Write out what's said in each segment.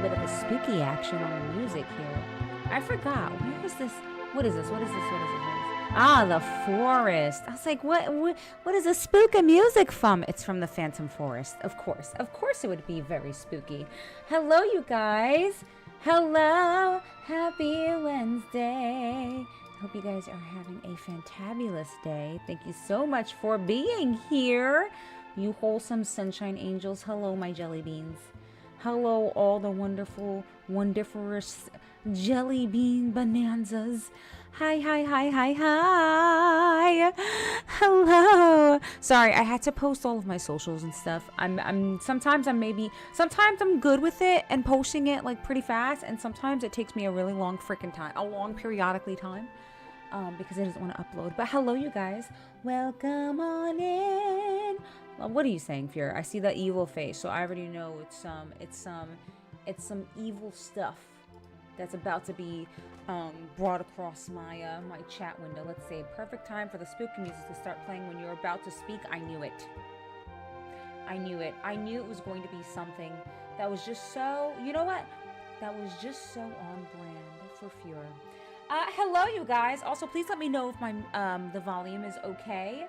bit of a spooky action on the music here. I forgot. Where is this? What is this? What is this? What is this? Ah, the forest. I was like, what is the spooky music from? It's from the Phantom Forest. Of course. Of course it would be very spooky. Hello, you guys. Hello. Happy Wednesday. Hope you guys are having a fantabulous day. Thank you so much for being here. You wholesome sunshine angels. Hello, my jelly beans. Hello, all the wonderful, wonderfulous jelly bean bonanzas. Hi, hi, hi, hi, hi. Hello. Sorry, I had to post all of my socials and stuff. Sometimes I'm good with it and posting it like pretty fast, and sometimes it takes me a really long freaking time, a long periodically time, because I just want to upload. But hello, you guys. Welcome on in. Well, what are you saying, Fear? I see that evil face, so I already know it's some evil stuff that's about to be brought across my my chat window. Let's say perfect time for the spooky music to start playing when you're about to speak. I knew it. I knew it. I knew it was going to be something that was just so, you know what? That was just so on brand for Fear. Hello, you guys. Also, please let me know if my the volume is okay.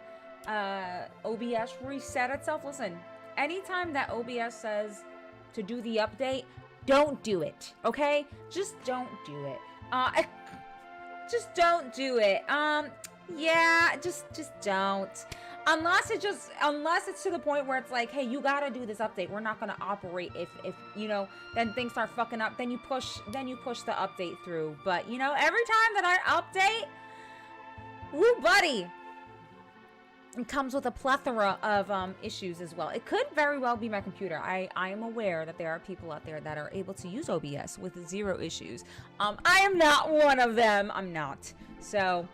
OBS reset itself. Listen, anytime that OBS says to do the update, don't do it, okay? Just don't do it. Just don't do it. Yeah, just don't. Unless it's to the point where it's like, hey, you gotta do this update. We're not gonna operate if you know, then things start fucking up. Then you push the update through. But you know, every time that I update, woo, buddy, it comes with a plethora of issues as well. It could very well be my computer. I am aware that there are people out there that are able to use OBS with 0 issues. I am not one of them. I'm not. So,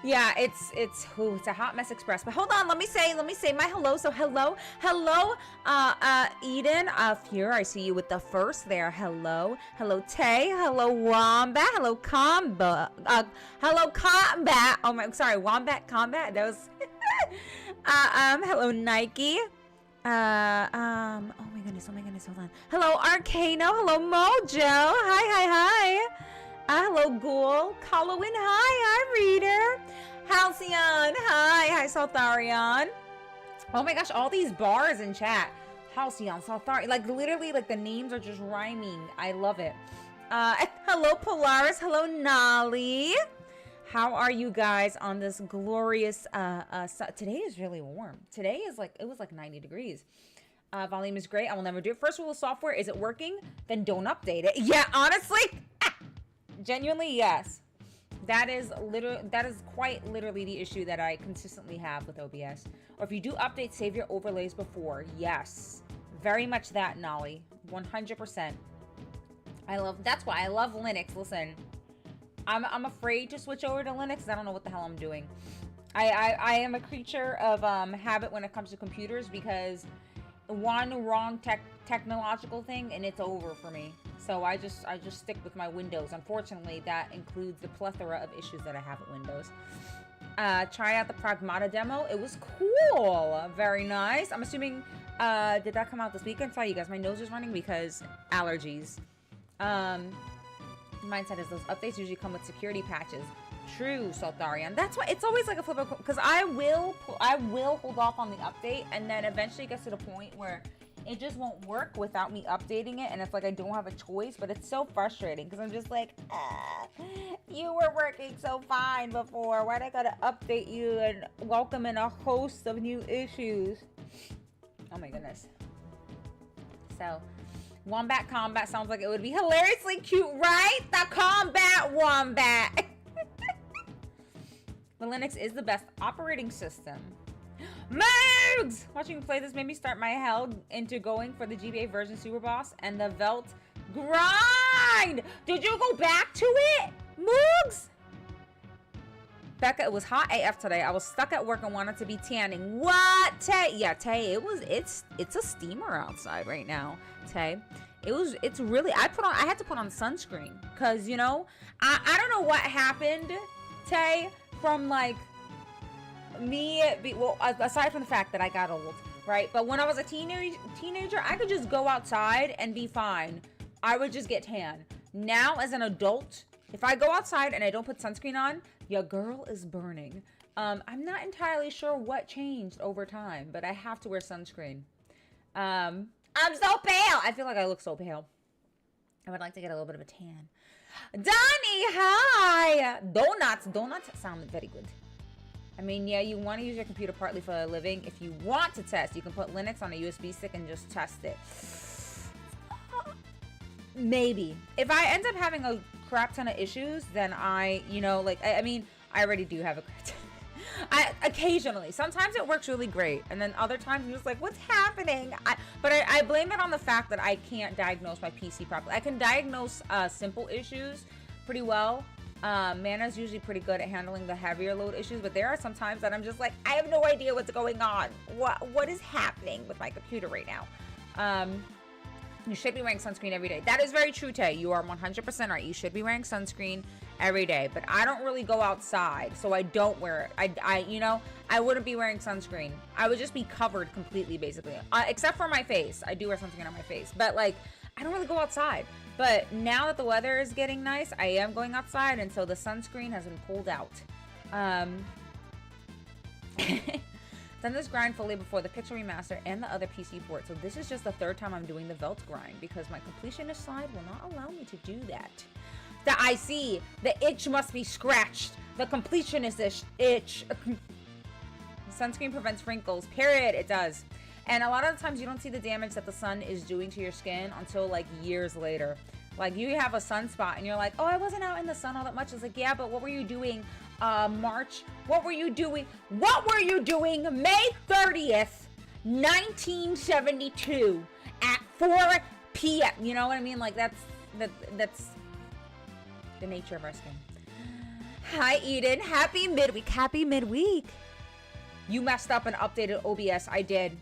yeah, it's a hot mess express. But hold on, let me say my hello. So hello, Eden, here I see you with the first there. Hello, Tay, hello, Wombat, hello, Combat, hello, Combat. Oh my, sorry, Wombat, Combat. That was, hello, Nike. Oh my goodness, hold on. Hello, Arcano, hello, Mojo. Hi. Hello, Ghoul. Halloween, hi, Reader. Halcyon, hi, Saltharion. Oh my gosh, all these bars in chat. Halcyon, Saltharion, like literally, like the names are just rhyming. I love it. Hello, Polaris. Hello, Nolly. How are you guys on this glorious, today is really warm. Today is like, it was like 90 degrees. Volume is great. I will never do it. First rule of software, is it working? Then don't update it. Yeah, honestly. Genuinely, yes. That is quite literally the issue that I consistently have with OBS. Or if you do update, save your overlays before. Yes. Very much that, Nolly. 100%. That's why I love Linux. Listen, I'm afraid to switch over to Linux because I don't know what the hell I'm doing. I am a creature of habit when it comes to computers, because one wrong technological thing and it's over for me. So I just stick with my Windows. Unfortunately, that includes the plethora of issues that I have with Windows. Try out the Pragmata demo. It was cool. Very nice. I'm assuming, did that come out this weekend? Sorry, you guys, my nose is running because allergies. Mindset is those updates usually come with security patches. True, Saltharion. That's why it's always like a flip, because I will hold off on the update, and then eventually it gets to the point where it just won't work without me updating it, and it's like I don't have a choice. But it's so frustrating because I'm just like, you were working so fine before. Why'd I gotta update you and welcome in a host of new issues? Oh my goodness. So, Wombat Combat sounds like it would be hilariously cute, right? The Combat Wombat. But Linux is the best operating system. Moogs! Watching you play this made me start my hell into going for the GBA version Super Boss and the Velt grind! Did you go back to it? Moogs! Becca, it was hot AF today. I was stuck at work and wanted to be tanning. What? Tay? Yeah, Tay, it's a steamer outside right now, Tay. It's really, I had to put on sunscreen because, you know, I don't know what happened, Tay, from like me, well, aside from the fact that I got old, right? But when I was a teenager, I could just go outside and be fine. I would just get tan. Now, as an adult, if I go outside and I don't put sunscreen on, your girl is burning. I'm not entirely sure what changed over time, but I have to wear sunscreen. I'm so pale. I feel like I look so pale. I would like to get a little bit of a tan. Donnie, hi. Donuts sound very good. I mean, yeah, you want to use your computer partly for a living. If you want to test, you can put Linux on a USB stick and just test it. Maybe. If I end up having a crap ton of issues, then I mean, I already do have a crap ton. Occasionally. Sometimes it works really great. And then other times I'm just like, what's happening? But I blame it on the fact that I can't diagnose my PC properly. I can diagnose simple issues pretty well. Mana's usually pretty good at handling the heavier load issues, but there are some times that I'm just like, I have no idea what's going on. What is happening with my computer right now? You should be wearing sunscreen every day. That is very true, Tay. You are 100% right. You should be wearing sunscreen every day. But I don't really go outside, so I don't wear it. I wouldn't be wearing sunscreen. I would just be covered completely, basically. Except for my face. I do wear sunscreen on my face. But, like, I don't really go outside. But now that the weather is getting nice, I am going outside, and so the sunscreen has been pulled out. Done this grind fully before the picture remaster and the other PC port, so this is just the third time I'm doing the Velt grind because my completionist side will not allow me to do that. I see. The itch must be scratched. The completionist itch. Sunscreen prevents wrinkles. Period. It does. And a lot of the times you don't see the damage that the sun is doing to your skin until like years later. Like you have a sunspot and you're like, oh, I wasn't out in the sun all that much. It's like, yeah, but what were you doing? March, what were you doing? What were you doing May 30th, 1972 at 4 p.m.? You know what I mean? Like that's the nature of our skin. Hi, Eden. Happy midweek. Happy midweek. You messed up and updated OBS. I did,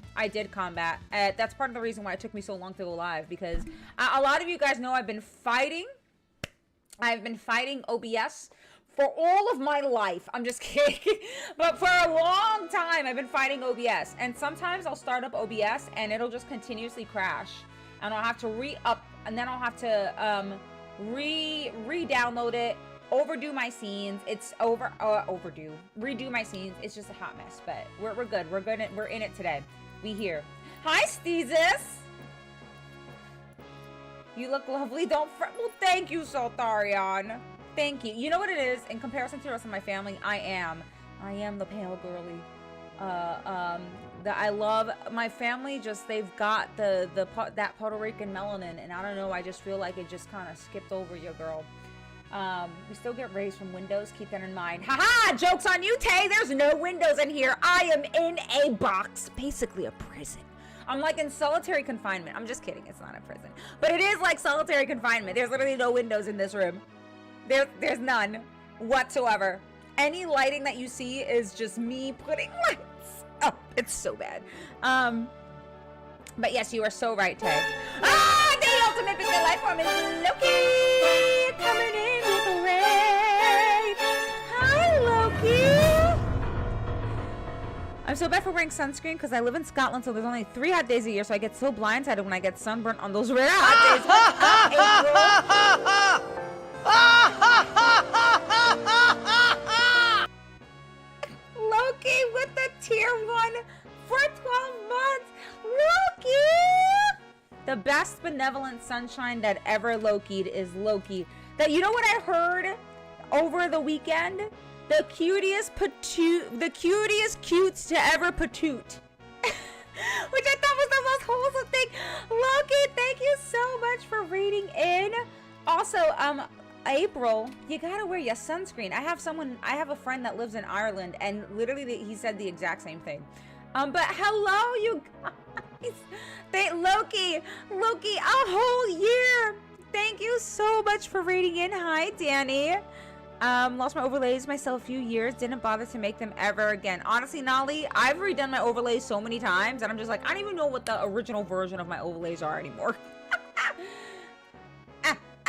Combat. That's part of the reason why it took me so long to go live because a lot of you guys know I've been fighting OBS for all of my life. I'm just kidding. But for a long time, I've been fighting OBS. And sometimes I'll start up OBS and it'll just continuously crash. And I'll have to re-up, and then I'll have to re-download it, overdo my scenes. It's overdue. Redo my scenes. It's just a hot mess. But we're good. We're in it today. We here. Hi, Steezus. You look lovely. Don't fret. Well, thank you, Sultarion. Thank you. You know what it is? In comparison to the rest of my family, I am the pale girly. I love my family. Just they've got that Puerto Rican melanin, and I don't know. I just feel like it just kind of skipped over your girl. We still get rays from windows. Keep that in mind. Haha! Joke's on you, Tay. There's no windows in here. I am in a box, basically a prison. I'm like in solitary confinement. I'm just kidding. It's not a prison, but it is like solitary confinement. There's literally no windows in this room. There's none whatsoever. Any lighting that you see is just me putting lights. Oh, it's so bad. But yes, you are so right, Tay. The ultimate biscuit life form is Loki coming in with a ray. Hi, Loki. I'm so bad for wearing sunscreen because I live in Scotland, so there's only 3 hot days a year, so I get so blindsided when I get sunburnt on those rare hot days. Loki with the tier 1 for 12 months. Loki! The best benevolent sunshine that ever Loki'd is Loki. That, you know what I heard over the weekend? The cutest cutes to ever patoot. Which I thought was the most wholesome thing. Loki, thank you so much for reading in. Also, April, you gotta wear your sunscreen. I have a friend that lives in Ireland, and literally he said the exact same thing. But hello, you guys. Loki, a whole year. Thank you so much for reading in. Hi, Danny. Lost my overlays myself a few years. Didn't bother to make them ever again. Honestly, Nolly, I've redone my overlays so many times, and I'm just like, I don't even know what the original version of my overlays are anymore.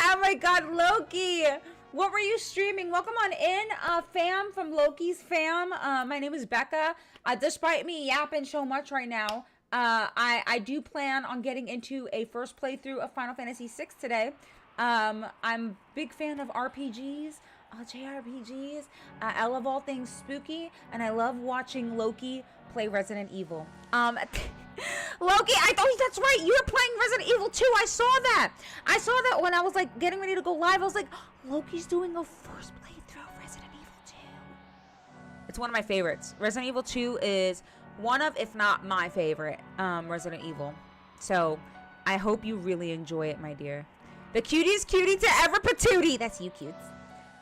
Oh my God, Loki. What were you streaming? Welcome on in, fam from Loki's fam. My name is Becca. Despite me yapping so much right now, I do plan on getting into a first playthrough of Final Fantasy VI today. I'm a big fan of RPGs, JRPGs. I love all things spooky, and I love watching Loki play Resident Evil. Loki, that's right. You were playing Resident Evil 2. I saw that when I was like getting ready to go live. I was like, Loki's doing a first playthrough of Resident Evil 2. It's one of my favorites. Resident Evil 2 is one of, if not my favorite, Resident Evil. So I hope you really enjoy it, my dear. The cutest cutie to ever patootie. That's you, cutes.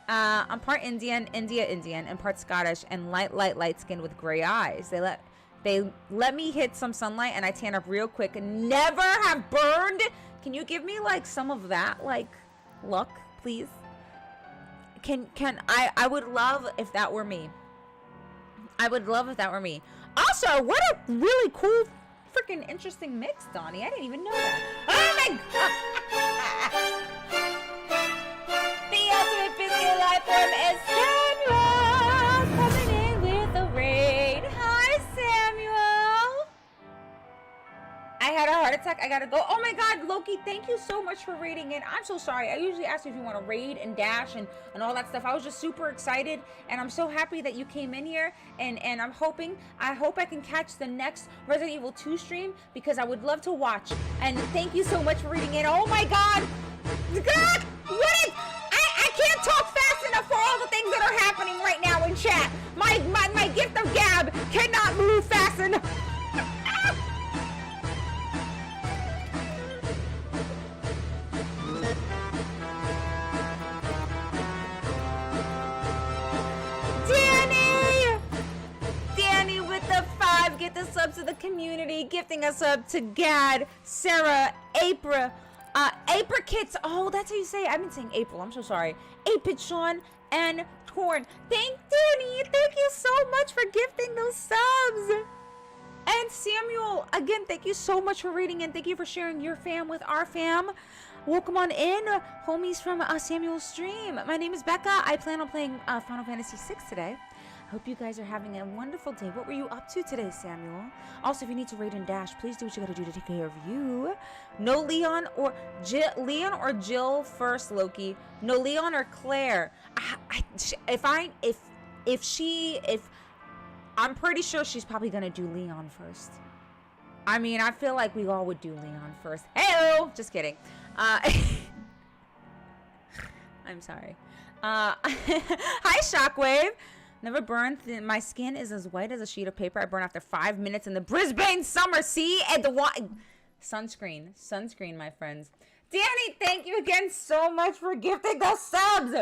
I'm part Indian, and part Scottish, and light skinned with gray eyes. They let me hit some sunlight, and I tan up real quick and never have burned. Can you give me like some of that, like, luck, please? I would love if that were me. I would love if that were me. Also, what a really cool, freaking interesting mix, Donnie. I didn't even know that. Oh my god! The ultimate physical life form is Samuel, coming in with the rain. Hi, Samuel. I had a heart attack. I gotta go. Oh my god, Loki, thank you so much for raiding in. I'm so sorry. I usually ask you if you want to raid and dash and all that stuff. I was just super excited, and I'm so happy that you came in here, and I hope I can catch the next Resident Evil 2 stream, because I would love to watch. And thank you so much for raiding in. Oh my god! God! I can't talk fast enough for all the things that are happening right now in chat. My gift of gab cannot move fast enough. Danny with the 5, get the subs to the community, gifting us up to Gad, Sarah, April Kits. Oh, that's how you say it. I've been saying April. I'm so sorry. Apid Sean and Torn. Danny. Thank you so much for gifting those subs. And Samuel, again, thank you so much for reading, and thank you for sharing your fam with our fam. Welcome on in, homies from Samuel's stream. My name is Becca. I plan on playing Final Fantasy VI today. Hope you guys are having a wonderful day. What were you up to today, Samuel? Also, if you need to raid and dash, please do what you gotta do to take care of you. No Leon or Jill first, Loki. No Leon or Claire. I'm pretty sure she's probably gonna do Leon first. I mean, I feel like we all would do Leon first. Hey-o! Just kidding. I'm sorry. Hi, Shockwave. Never burned. My skin is as white as a sheet of paper. I burn after 5 minutes in the Brisbane summer. See? And the sunscreen, my friends. Danny, thank you again so much for gifting the subs.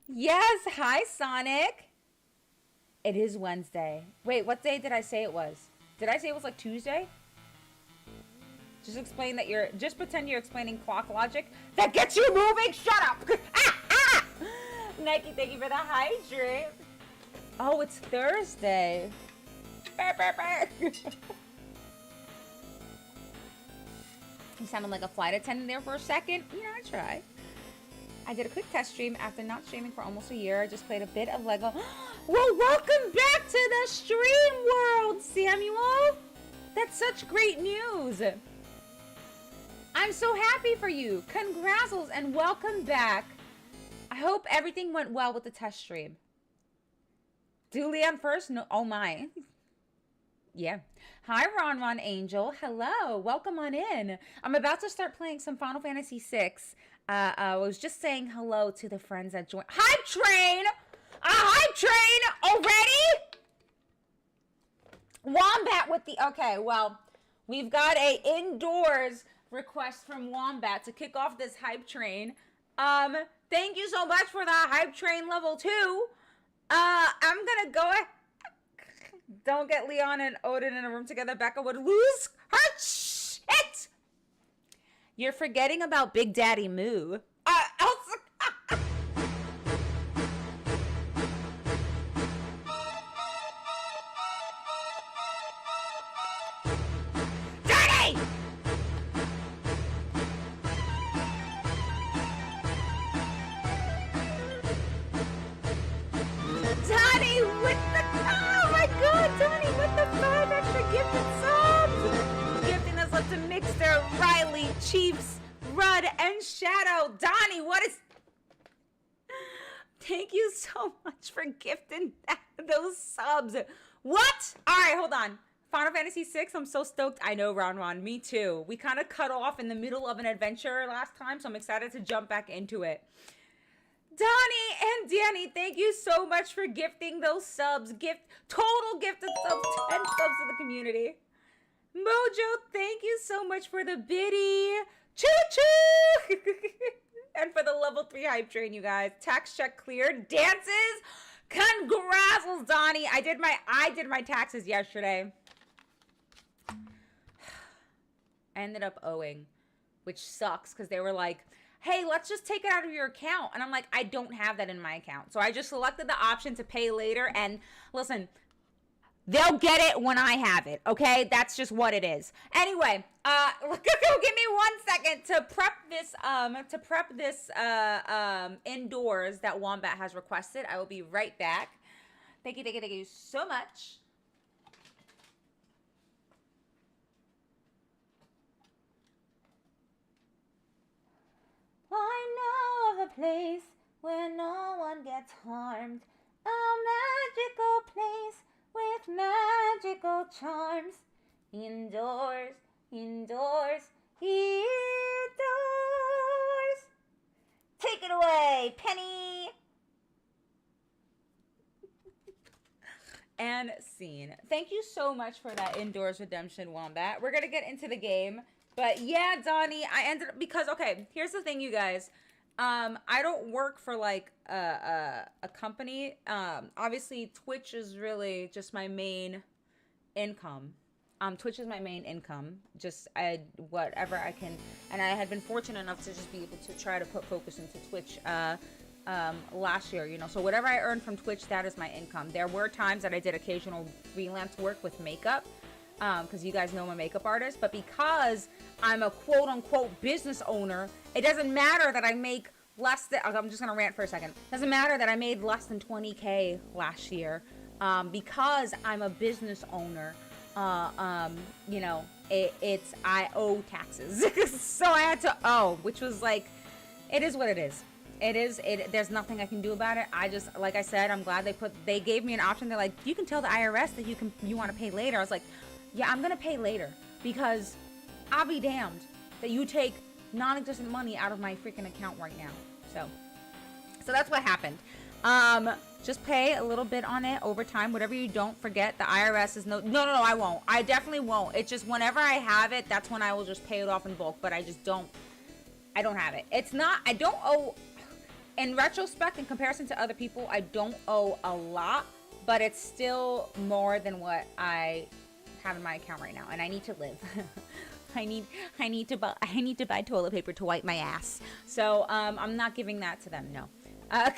Yes. Hi, Sonic. It is Wednesday. Wait, what day did I say it was? Did I say it was like Tuesday? Just explain that just pretend you're explaining clock logic that gets you moving. Shut up. Nike, thank you for the hydrate. Oh, it's Thursday. You sounded like a flight attendant there for a second. You know, I try. I did a quick test stream after not streaming for almost a year. I just played a bit of Lego. Well, welcome back to the stream world, Samuel. That's such great news. I'm so happy for you. Congrats and welcome back. I hope everything went well with the test stream. Do Leon first? No. Oh my. Yeah. Hi, Ron Angel. Hello. Welcome on in. I'm about to start playing some Final Fantasy VI. I was just saying hello to the friends that joined. Hype train! A hype train already? Wombat with the... Okay, well, we've got a indoors request from Wombat to kick off this hype train. Thank you so much for the hype train level 2. I'm gonna go ahead. Don't get Leon and Odin in a room together. Becca would lose her shit. You're forgetting about Big Daddy Moo. Donnie with the... Oh my god, Donnie with the 5 extra to Mixter, Riley, Chiefs, Rudd, and Shadow. Donnie, what is... Thank you so much for gifting those subs. What? All right, hold on. Final Fantasy VI, I'm so stoked. I know, Ron. Me too. We kind of cut off in the middle of an adventure last time, so I'm excited to jump back into it. Donnie and Danny, thank you so much for gifting those subs. Total gifted subs, 10 subs to the community. Mojo, thank you so much for the biddy. Choo-choo! And for the level 3 hype train, you guys. Tax check cleared. Dances. Congrats, Donnie. I did my taxes yesterday. I ended up owing, which sucks because they were like, hey, let's just take it out of your account. And I'm like, I don't have that in my account. So I just selected the option to pay later. And listen, they'll get it when I have it, okay? That's just what it is. Anyway, give me 1 second to prep this indoors that Wombat has requested. I will be right back. Thank you so much. I know of a place where no one gets harmed. A magical place with magical charms. Indoors, indoors, indoors. Take it away, Penny. And scene. Thank you so much for that indoors redemption, Wombat. We're going to get into the game. But yeah, Donnie, I ended up, because, okay, here's the thing, you guys. I don't work for like a company. Obviously Twitch is really just my main income. Twitch is my main income. Just whatever I can, and I had been fortunate enough to just be able to try to put focus into Twitch last year, you know. So whatever I earned from Twitch, that is my income. There were times that I did occasional freelance work with makeup. Because you guys know I'm a makeup artist, but because I'm a quote-unquote business owner, it doesn't matter that I make less than, I'm just going to rant for a second. It doesn't matter that I made less than 20K last year, because I'm a business owner, you know, I owe taxes. So I had to owe, which was like, it is what it is. There's nothing I can do about it. I just, like I said, I'm glad they gave me an option. They're like, you can tell the IRS that you want to pay later. I was like, yeah, I'm going to pay later because I'll be damned that you take non-existent money out of my freaking account right now. So that's what happened. Just pay a little bit on it over time. Whatever you don't forget, the IRS is no, I won't. I definitely won't. It's just whenever I have it, that's when I will just pay it off in bulk. But I don't have it. I don't owe, in retrospect, in comparison to other people, I don't owe a lot, but it's still more than what I have in my account right now, and I need to live. I need to buy toilet paper to wipe my ass. So I'm not giving that to them. No. I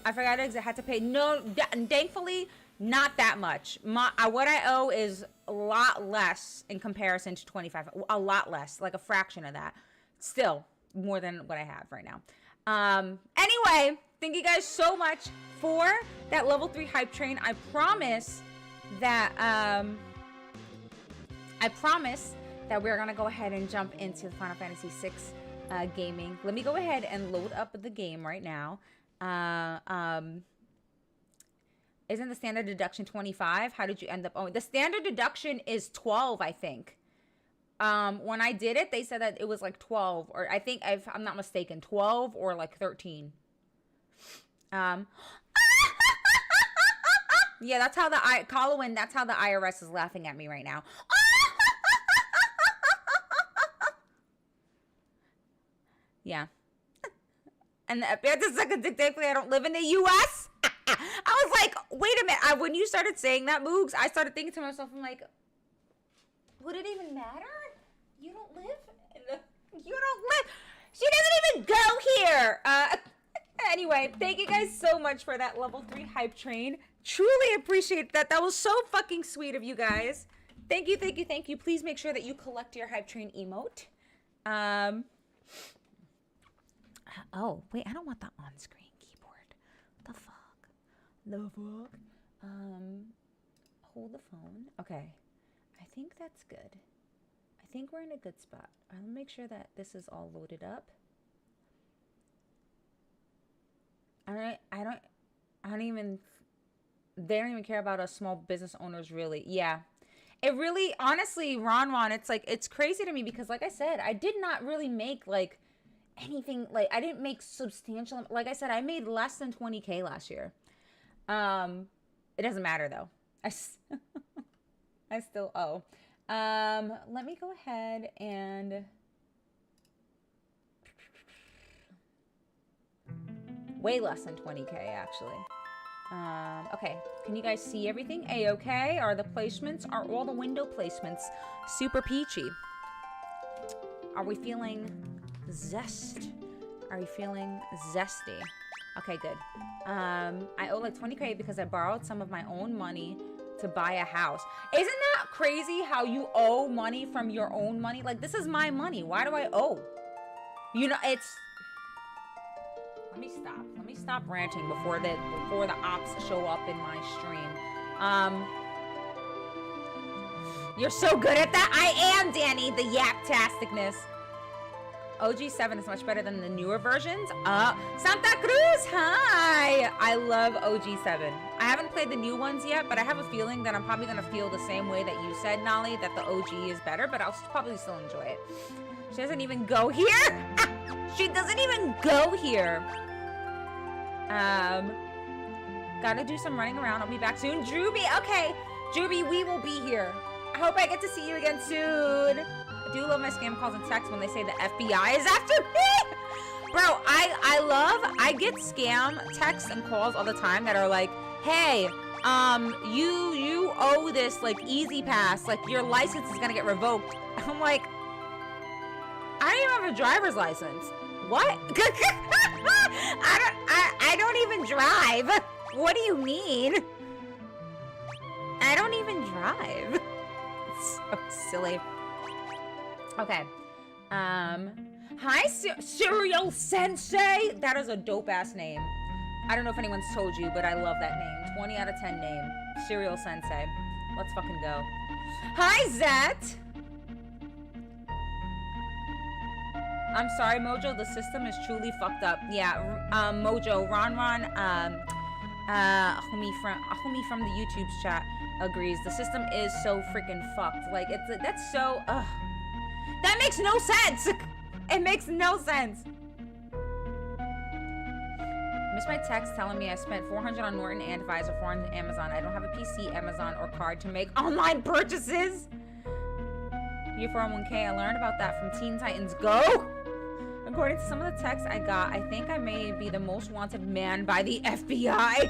forgot I had to pay. No, thankfully not that much. What I owe is a lot less in comparison to 25. A lot less, like a fraction of that. Still more than what I have right now. Anyway, thank you guys so much for that level 3 hype train. I promise that we're gonna go ahead and jump into Final Fantasy VI gaming. Let me go ahead and load up the game right now. Isn't the standard deduction 25? How did you end up owing? The standard deduction is 12, I think. When I did it, they said that it was like 12, or I think, if I'm not mistaken, 12 or like 13. Yeah, that's how that's how the IRS is laughing at me right now. Yeah. And the second, thankfully I don't live in the U.S. I was like, wait a minute. When you started saying that, Moogs, I started thinking to myself, I'm like, would it even matter? You don't live She doesn't even go here. Anyway, thank you guys so much for that level 3 hype train. Truly appreciate that. That was so fucking sweet of you guys. Thank you. Please make sure that you collect your hype train emote. Oh, wait, I don't want the on-screen keyboard. What the fuck? Hold the phone. Okay. think that's good. I think we're in a good spot. I'll make sure that this is all loaded up. I don't even, they don't even care about us small business owners, really. Yeah. It really, honestly, Ron, it's like, it's crazy to me because, like I said, I did not really make, like, anything, like, I didn't make substantial, like I said, I made less than 20K last year. It doesn't matter, though. I still owe. Let me go ahead and way less than 20K, actually. Okay, can you guys see everything? A-okay? Are the placements, are all the window placements super peachy? Are we feeling zest? Are we feeling zesty? Okay, good. I owe like 20K because I borrowed some of my own money to buy a house. Isn't that crazy how you owe money from your own money? Like, this is my money. Why do I owe? You know, it's... Let me stop ranting before the ops show up in my stream. You're so good at that. I am, Danny, the yap-tasticness. OG7 is much better than the newer versions. Santa Cruz, hi! I love OG7. I haven't played the new ones yet, but I have a feeling that I'm probably going to feel the same way that you said, Nolly, that the OG is better, but I'll probably still enjoy it. She doesn't even go here? She doesn't even go here. Gotta do some running around. I'll be back soon. Drewby, okay. Drewby, we will be here. I hope I get to see you again soon. I do love my scam calls and texts when they say the FBI is after me. Bro, I get scam texts and calls all the time that are like, hey, you owe this like easy pass, like your license is gonna get revoked. I'm like, I don't even have a driver's license. What? I don't even drive. What do you mean? I don't even drive. It's so silly. Okay. Hi, Serial Sensei. That is a dope ass name. I don't know if anyone's told you, but I love that name. 20 out of 10 name. Serial Sensei. Let's fucking go. Hi, Zet. I'm sorry, Mojo. The system is truly fucked up. Yeah, Mojo, Ron, homie from the YouTube's chat agrees. The system is so freaking fucked. Like, that's so, that makes no sense. It makes no sense. Missed my text telling me I spent $400 on Norton Antivisor, $400 on Amazon. I don't have a PC, Amazon, or card to make online purchases. Your 401k, I learned about that from Teen Titans Go. According to some of the texts I got, I think I may be the most wanted man by the FBI.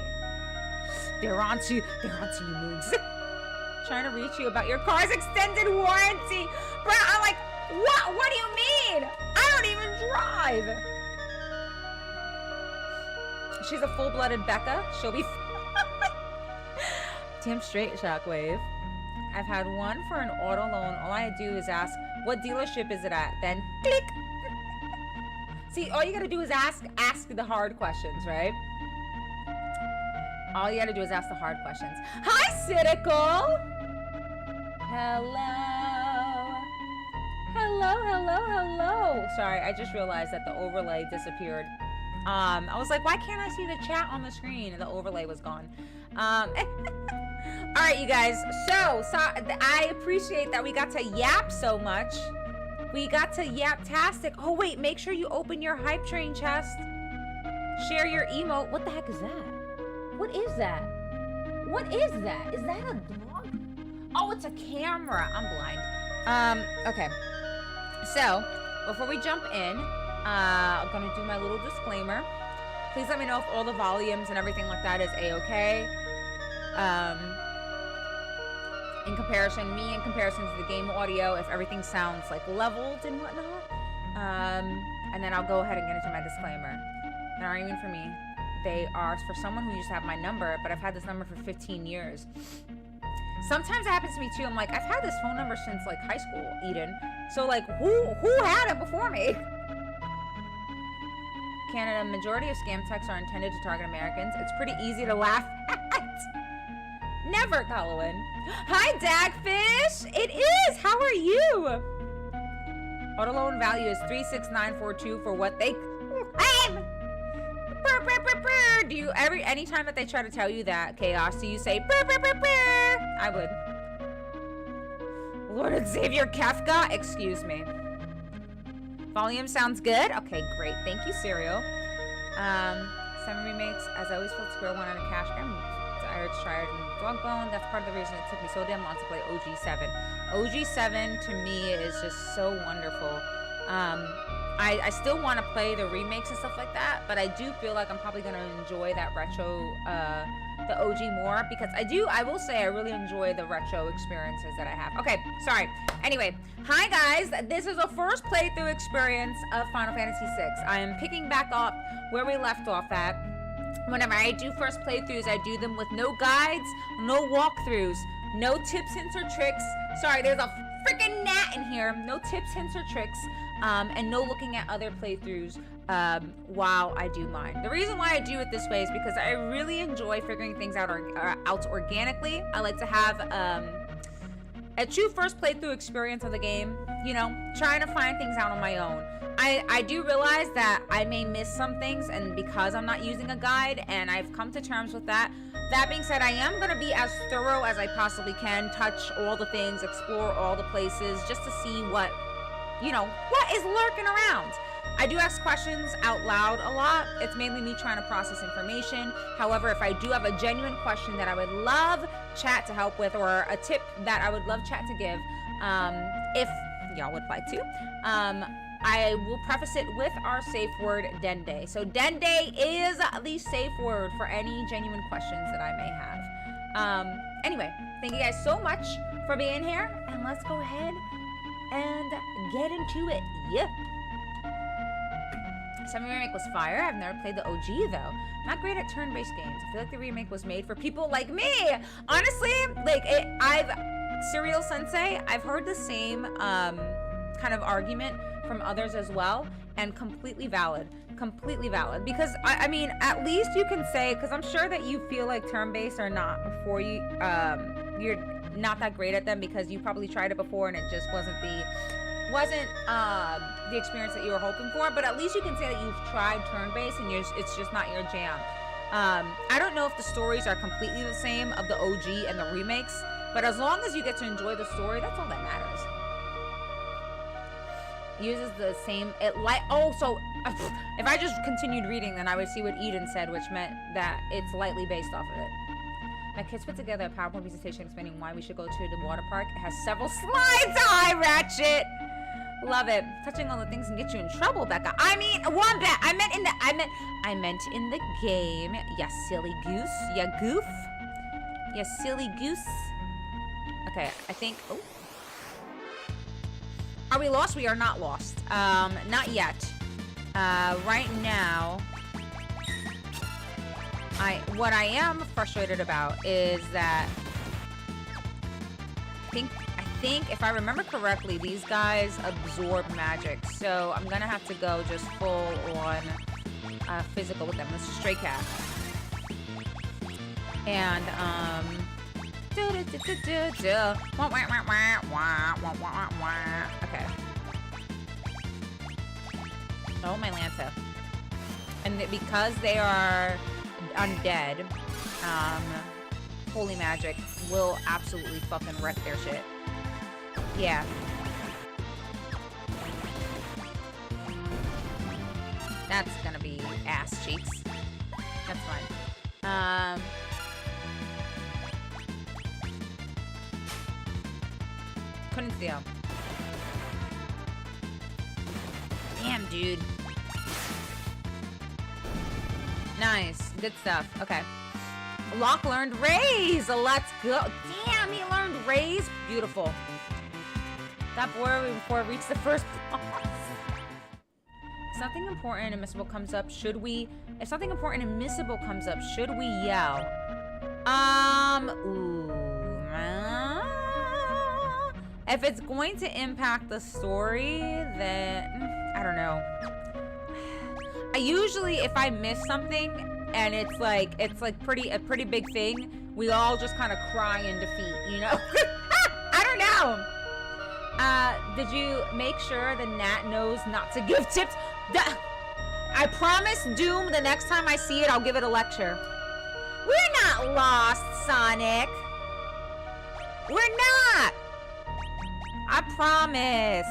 They're onto you, Moogs. Trying to reach you about your car's extended warranty. Bro, I'm like, what? What do you mean? I don't even drive. She's a full-blooded Becca. She'll be... Damn straight, Shockwave. I've had one for an auto loan. All I do is ask, what dealership is it at? Then click. See, all you gotta do is ask the hard questions, right? All you gotta do is ask the hard questions. Hi, Cynical. Hello. Sorry, I just realized that the overlay disappeared. I was like, why can't I see the chat on the screen? And the overlay was gone. All right, you guys. So I appreciate that we got to yap so much. We got to yap-tastic. Oh, wait, make sure you open your hype train chest. Share your emote. What the heck is that? What is that? What is that? Is that a dog? Oh, it's a camera. I'm blind. Okay. So, before we jump in, I'm gonna do my little disclaimer. Please let me know if all the volumes and everything like that is a-okay. In comparison to the game audio, if everything sounds like leveled and whatnot. And then I'll go ahead and get into my disclaimer. They aren't even for me. They are for someone who used to have my number, but I've had this number for 15 years. Sometimes it happens to me too. I'm like, I've had this phone number since like high school, Eden. So like, who had it before me? Canada, majority of scam texts are intended to target Americans. It's pretty easy to laugh at. Never, Colin. Hi, Dagfish. It is. How are you? Auto loan value is 36942 for what they. Do you anytime that they try to tell you that chaos, do you say? I would. Lord and Savior Kafka. Excuse me. Volume sounds good. Okay, great. Thank you, Serial. 7 remakes. As I always felt square one on a cash game. Tired, tired, and Dogbone. That's part of the reason it took me so damn long to play OG7. OG7 to me is just so wonderful. I still want to play the remakes and stuff like that, but I do feel like I'm probably going to enjoy that retro, the OG more, because I will say I really enjoy the retro experiences that I have. Okay, sorry. Anyway, hi guys. This is a first playthrough experience of Final Fantasy VI. I am picking back up where we left off at. Whenever I do first playthroughs, I do them with no guides, no walkthroughs, no tips, hints, or tricks. Sorry, there's a freaking gnat in here. No tips, hints, or tricks, and no looking at other playthroughs while I do mine. The reason why I do it this way is because I really enjoy figuring things out organically. I like to have a true first playthrough experience of the game, you know, trying to find things out on my own. I do realize that I may miss some things, and because I'm not using a guide, and I've come to terms with that. That being said, I am going to be as thorough as I possibly can, touch all the things, explore all the places, just to see what, you know, what is lurking around. I do ask questions out loud a lot. It's mainly me trying to process information. However, if I do have a genuine question that I would love chat to help with, or a tip that I would love chat to give, if y'all would like to, I will preface it with our safe word, Dende. So Dende is the safe word for any genuine questions that I may have. Anyway, thank you guys so much for being here, and let's go ahead and get into it. Yep. 7 remake was fire. I've never played the OG though. Not great at turn-based games. I feel like the remake was made for people like me. Honestly, like Serial Sensei, I've heard the same kind of argument from others as well, and completely valid. Because I mean, at least you can say, because I'm sure that you feel like turn-based are not for you, you're not that great at them because you probably tried it before and it just wasn't the experience that you were hoping for. But at least you can say that you've tried turn-based and it's just not your jam. I don't know if the stories are completely the same of the OG and the remakes, but as long as you get to enjoy the story, that's all that matters. Uses the same, so if I just continued reading, then I would see what Eden said, which meant that it's lightly based off of it. My kids put together a PowerPoint presentation explaining why we should go to the water park. It has several slides. Hi, Ratchet. Love it. Touching all the things can get you in trouble, Becca. I mean, Wombat. I meant in the game. Ya silly goose. Ya goof. Ya silly goose. Okay, I think. Oh. Are we lost? We are not lost. Not yet. Right now, what I am frustrated about is that I think if I remember correctly, these guys absorb magic. So I'm gonna have to go just full on physical with them. This is Stray Cat. And okay. Oh, my Lanta. And because they are undead, holy magic will absolutely fucking wreck their shit. Yeah. That's gonna be ass cheeks. That's fine. Couldn't feel. Damn, dude. Nice. Good stuff. Okay. Locke learned raise. Let's go. Damn, he learned raise. Beautiful. That boy before it reached the first boss. If something important and missable comes up, should we... If something important and missable comes up, should we yell? If it's going to impact the story, then I don't know. I usually, if I miss something and it's like a pretty big thing, we all just kind of cry in defeat, you know? I don't know. Did you make sure the Nat knows not to give tips? I promise Doom, the next time I see it, I'll give it a lecture. We're not lost, Sonic. We're not. I promise.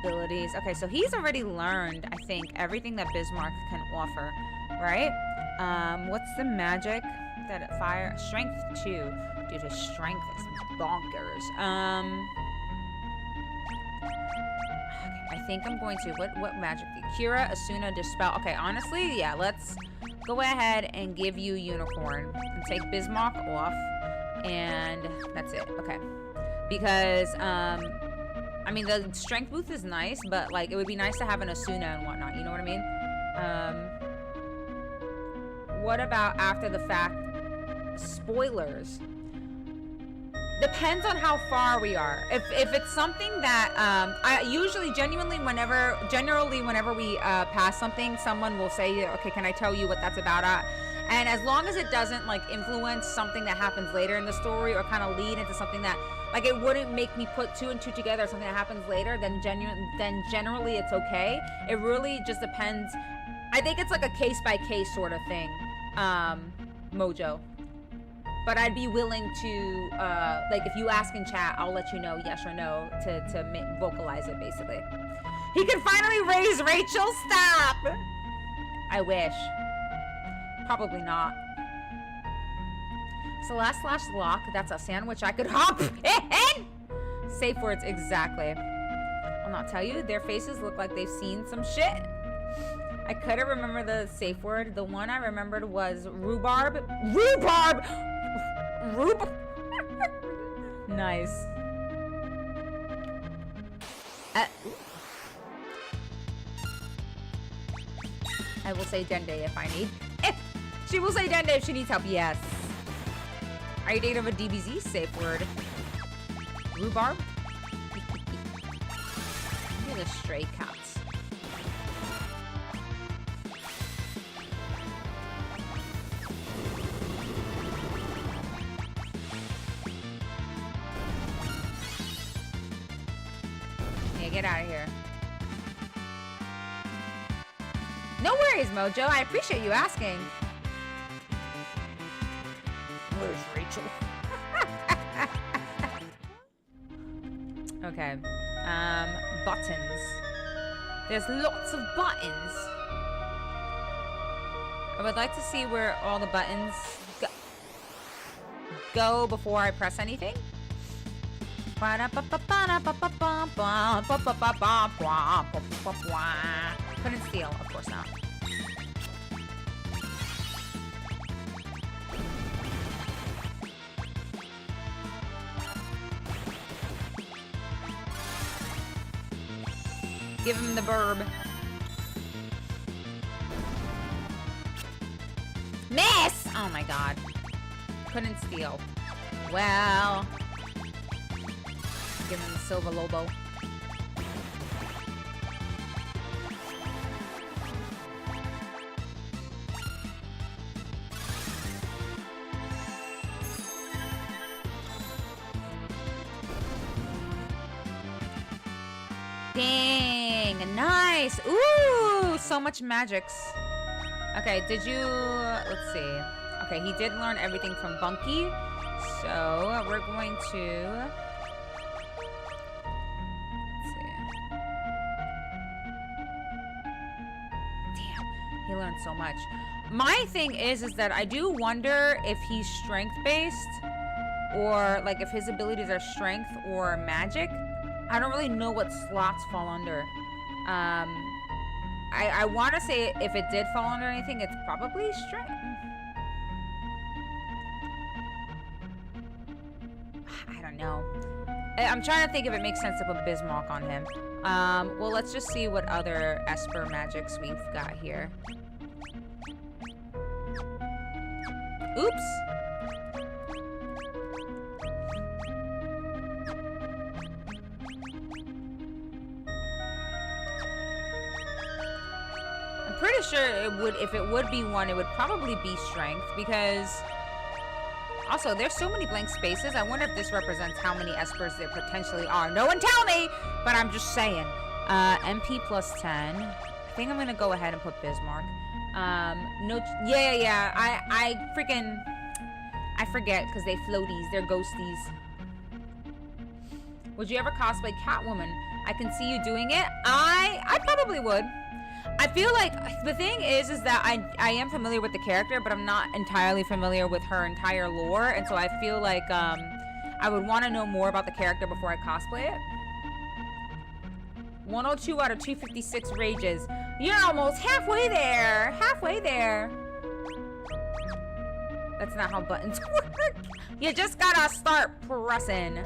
Abilities. Okay, so he's already learned, I think, everything that Bismarck can offer, right? What's the magic that fire? Strength 2. Dude, his strength is bonkers. Okay, I think I'm going to, what magic? Kira, Asuna, Dispel. Okay, honestly, yeah, let's go ahead and give you Unicorn and take Bismarck off, and that's it. Okay, because, I mean, the strength boost is nice, but, like, it would be nice to have an Asuna and whatnot, you know what I mean? What about after the fact? Spoilers. Depends on how far we are. If it's something that, I usually, generally, whenever we pass something, someone will say, okay, can I tell you what that's about? And as long as it doesn't, like, influence something that happens later in the story or kind of lead into something that, like, it wouldn't make me put 2 and 2 together or something that happens later, then generally it's okay. It really just depends. I think it's like a case-by-case sort of thing, Mojo. But I'd be willing to, like, if you ask in chat, I'll let you know yes or no to vocalize it, basically. He can finally raise Rachel, stop! I wish. Probably not. So last slash lock, that's a sandwich I could hop in! Safe words, exactly. I'll not tell you, their faces look like they've seen some shit. I couldn't remember the safe word. The one I remembered was rhubarb. Rhubarb! Nice. I will say Dende if I need. She will say Dende if she needs help. Yes. Are you dating of a DBZ safe word? Rhubarb? Look at the stray cats. Get out of here. No worries, Mojo. I appreciate you asking. Where's Rachel? Okay. Buttons. There's lots of buttons. I would like to see where all the buttons go before I press anything. Couldn't steal, of course not. Give him the burb. Miss! Oh my god. Couldn't steal. Well... Give him the Silver Lobo. Dang, nice. Ooh, so much magics. Okay, did you, let's see. Okay, he did learn everything from Bunky. So we're going to, he learned so much. My thing is that I do wonder if he's strength-based or, like, if his abilities are strength or magic. I don't really know what slots fall under. I want to say if it did fall under anything, it's probably strength. I don't know. I'm trying to think if it makes sense to put Bismarck on him. Well, let's just see what other Esper magics we've got here. Oops. I'm pretty sure it would, if it would be one, it would probably be strength, because also there's so many blank spaces. I wonder if this represents how many espers there potentially are. No one tell me, but I'm just saying. MP plus 10. I think I'm gonna go ahead and put Bismarck. No, yeah. I forget because they floaties, they're ghosties. Would you ever cosplay Catwoman? I can see you doing it. I probably would. I feel like the thing is that I am familiar with the character, but I'm not entirely familiar with her entire lore, and so I feel like I would want to know more about the character before I cosplay it. 102 out of 256 rages. You're almost halfway there. Halfway there. That's not how buttons work. You just gotta start pressing.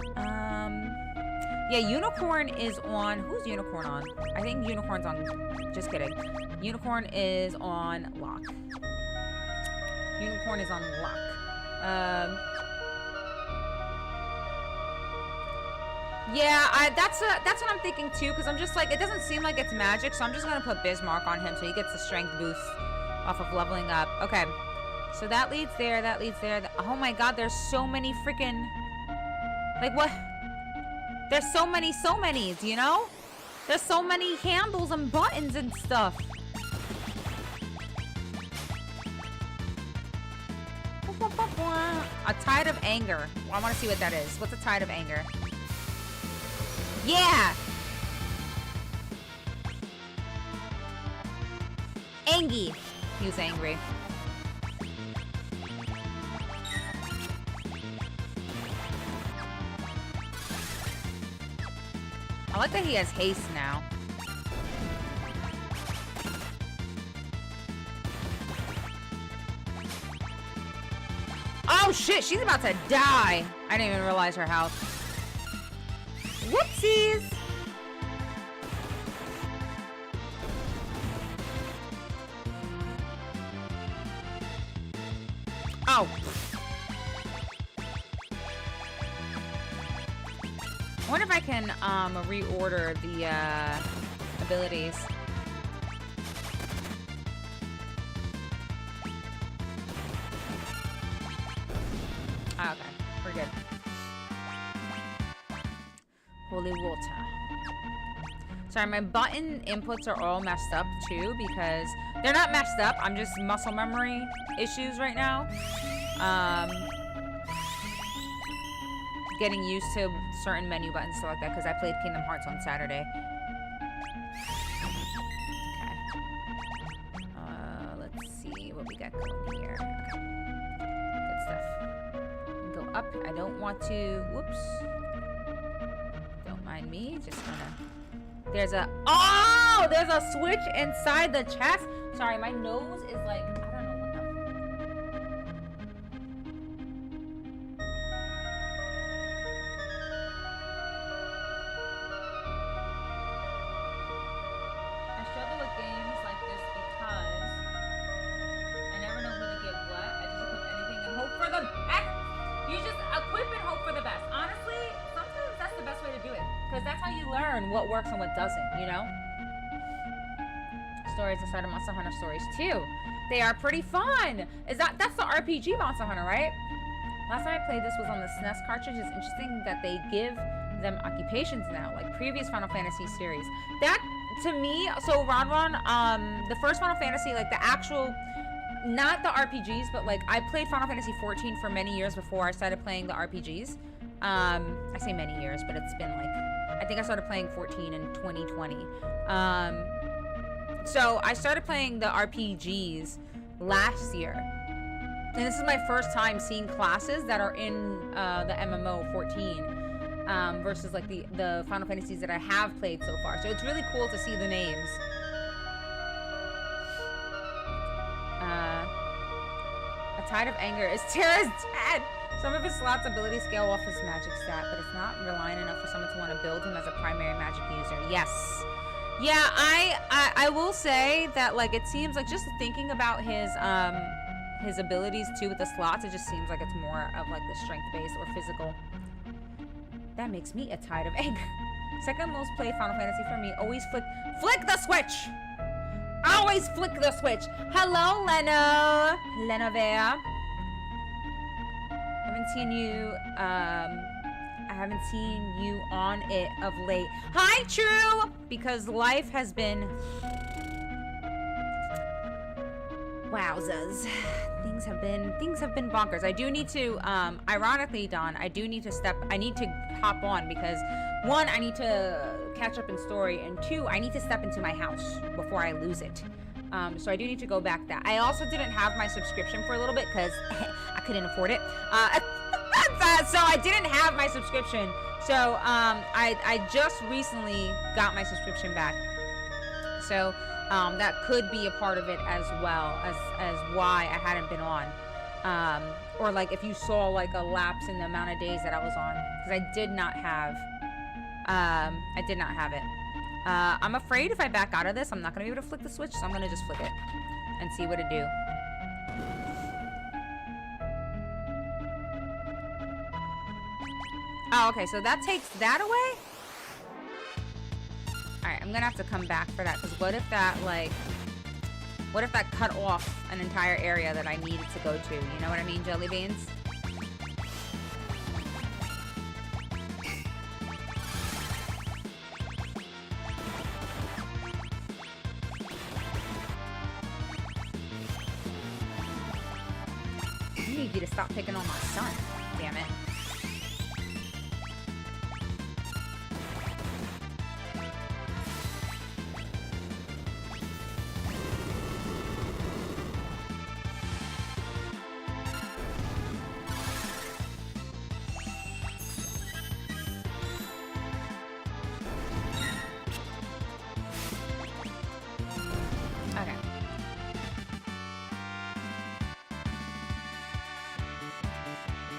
Yeah, Unicorn is on. Who's Unicorn on? I think Unicorn's on. Just kidding. Unicorn is on lock. Unicorn is on lock. Yeah, that's what I'm thinking too, because I'm just like, it doesn't seem like it's magic, so I'm just gonna put Bismarck on him so he gets the strength boost off of leveling up. Okay, so that leads there, that leads there. Oh my god, there's so many freaking, like what? There's so many, you know? There's so many handles and buttons and stuff. A tide of anger. I want to see what that is. What's a tide of anger? Yeah! Angie. He was angry. I like that he has haste now. Oh shit, she's about to die. I didn't even realize her health. Whoopsies. Oh. I wonder if I can reorder the abilities. Ah, okay, we're good. Holy water. Sorry, my button inputs are all messed up too, because they're not messed up. I'm just muscle memory issues right now. Getting used to certain menu buttons, stuff like that, because I played Kingdom Hearts on Saturday. Okay. Let's see what we got going here. Okay. Good stuff. Go up. I don't want to. Whoops. Don't mind me. Just gonna. There's a. Oh! There's a switch inside the chest. Sorry, my nose is like. What works and what doesn't, you know? Stories inside of Monster Hunter Stories 2. They are pretty fun. That's the RPG Monster Hunter, right? Last time I played this was on the SNES cartridge. It's interesting that they give them occupations now, like previous Final Fantasy series. That, to me, so Ron, the first Final Fantasy, like the actual, not the RPGs, but like I played Final Fantasy 14 for many years before I started playing the RPGs. I say many years, but it's been like, I think I started playing 14 in 2020. So I started playing the RPGs last year. And this is my first time seeing classes that are in the MMO 14 versus like the Final Fantasies that I have played so far. So it's really cool to see the names. A Tide of Anger is Terra's dead. Some of his slots ability scale off his magic stat, but it's not reliant enough for someone to want to build him as a primary magic user. Yes. Yeah, I will say that, like, it seems like just thinking about his abilities too with the slots, it just seems like it's more of like the strength based or physical. That makes me a Tide of Anger. Second most played Final Fantasy for me. Always flick the switch. Always always flick the switch. Hello, Leno. Lenovea. Haven't seen you, I haven't seen you on it of late. Hi, True! Because life has been... Wowzers. Things have been bonkers. I do need to, ironically, Don, I need to hop on because, one, I need to catch up in story, and two, I need to step into my house before I lose it. So I do need to go back that. I also didn't have my subscription for a little bit because I couldn't afford it. So I didn't have my subscription. So I just recently got my subscription back. So that could be a part of it as well as why I hadn't been on. Or like if you saw like a lapse in the amount of days that I was on, because I did not have it. I'm afraid if I back out of this, I'm not gonna be able to flick the switch, so I'm gonna just flick it and see what it do. Oh, okay, so that takes that away? Alright, I'm gonna have to come back for that, because what if that cut off an entire area that I needed to go to? You know what I mean, Jelly Beans? I need you to stop picking on my son. Damn it.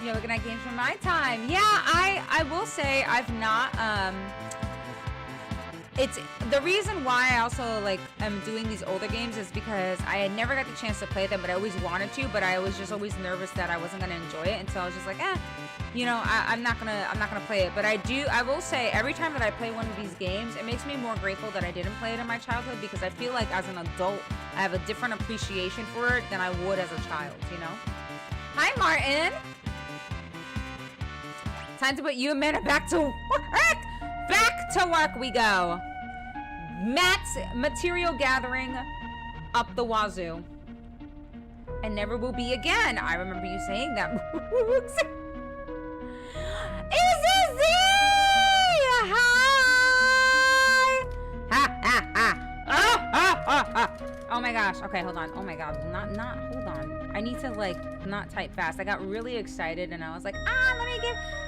You're looking at games from my time. Yeah, I will say I've not, it's the reason why I also like am doing these older games is because I had never got the chance to play them, but I always wanted to, but I was just always nervous that I wasn't gonna enjoy it, and so I was just like, you know, I'm not gonna play it. But I will say every time that I play one of these games, it makes me more grateful that I didn't play it in my childhood, because I feel like as an adult I have a different appreciation for it than I would as a child, you know. Hi, Martin. Time to put you and Amanda back to work. Back to work we go. Matt's material gathering up the wazoo. And never will be again. I remember you saying that. Izzy! Hi! Ha ha ha! Oh my gosh. Okay, hold on. Oh my god. Not hold on. I need to like not type fast. I got really excited and I was like,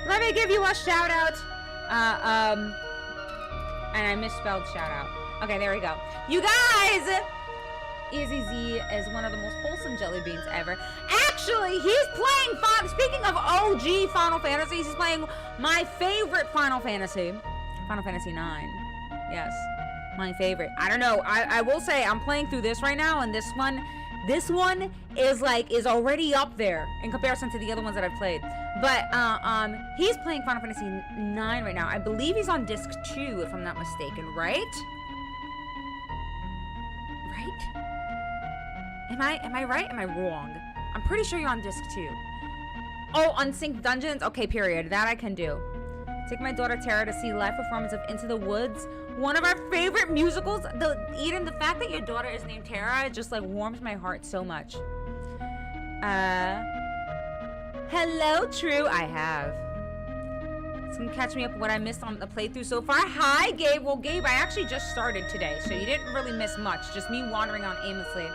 let me give you a shout out. And I misspelled shout out. Okay, there we go. You guys, Izzy Z is one of the most wholesome jelly beans ever. Actually, he's playing speaking of OG Final Fantasy, he's playing my favorite Final Fantasy. Final Fantasy 9. Yes. My favorite. I don't know. I will say I'm playing through this right now, and this one is already up there in comparison to the other ones that I've played. But he's playing Final Fantasy 9 right now. I believe he's on disc 2 if I'm not mistaken, right? Right? Am I right? Am I wrong? I'm pretty sure you're on disc 2. Oh, Unsynced Dungeons? Okay, period. That I can do. Take my daughter Tara to see live performance of Into the Woods. One of our favorite musicals. Eden, the fact that your daughter is named Tara just like warms my heart so much. Hello, True. I have. It's gonna catch me up what I missed on the playthrough so far. Hi, Gabe. Well, Gabe, I actually just started today, so you didn't really miss much. Just me wandering on aimlessly.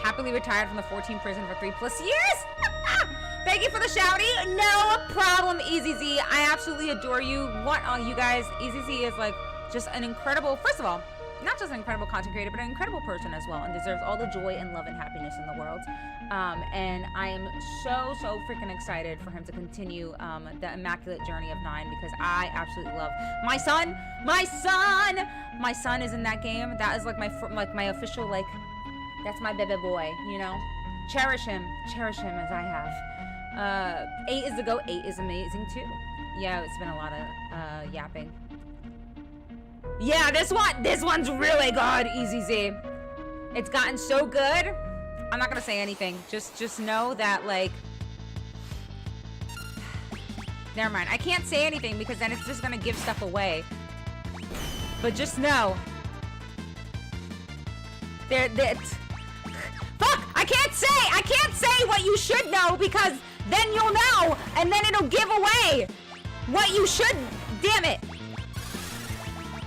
Happily retired from the 14 prison for 3+ years. Thank you for the shouty. No problem, Easy Z. I absolutely adore you. What you guys, Easy Z is like just an incredible, first of all, not just an incredible content creator, but an incredible person as well, and deserves all the joy and love and happiness in the world. And I am so freaking excited for him to continue the immaculate journey of 9, because I absolutely love my son. My son is in that game. That is like my official, like, that's my baby boy, you know. Cherish him as I have. 8 is the GOAT. 8 is amazing too. Yeah, it's been a lot of yapping. Yeah, this one's really good, Easy Z. It's gotten so good. I'm not gonna say anything. Just know that, like, never mind. I can't say anything because then it's just gonna give stuff away. But just know. Fuck! I can't say what you should know because then you'll know and then it'll give away what you should. Damn it.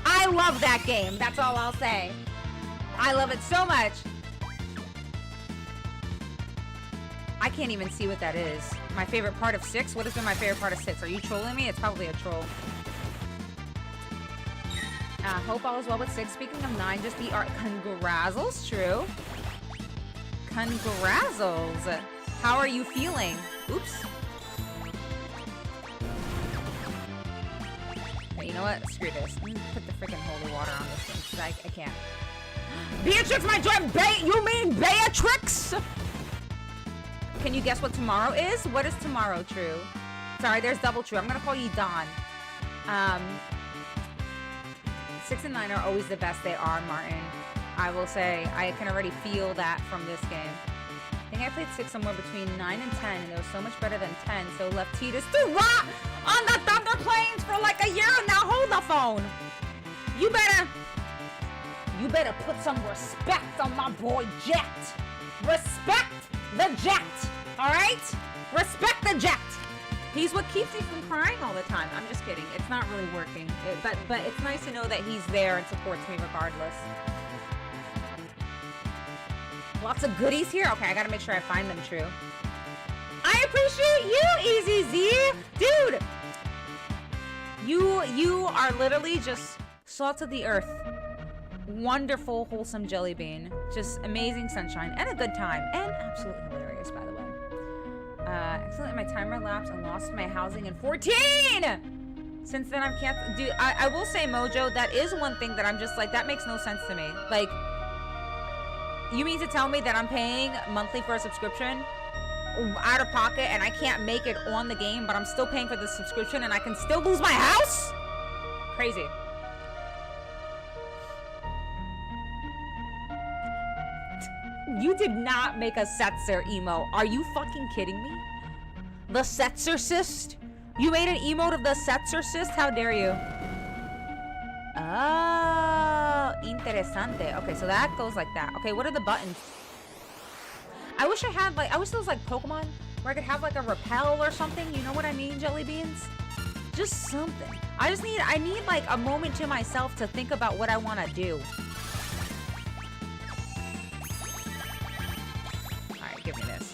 I love that game. That's all I'll say. I love it so much. I can't even see what that is. My favorite part of 6? What has been my favorite part of 6? Are you trolling me? It's probably a troll. Hope all is well with 6. Speaking of 9, just beat art. Congrazzles, true. Congrazzles. How are you feeling? Oops. Okay, you know what? Screw this. Let me put the freaking holy water on this thing because I can't. Beatrix, my joy. You mean Beatrix? Can you guess what tomorrow is? What is tomorrow, True? Sorry, there's double True. I'm gonna call you Don. 6 and 9 are always the best. They are, Martin. I will say, I can already feel that from this game. I think I played 6 somewhere between 9 and 10, and it was so much better than 10. So left Titus to rot on the Thunder Plains for like a year. Now hold the phone. You better put some respect on my boy Jet. Respect the Jet. All right? Respect the Jet. He's what keeps me from crying all the time. I'm just kidding. It's not really working. But it's nice to know that he's there and supports me regardless. Lots of goodies here. Okay, I gotta make sure I find them, True. I appreciate you, Easy Z. Dude, you are literally just salt of the earth. Wonderful, wholesome jelly bean. Just amazing sunshine and a good time. And absolutely hilarious, by the way. Accidentally my timer lapsed and lost my housing in 14! Since then I've canceled. Dude, I will say, Mojo, that is one thing that I'm just like, that makes no sense to me. Like, you mean to tell me that I'm paying monthly for a subscription out of pocket and I can't make it on the game, but I'm still paying for the subscription and I can still lose my house? Crazy. You did not make a Setzer emo. Are you fucking kidding me? The Setzercist? You made an emote of the Setzercist? How dare you? Oh, interesante. Okay, so that goes like that. Okay, what are the buttons? I wish there was like Pokemon where I could have like a repel or something. You know what I mean, Jelly Beans? Just something. I need like a moment to myself to think about what I want to do. Give me this.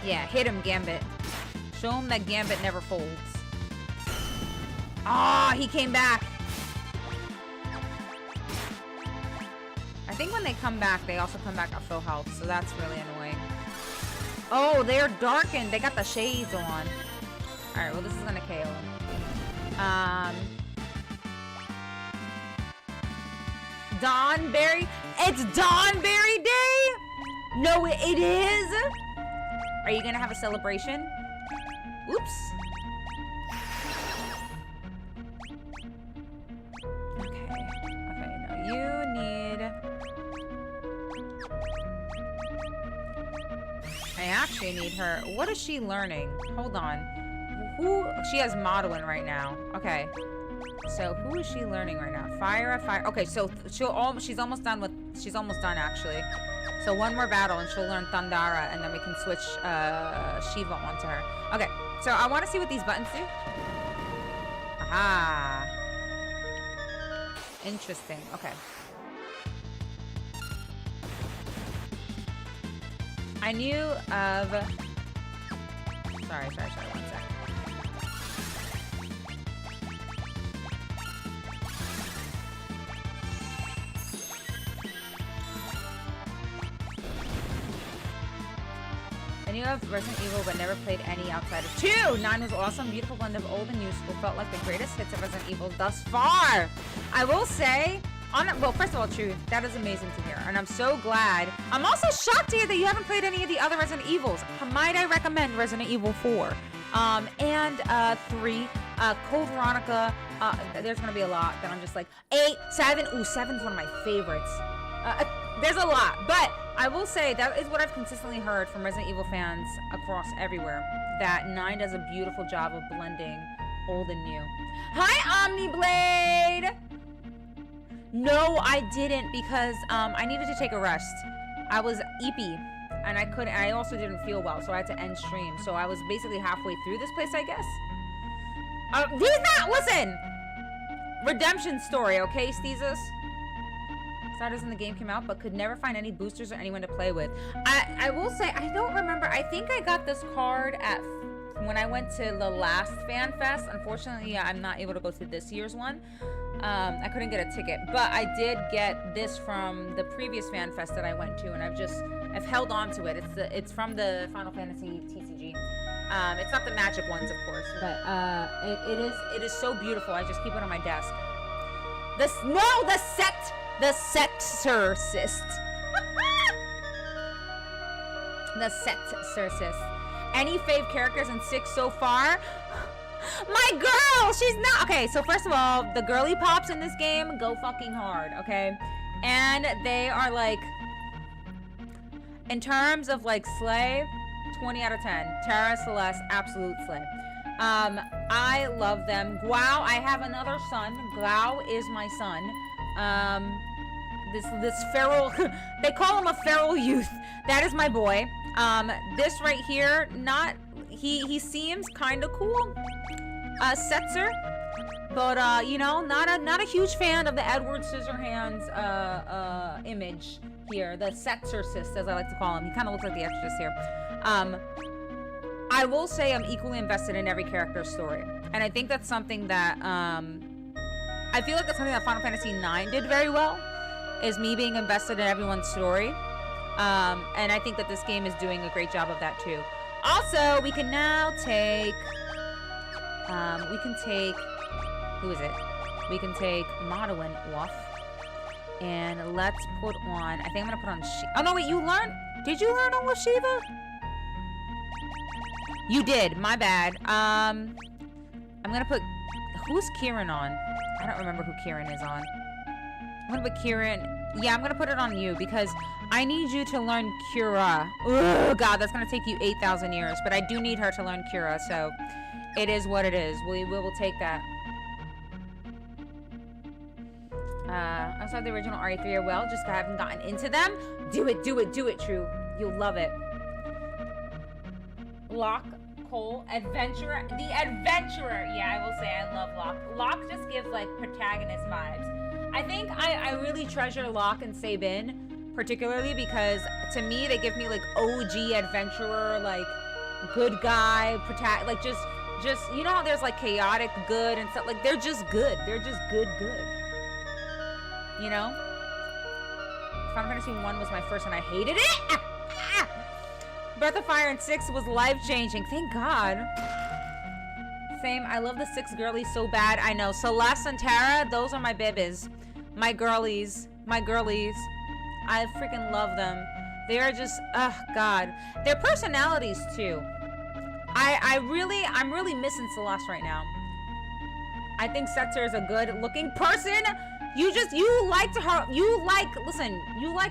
Yeah, hit him, Gambit. Show him that Gambit never folds. Ah, he came back. I think when they come back, they also come back at full health, so that's really annoying. Oh, they're darkened. They got the shades on. Alright, well, this is gonna KO him. Dawnberry? It's Dawnberry Day? No, it is? Are you gonna have a celebration? Oops. Okay, now you need... I actually need her. What is she learning? Hold on. She has modeling right now. Okay. So who is she learning right now? Fire. Okay, so she's almost done actually. So one more battle and she'll learn Thundara and then we can switch Shiva onto her. Okay, so I want to see what these buttons do. Aha. Interesting. Okay. I knew of... Sorry, one sec. I knew of Resident Evil, but never played any outside of 2! 9 was awesome, beautiful blend of old and new school. Felt like the greatest hits of Resident Evil thus far. I will say, Well, first of all, Truth, that is amazing to hear, and I'm so glad. I'm also shocked to hear that you haven't played any of the other Resident Evils. Might I recommend Resident Evil 4 and 3, Code Veronica. There's gonna be a lot that I'm just like 8, 7. Ooh, 7's one of my favorites. There's a lot, but I will say that is what I've consistently heard from Resident Evil fans across everywhere. That 9 does a beautiful job of blending old and new. Hi, Omniblade! No, I didn't because I needed to take a rest. I was eepy and I also didn't feel well, so I had to end stream. So I was basically halfway through this place, I guess. Listen! Redemption story, okay, Steezus? Starters in the game came out, but could never find any boosters or anyone to play with. I will say, I don't remember. I think I got this card when I went to the last Fan Fest. Unfortunately, I'm not able to go to this year's one. I couldn't get a ticket, but I did get this from the previous Fan Fest that I went to, and I've held on to it. It's from the Final Fantasy TCG. It's not the Magic ones, of course, but it is so beautiful. I just keep it on my desk. The Sexorcist. The Sexorcist. Any fave characters in 6 so far? My girl, she's not. Okay, so first of all, the girly pops in this game go fucking hard, okay? And they are like, in terms of like slay, 20 out of 10. Terra, Celeste, absolute slay. I love them. Guau, I have another son. Guau is my son. This feral, they call him a feral youth. That is my boy. This right here, he seems kind of cool. Setzer, but you know, not a huge fan of the Edward Scissorhands image here. The Sexorcist, as I like to call him. He kind of looks like the Exorcist here. I will say I'm equally invested in every character's story, and I think that's something that I feel like that's something that Final Fantasy IX did very well. Is me being invested in everyone's story, and I think that this game is doing a great job of that too. Also, we can now take. Who is it? We can take Modowin off. And let's put on, I think I'm gonna put on oh no, wait, did you learn all of Shiva? You did, my bad. I'm gonna put, who's Kieran on? I don't remember who Kieran is on. I'm gonna put Kieran, yeah, I'm gonna put it on you because I need you to learn Cura. Oh God, that's gonna take you 8,000 years, but I do need her to learn Cura, so it is what it is. We will take that. I saw the original RE3 as well, just I haven't gotten into them. Do it, True. You'll love it. Locke, Cole, Adventurer. The Adventurer. Yeah, I will say I love Locke. Locke just gives like protagonist vibes. I think I really treasure Locke and Sabin, particularly because to me they give me like OG adventurer, like good guy, like just you know how there's like chaotic good and stuff, like they're just good. They're just good. You know? Final Fantasy 1 was my first and I hated it. Breath of Fire in 6 was life-changing. Thank God. Same. I love the 6 girlies so bad. I know. Celeste and Tara, those are my bibbies. My girlies. I freaking love them. They are just, God. Their personalities, too. I'm really missing Celeste right now. I think Setzer is a good-looking person. You like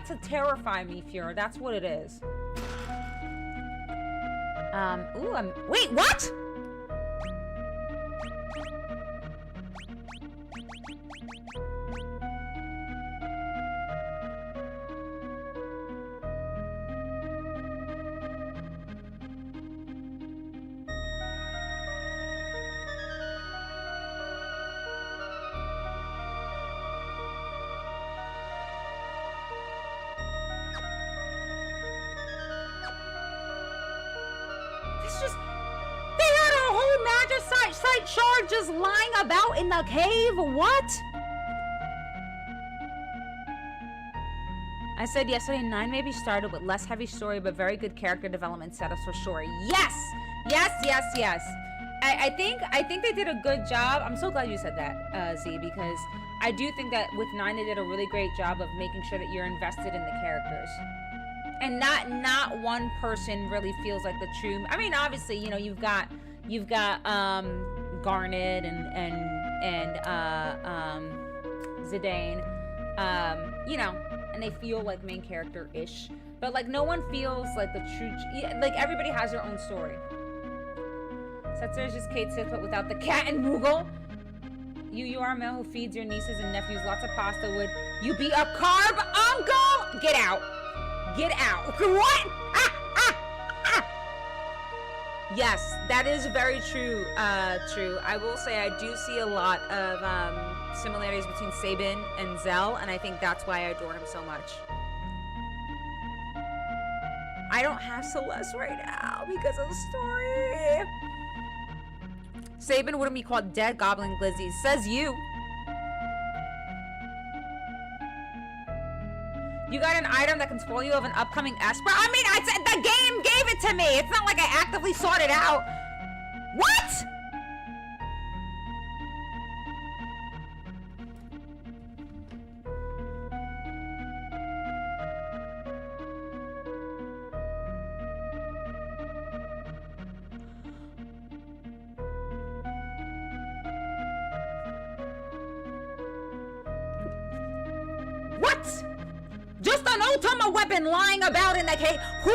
to terrify me, Fuhrer. That's what it is. Wait, what? Site shard just lying about in the cave? What? I said yesterday 9 maybe started with less heavy story but very good character development setups for sure. Yes! I think they did a good job. I'm so glad you said that, Z, because I do think that with 9 they did a really great job of making sure that you're invested in the characters. And not one person really feels like the true. I mean, obviously, you know, you've got Garnet and Zidane, you know, and they feel like main character-ish. But like no one feels like the true. Like everybody has their own story. Setzer is just Kate Sithlet without the cat and Moogle. You are a male who feeds your nieces and nephews lots of pasta. Would you be a carb uncle? Get out. Get out. What? Yes, that is very true. True. I will say I do see a lot of similarities between Sabin and Zell, and I think that's why I adore him so much. I don't have Celeste right now because of the story. Sabin wouldn't be called Dead Goblin Glizzy, says you. You got an item that can spoil you of an upcoming Esper? I mean, I said the game gave it to me. It's not like I actively sought it out. What? Just an Ultima weapon lying about in the cave. Who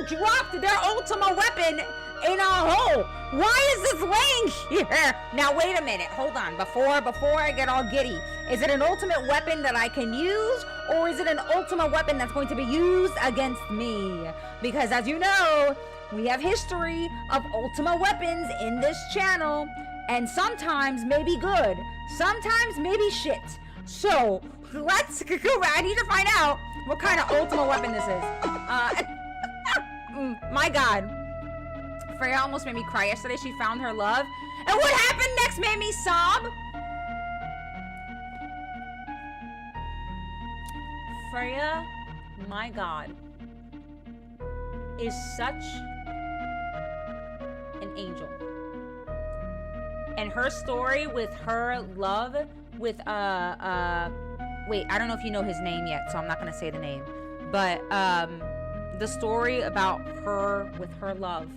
dropped their Ultima weapon in a hole? Why is this laying here? Now wait a minute. Hold on. Before I get all giddy, is it an ultimate weapon that I can use, or is it an Ultima weapon that's going to be used against me? Because as you know, we have history of Ultima weapons in this channel, and sometimes maybe good, sometimes maybe shit. So let's go. I need to find out what kind of Ultima weapon this is. My God. Freya almost made me cry yesterday. She found her love. And what happened next made me sob. Freya, my God, is such an angel. And her story with her love with wait, I don't know if you know his name yet, so I'm not gonna say the name, but the story about her with her love,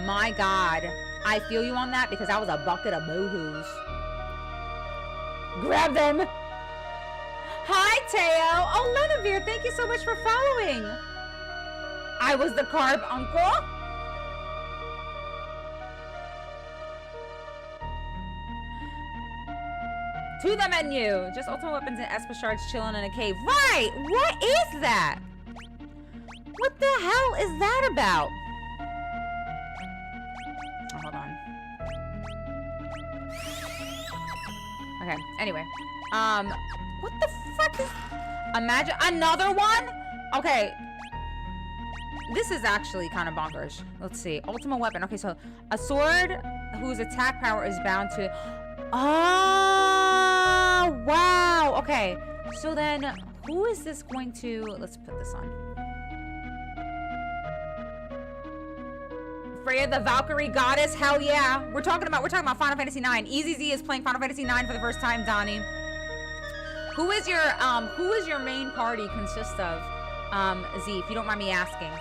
my God, I feel you on that, because I was a bucket of boo-hoos. Grab them. Hi Teo. Oh, Lenavir, thank you so much for following. I was the carb uncle. To the menu. Just ultimate weapons and Esper shards chilling in a cave. Right! What is that? What the hell is that about? Oh, hold on. Okay, anyway. What the fuck is... Imagine another one? Okay. This is actually kind of bonkers. Let's see. Ultimate weapon. Okay, so a sword whose attack power is bound to... Oh, wow. Okay, so then who is this going to... Let's put this on. Freya the Valkyrie goddess. Hell yeah. We're talking about Final Fantasy IX. Easy Z is playing Final Fantasy IX for the first time, Donnie. Who is your main party consist of? Z, if you don't mind me asking.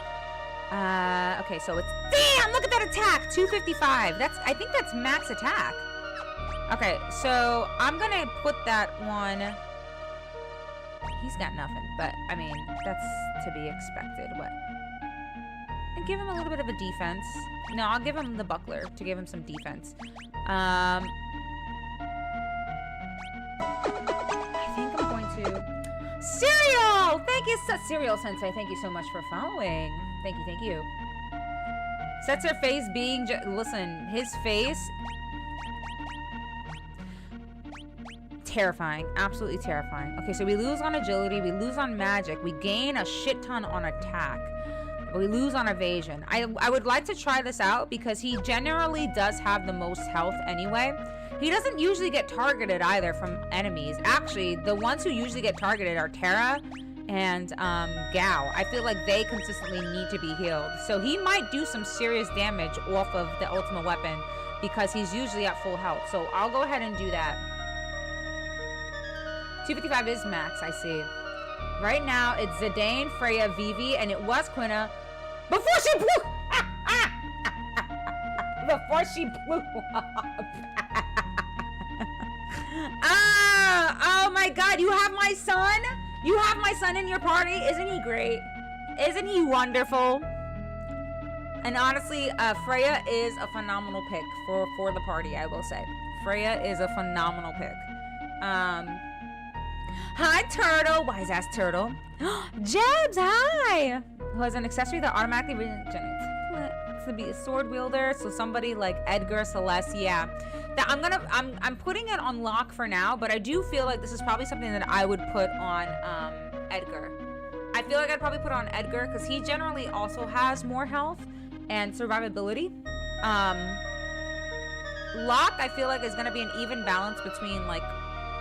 Okay, so it's... Damn, look at that attack. 255. I think that's max attack. Okay, so I'm gonna put that one... He's got nothing, but, I mean, that's to be expected. What? And give him a little bit of a defense. No, I'll give him the buckler to give him some defense. I think I'm going to... Cereal! Thank you, Cereal Sensei. Thank you so much for following. Thank you. Sets her face being... Listen, his face... Terrifying. Absolutely terrifying. Okay, so we lose on agility. We lose on magic. We gain a shit ton on attack. We lose on evasion. I would like to try this out because he generally does have the most health anyway. He doesn't usually get targeted either from enemies. Actually, the ones who usually get targeted are Terra and Gao. I feel like they consistently need to be healed. So he might do some serious damage off of the ultimate weapon. because he's usually at full health. So I'll go ahead and do that. 255 is max, I see. Right now, it's Zidane, Freya, Vivi, and it was Quina before she blew... before she blew up. Oh my God, you have my son? You have my son in your party? Isn't he great? Isn't he wonderful? And honestly, Freya is a phenomenal pick for the party, I will say. Freya is a phenomenal pick. Hi, Turtle. Wise ass Turtle. Jebs, hi. Who has an accessory that automatically regenerates. To be a sword wielder, so somebody like Edgar, Celeste, yeah. That I'm putting it on lock for now, but I do feel like this is probably something that I would put on Edgar. I feel like I'd probably put on Edgar because he generally also has more health and survivability. Lock, I feel like, is gonna be an even balance between like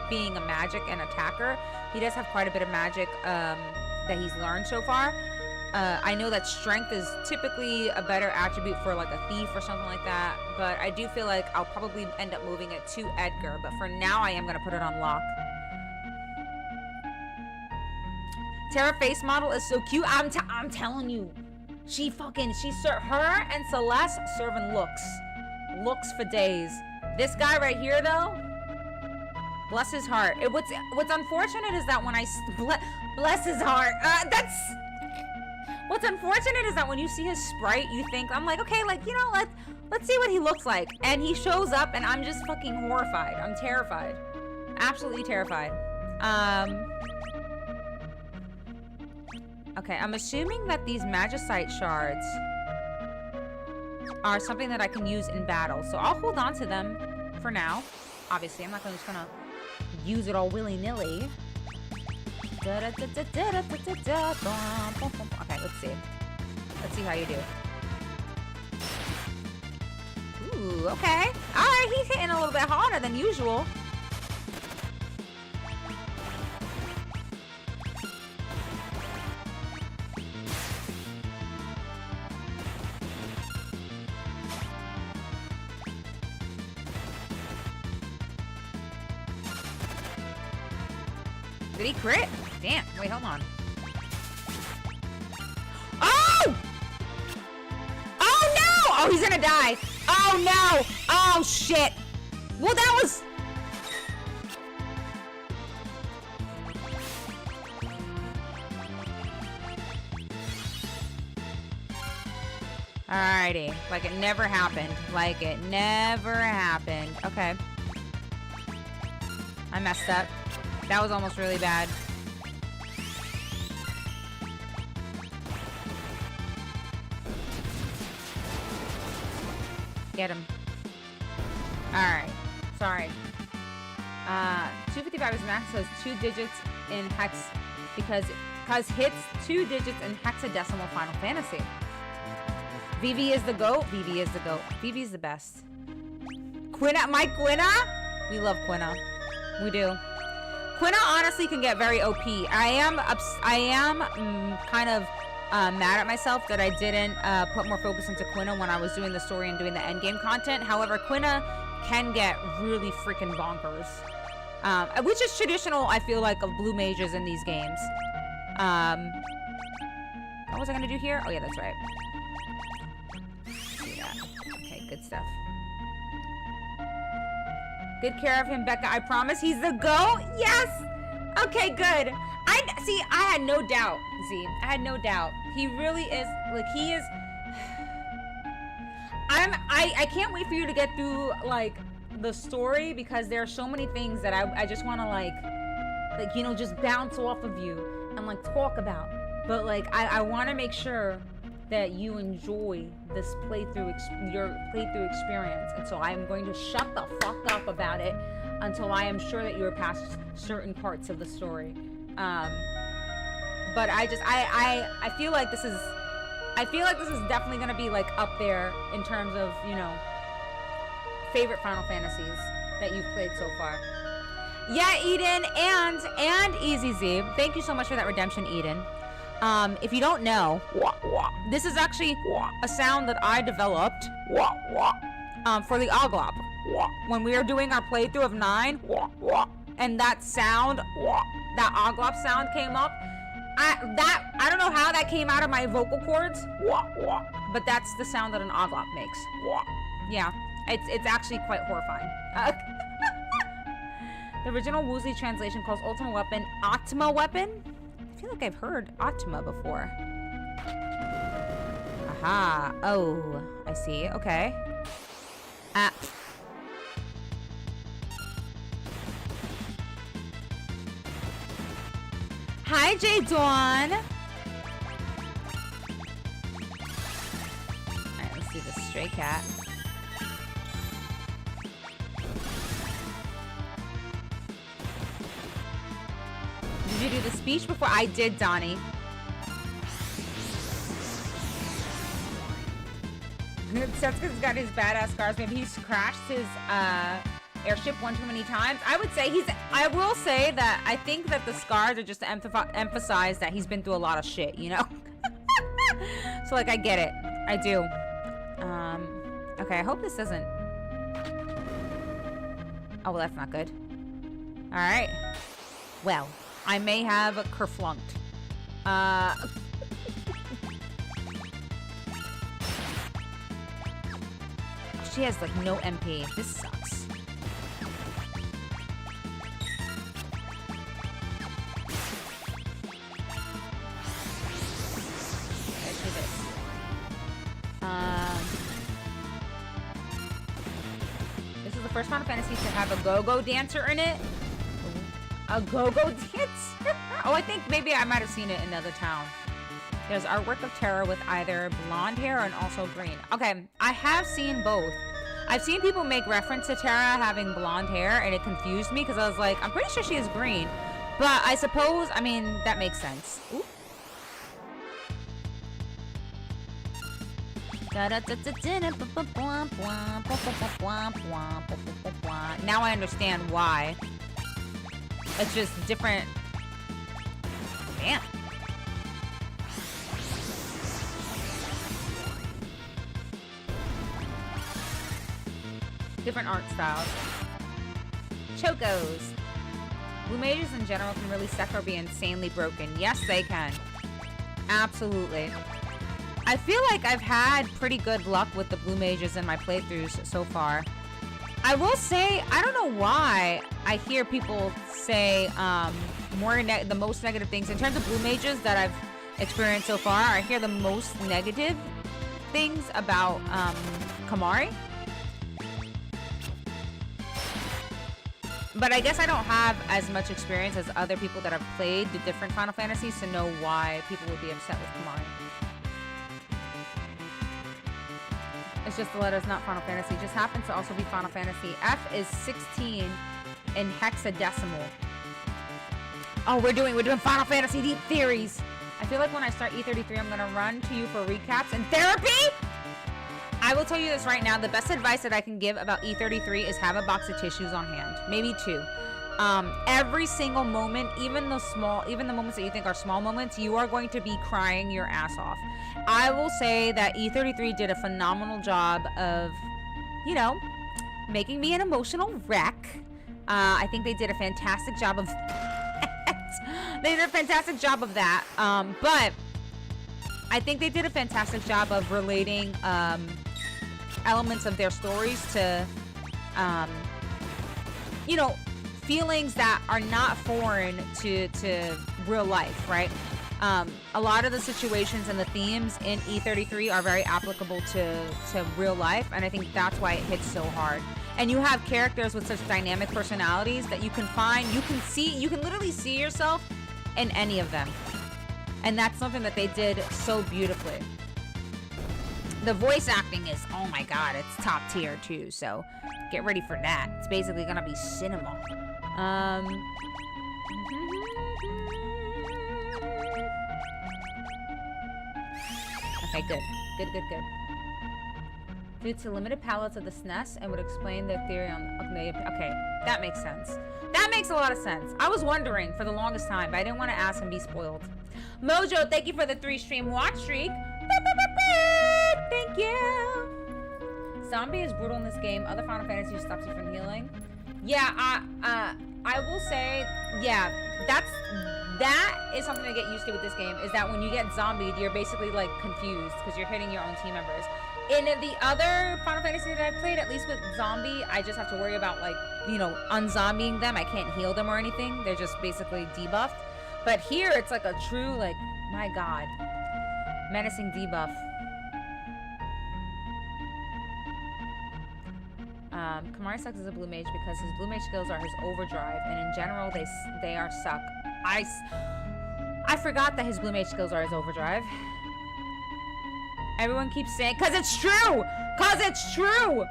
being a magic and attacker. He does have quite a bit of magic that he's learned so far. I know that strength is typically a better attribute for like a thief or something like that, but I do feel like I'll probably end up moving it to Edgar, but for now I am going to put it on lock. Terra face model is so cute. I'm telling you, her and Celeste serving looks for days. This guy right here though, bless his heart. What's unfortunate is that when I bless his heart, what's unfortunate is that when you see his sprite, you think, I'm like, okay, like, you know, let's see what he looks like. And he shows up and I'm just fucking horrified. I'm terrified. Absolutely terrified. Okay, I'm assuming that these Magicite shards are something that I can use in battle. So I'll hold on to them for now. Obviously, I'm not just gonna use it all willy-nilly. Okay, let's see. Let's see how you do. Ooh, okay. All right, he's hitting a little bit harder than usual. Did he crit? Damn. Wait, hold on. Oh! Oh, no! Oh, he's gonna die. Oh, no! Oh, shit. Well, that was... Alrighty. Like it never happened. Like it never happened. Okay. I messed up. That was almost really bad. Get him. Alright. Sorry. 255 is max, has 2 digits in hex because hits 2 digits in hexadecimal Final Fantasy. Vivi is the GOAT. Vivi is the GOAT. Vivi's the best. Quina, my Quina? We love Quina. We do. Quina honestly can get very OP. I am kind of mad at myself that I didn't put more focus into Quina when I was doing the story and doing the endgame content. However, Quina can get really freaking bonkers. Which is traditional, I feel like, of blue mages in these games. What was I gonna do here? Oh yeah, that's right. Do that. Okay, good stuff. Good care of him, Becca. I promise. He's the GOAT. Yes. Okay, good. I had no doubt, Z. I had no doubt. He really is. Like, he is. I can't wait for you to get through like the story because there are so many things that I just want to like you know, just bounce off of you and like talk about. But like I want to make sure that you enjoy this your playthrough experience, and so I'm going to shut the fuck up about it until I am sure that you're past certain parts of the story. But I feel like this is definitely gonna be like up there in terms of, you know, favorite Final Fantasies that you've played so far. Yeah, Eden and Easy Z, thank you so much for that redemption, Eden. If you don't know, this is actually a sound that I developed for the Oglop. When we were doing our playthrough of 9, and that sound, that Oglop sound came up, I don't know how that came out of my vocal cords, but that's the sound that an Oglop makes. Yeah, it's actually quite horrifying. The original Woosley translation calls Ultimate Weapon Atma Weapon. I feel like I've heard Atma before. Aha. Oh, I see. Okay. Hi, J Dawn. Alright, let's do the stray cat. Did you do the speech before? I did, Donnie. Setsuka's got his badass scars. Maybe he's crashed his airship one too many times. I would say I will say that I think that the scars are just to emphasize that he's been through a lot of shit, you know? So, like, I get it. I do. Okay, I hope this doesn't... Oh, well, that's not good. Alright. Well, I may have kerflunked. She has, like, no MP. This sucks. Let's do this. This is the first Final Fantasy to have a go-go dancer in it. A go-go dance? Oh, I think maybe I might have seen it in another town. There's artwork of Terra with either blonde hair and also green. Okay, I have seen both. I've seen people make reference to Terra having blonde hair, and it confused me because I was like, I'm pretty sure she is green. But I suppose, I mean, that makes sense. Ooh. Now I understand why. It's just different. Damn. Different art styles. Chocos. Blue mages in general can really suck or be insanely broken. Yes, they can. Absolutely. I feel like I've had pretty good luck with the blue mages in my playthroughs so far. I will say, I don't know why I hear people say the most negative things. In terms of blue mages that I've experienced so far, I hear the most negative things about Kamari. But I guess I don't have as much experience as other people that have played the different Final Fantasies to know why people would be upset with Kamari. It's just the letters, not Final Fantasy. It just happens to also be Final Fantasy. F is 16 in hexadecimal. Oh, we're doing Final Fantasy Deep Theories. I feel like when I start E33, I'm gonna run to you for recaps and therapy. I will tell you this right now. The best advice that I can give about E33 is have a box of tissues on hand, maybe 2. Every single moment, even the moments that you think are small moments, you are going to be crying your ass off. I will say that E33 did a phenomenal job of, you know, making me an emotional wreck. I think they did a fantastic job of that. But I think they did a fantastic job of relating elements of their stories to, you know, feelings that are not foreign to real life, right? A lot of the situations and the themes in E33 are very applicable to real life, and I think that's why it hits so hard. And you have characters with such dynamic personalities that you can literally see yourself in any of them. And that's something that they did so beautifully. The voice acting is, oh my god, it's top tier too, so get ready for that. It's basically gonna be cinema. Okay, good. Good. Due to limited palettes of the SNES, and would explain their theory on... Okay, that makes sense. That makes a lot of sense. I was wondering for the longest time, but I didn't want to ask and be spoiled. Mojo, thank you for the 3-stream watch streak. Thank you. Zombie is brutal in this game. Other Final Fantasy stops you from healing. Yeah, I will say, yeah, that is something to get used to with this game, is that when you get zombied, you're basically like confused because you're hitting your own team members. In the other Final Fantasy that I've played, at least with zombie, I just have to worry about, like, you know, unzombieing them. I can't heal them or anything. They're just basically debuffed. But here, it's like a true, like, my god, menacing debuff. Kamari sucks as a blue mage because his blue mage skills are his overdrive, and in general, they are suck. I forgot that his blue mage skills are his overdrive. Everyone keeps saying, cause it's true! Cause it's true!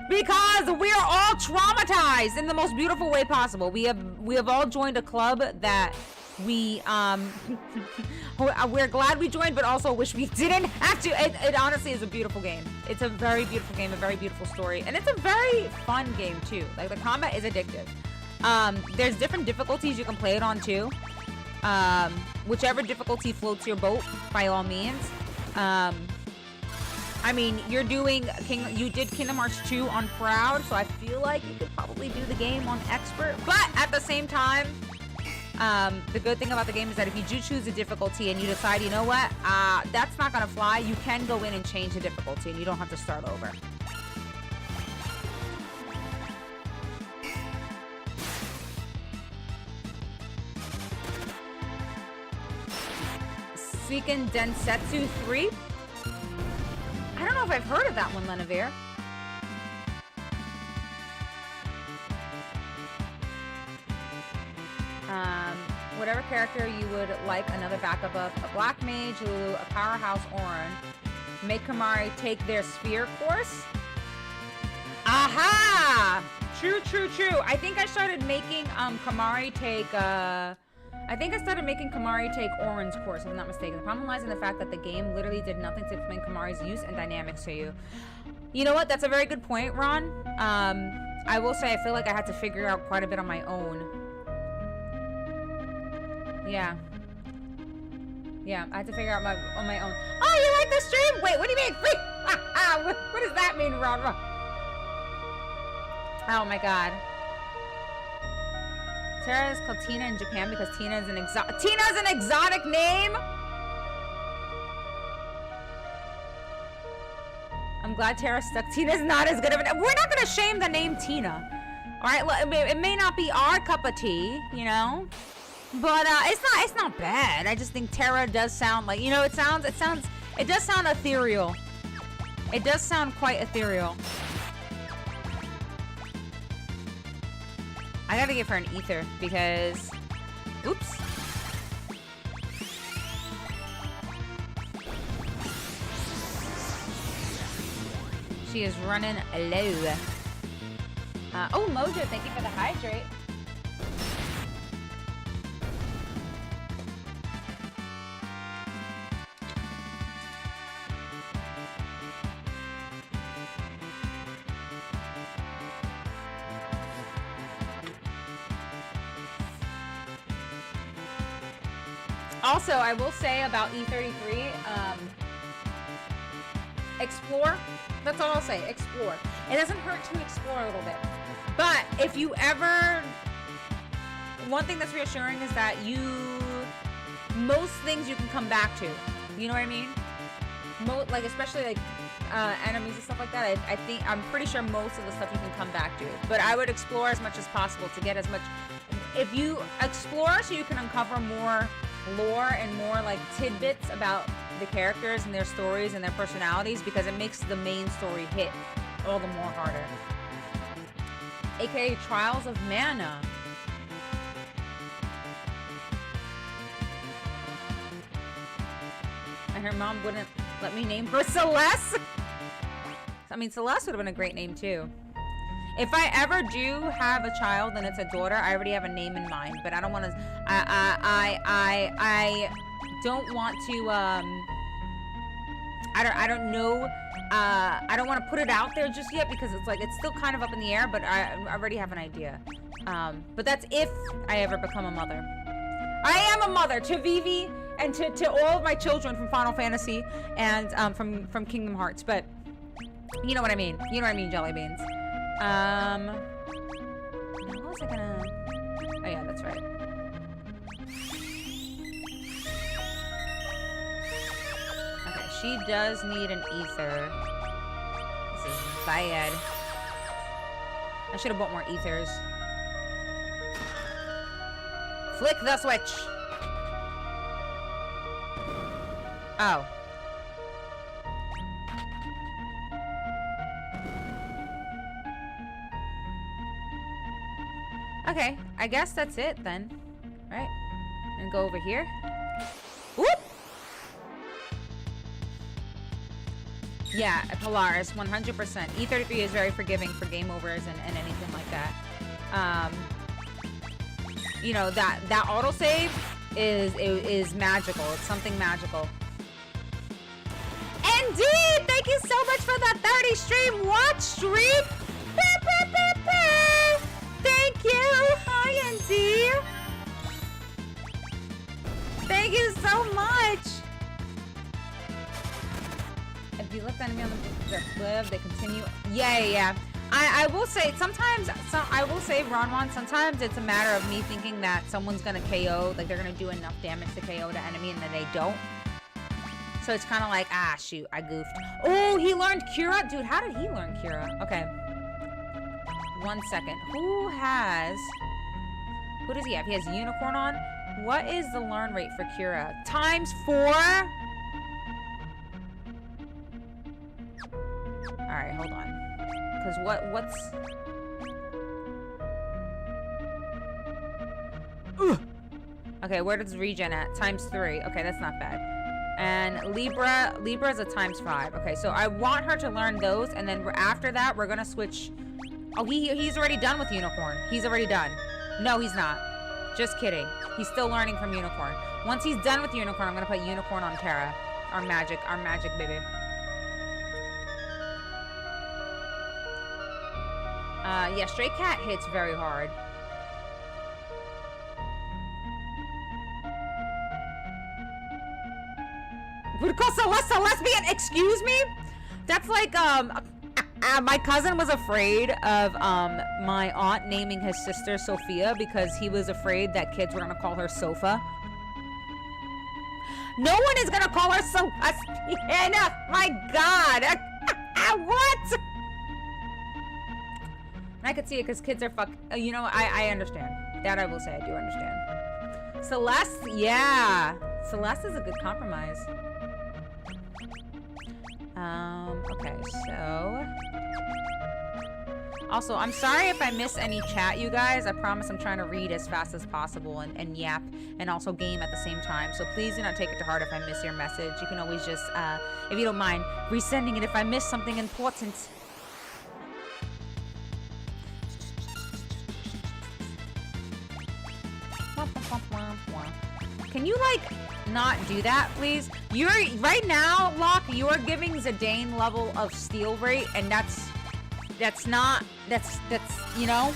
Because we are all traumatized in the most beautiful way possible. We have all joined a club that we we're glad we joined, but also wish we didn't have to. It honestly is a beautiful game. It's a very beautiful game, a very beautiful story, and it's a very fun game too. Like, the combat is addictive. There's different difficulties you can play it on too. Whichever difficulty floats your boat, by all means. I mean, you did Kingdom Hearts 2 on Proud, so I feel like you could probably do the game on Expert. But at the same time, the good thing about the game is that if you do choose a difficulty and you decide, you know what, that's not gonna fly, you can go in and change the difficulty and you don't have to start over. Suiken Densetsu 3? I don't know if I've heard of that one, Lenevere. Whatever character you would like another backup of: a black mage, Lulu, a powerhouse Auron. Make Kamari take their sphere course. Aha! True, true, true. I think I started making Kamari take Auron's course, if I'm not mistaken. The problem lies in the fact that the game literally did nothing to explain Kamari's use and dynamics to you. You know what? That's a very good point, Ron. I will say I feel like I had to figure out quite a bit on my own. Yeah, I had to figure out on my own. Oh, you like the stream? Wait, what do you mean? Free? What does that mean, Ron? Oh my god. Tara is called Tina in Japan because Tina is an exotic name. I'm glad Tara stuck. Tina's not as good of an. We're not gonna shame the name Tina. All right, it may not be our cup of tea, you know. But it's not bad. I just think Terra does sound like, you know, it does sound ethereal. It does sound quite ethereal. I gotta give her an ether because, oops. She is running low. Oh, Mojo, thank you for the hydrate. Also, I will say about E33, explore. That's all I'll say, explore. It doesn't hurt to explore a little bit. But if you ever, one thing that's reassuring is that most things you can come back to. You know what I mean? Like, especially like enemies and stuff like that. I'm pretty sure most of the stuff you can come back to. But I would explore as much as possible to get as much. If you explore so you can uncover more lore and more like tidbits about the characters and their stories and their personalities, because it makes the main story hit all the more harder. AKA Trials of Mana. And her mom wouldn't let me name her Celeste. I mean, Celeste would have been a great name too. If I ever do have a child and it's a daughter, I already have a name in mind, but I don't want to. I don't want to. I don't know. I don't want to put it out there just yet because it's still kind of up in the air. But I already have an idea. But that's if I ever become a mother. I am a mother to Vivi and to all of my children from Final Fantasy and from Kingdom Hearts. But You know what I mean. You know what I mean, jelly beans. What was I gonna... Oh yeah, that's right. Okay, she does need an ether. This is bad. I should have bought more ethers. Flick the switch. Oh. Okay, I guess that's it then. Right? And go over here. Whoop! Yeah, Polaris, 100%. E33 is very forgiving for game overs and anything like that. You know, that autosave is magical. It's something magical. Indeed! Thank you so much for the 30 stream watch stream! Thank you! Hi, ND! Thank you so much! If you left enemy on the cliff, they continue. Yeah. I will say, sometimes, I will say, Ronron, sometimes it's a matter of me thinking that someone's gonna KO, like they're gonna do enough damage to KO the enemy and then they don't. So it's kind of like, ah, shoot, I goofed. Oh, he learned Cura? Dude, how did he learn Cura? Okay. 1 second. Who does he have? He has Unicorn on. What is the learn rate for Cura? ×4? Alright, hold on. Because what's... Ugh. Okay, where does regen at? ×3. Okay, that's not bad. And Libra is a ×5. Okay, so I want her to learn those, and then after that, we're gonna switch... Oh, he's already done with Unicorn. He's already done. No, he's not. Just kidding. He's still learning from Unicorn. Once he's done with Unicorn, I'm gonna put Unicorn on Terra. Our magic baby. Yeah, Stray Cat hits very hard. Would call Celeste a lesbian? Excuse me? That's like, my cousin was afraid of, my aunt naming his sister Sophia because he was afraid that kids were gonna call her Sofa. No one is gonna call her Sofa. My God. What? I could see it because kids are you know, I understand. That I will say, I do understand. Celeste, yeah. Celeste is a good compromise. Okay, so... Also, I'm sorry if I miss any chat, you guys. I promise I'm trying to read as fast as possible and yap and also game at the same time. So please do not take it to heart if I miss your message. You can always just, if you don't mind, resending it if I miss something important. Can you, like, not do that, please? You're, right now, Locke, you're giving Zidane level of steal rate, and that's, you know?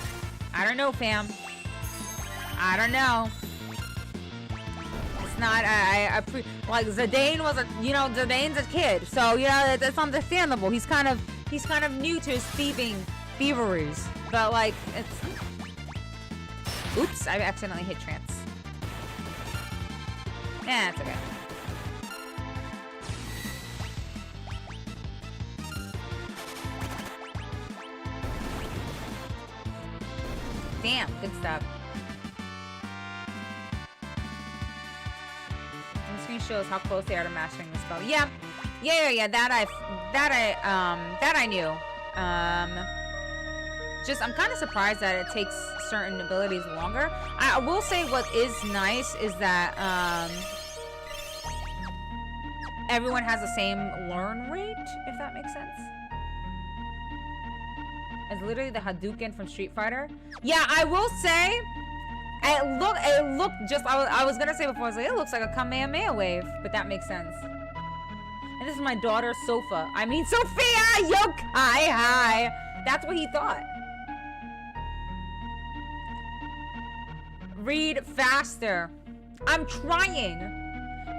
I don't know, fam. I don't know. It's not, like, Zidane was Zidane's a kid, so, you know, it's understandable. He's kind of new to his thieveries. But, like, it's... Oops, I accidentally hit trance. Yeah, it's okay. Damn, good stuff. And the screen shows how close they are to mastering the spell. Yeah. That I knew. Just, I'm kind of surprised that it takes certain abilities longer. I will say what is nice is that, everyone has the same learn rate, if that makes sense. It's literally the Hadouken from Street Fighter. Yeah, I will say, it looked just, I was gonna say before, I was like, it looks like a Kamehameha wave, but that makes sense. And this is my daughter, Sophia. Yokai, hi. That's what he thought. Read faster. I'm trying.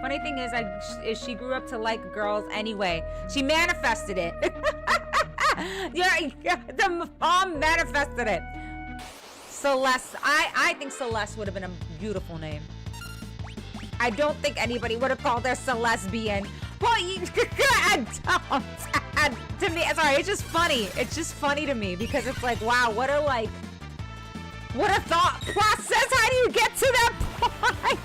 Funny thing is, she grew up to like girls anyway. She manifested it. The mom manifested it. Celeste. I think Celeste would have been a beautiful name. I don't think anybody would have called her Celesbian. Well, to me, sorry, it's just funny. It's just funny to me because it's like, wow, what a thought process. How do you get to that point?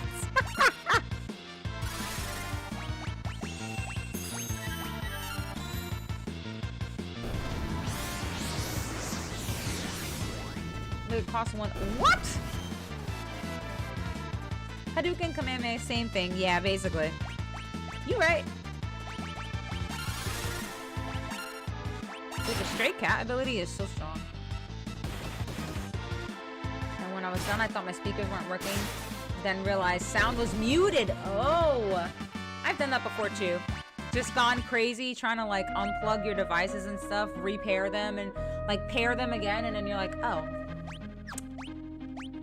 It costs one. What? Hadouken, Kamehameha, same thing. Yeah, basically. You right. Dude, the stray cat ability is so strong. And when I was done, I thought my speakers weren't working. Then realized sound was muted. Oh, I've done that before too. Just gone crazy trying to like unplug your devices and stuff, repair them, and like pair them again, and then you're like, oh.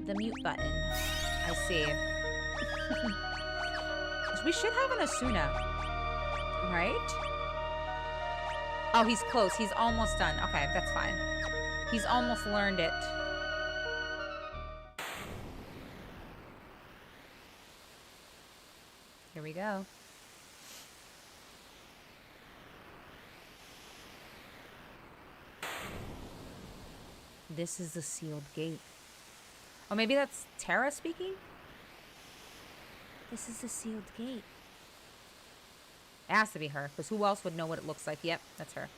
The mute button. I see. We should have an Asuna. Right? Oh, he's close. He's almost done. Okay, that's fine. He's almost learned it. Here we go. This is the sealed gate. Oh, maybe that's Terra speaking? This is the sealed gate. It has to be her, because who else would know what it looks like? Yep, that's her.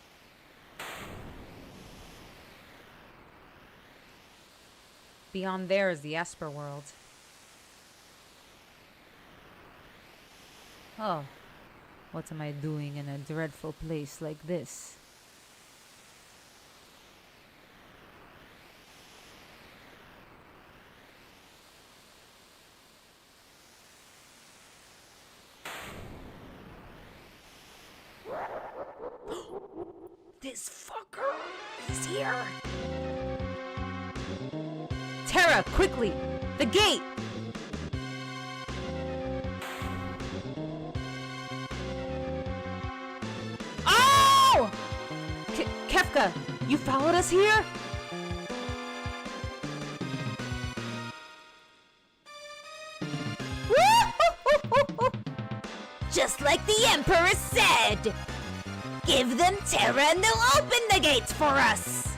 Beyond there is the Esper world. Oh, what am I doing in a dreadful place like this? This fucker is here. Terra, quickly! The gate! Oh! Kefka, you followed us here? Just like the Emperor said! Give them Terra and they'll open the gates for us!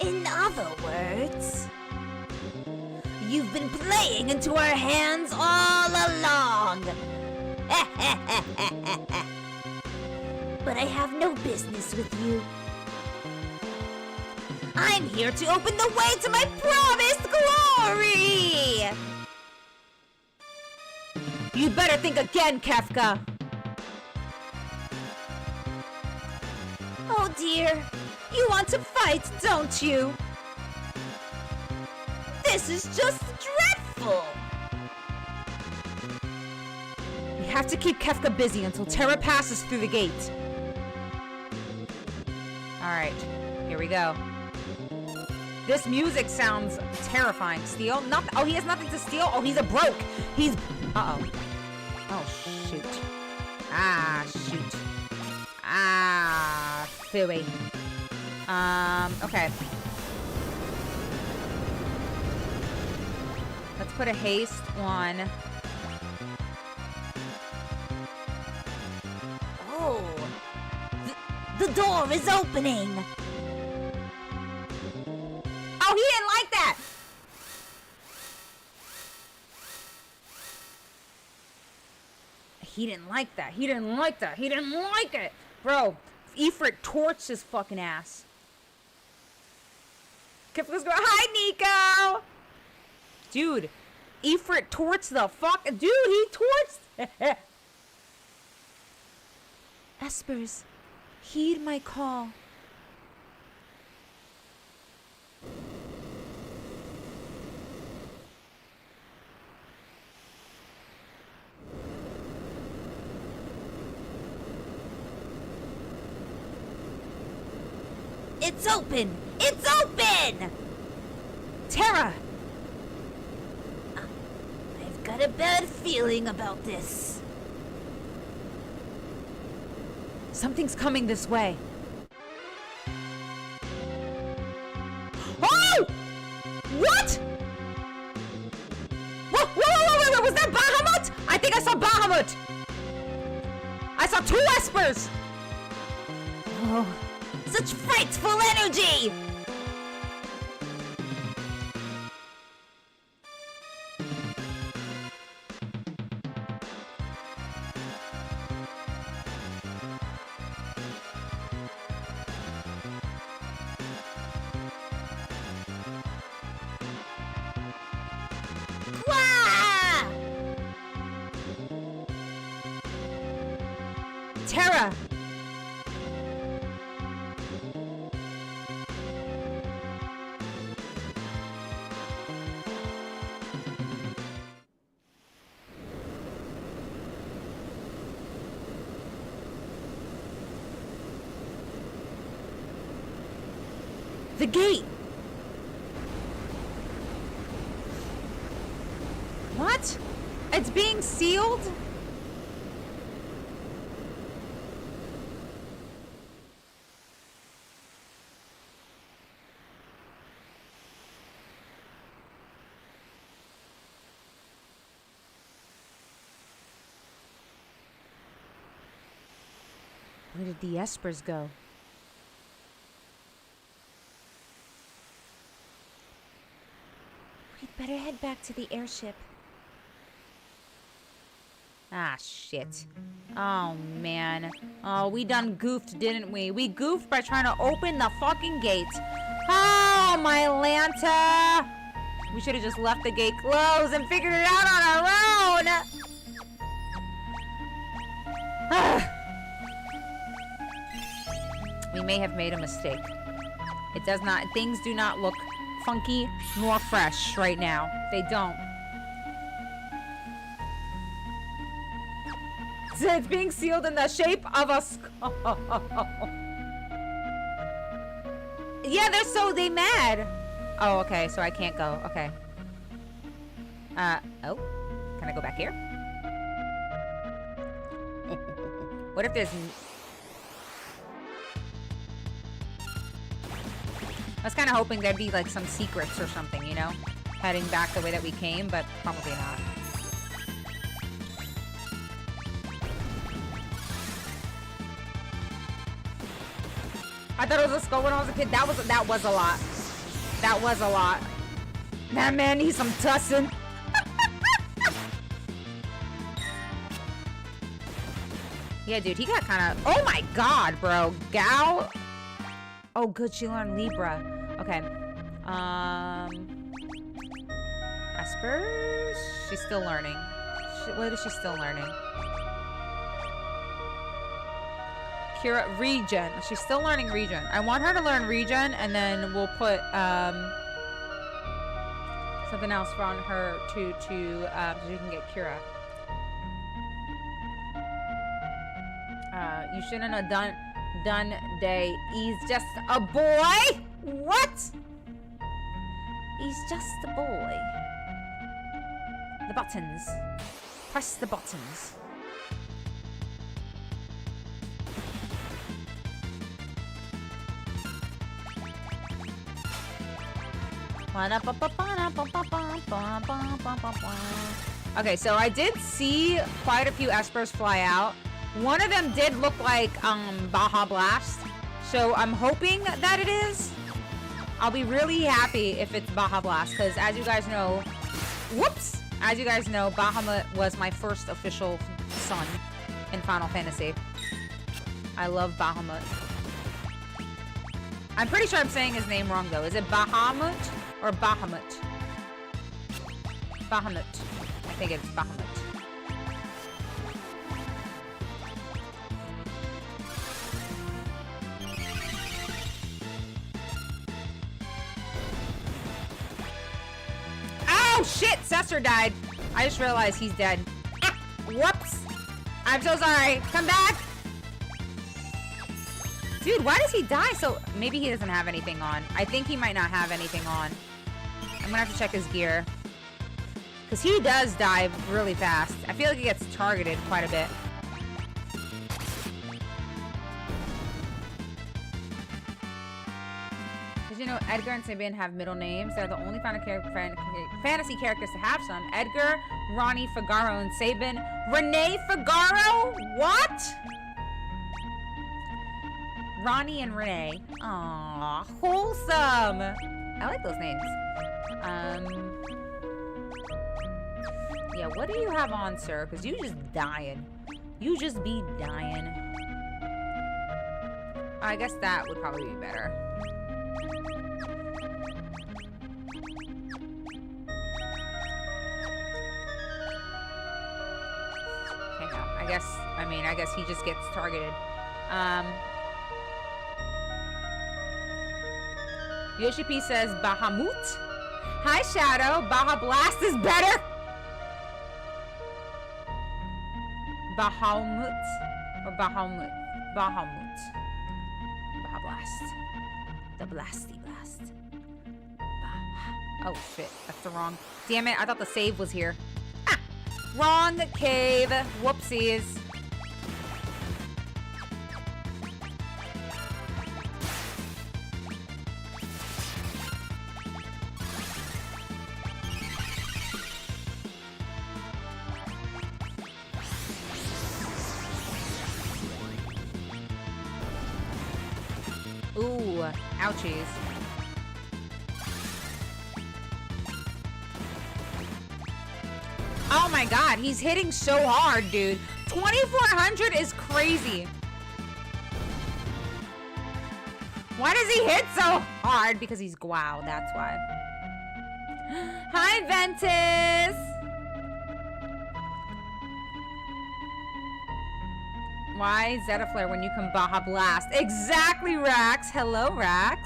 In other words, you've been playing into our hands all along! But I have no business with you. I'm here to open the way to my promised glory! You better think again, Kefka! Oh dear, you want to fight, don't you? This is just dreadful! We have to keep Kefka busy until Terra passes through the gate. Alright, here we go. This music sounds terrifying. Steal? Nothing. Oh, he has nothing to steal? Oh, he's a broke. He's... Uh-oh. Oh, shoot. Ah, shoot. Ah, phooey. Okay. Let's put a haste on... Oh! The door is opening! Oh, he didn't like that! He didn't like that. He didn't like that. He didn't like it. Bro, Ifrit torched his fucking ass. Kifka's going, hi, Nico! Dude, Ifrit torched the fuck... Dude, he torched... Espers, heed my call. It's open! It's open! Terra! I've got a bad feeling about this. Something's coming this way. Oh! What? Wait, was that Bahamut? I think I saw Bahamut. I saw 2 espers. Oh, such frightful energy. Terra! The gate! What? It's being sealed? Where did the espers go? We'd better head back to the airship. Ah, shit. Oh, man. Oh, we done goofed, didn't we? We goofed by trying to open the fucking gate. Oh, my Lanta! We should have just left the gate closed and figured it out on our own! We may have made a mistake. It does not, things do not look funky nor fresh right now. They don't. It's being sealed in the shape of a skull. Yeah, they mad. Oh, okay, so I can't go. Okay. Oh. Can I go back here? What if there's... I was kind of hoping there'd be like some secrets or something, you know? Heading back the way that we came, but probably not. I thought it was a skull when I was a kid. That was a lot. That was a lot. That man needs some tussin'. Yeah, dude, he got kind of... Oh my god, bro. Gal... Oh, good. She learned Libra. Okay. Espers? She's still learning. What is she still learning? Kira, regen. She's still learning regen. I want her to learn regen, and then we'll put something else on her so you can get Kira. You shouldn't have done day. He's just a boy. What? He's just a boy. The buttons. Press the buttons. Okay, so I did see quite a few espers fly out. One of them did look like Baja Blast, so I'm hoping that it is. I'll be really happy if it's Baja Blast, because as you guys know, as you guys know, Bahamut was my first official son in Final Fantasy. I love Bahamut. I'm pretty sure I'm saying his name wrong though. Is it Bahamut or Bahamut? Bahamut. I think it's Bahamut. Oh shit! Cesar died. I just realized he's dead. Ah, whoops! I'm so sorry. Come back! Dude, why does he die? So maybe he doesn't have anything on. I think he might not have anything on. I'm gonna have to check his gear. Because he does die really fast. I feel like he gets targeted quite a bit. Edgar and Sabin have middle names. They're the only fantasy characters to have some. Edgar, Ronnie, Figaro, and Sabin. Renee Figaro? What? Ronnie and Renee. Aww, wholesome. I like those names. Yeah, what do you have on, sir? Because you just dying. You just be dying. I guess that would probably be better. Okay, no. I guess he just gets targeted. Yoshi P says Bahamut. Hi, Shadow. Baja Blast is better. Bahamut or Bahamut? Bahamut. Baja Blast. The Blasty Blast. Oh shit, that's the wrong. Damn it, I thought the save was here. Ah, wrong cave. Whoopsies. Ooh, ouchies. Oh my god, he's hitting so hard, dude. 2400 is crazy. Why does he hit so hard? Because he's Guau, that's why. Hi, Ventus. Why Zetaflare when you can Baja Blast? Exactly, Rax. Hello, Rax.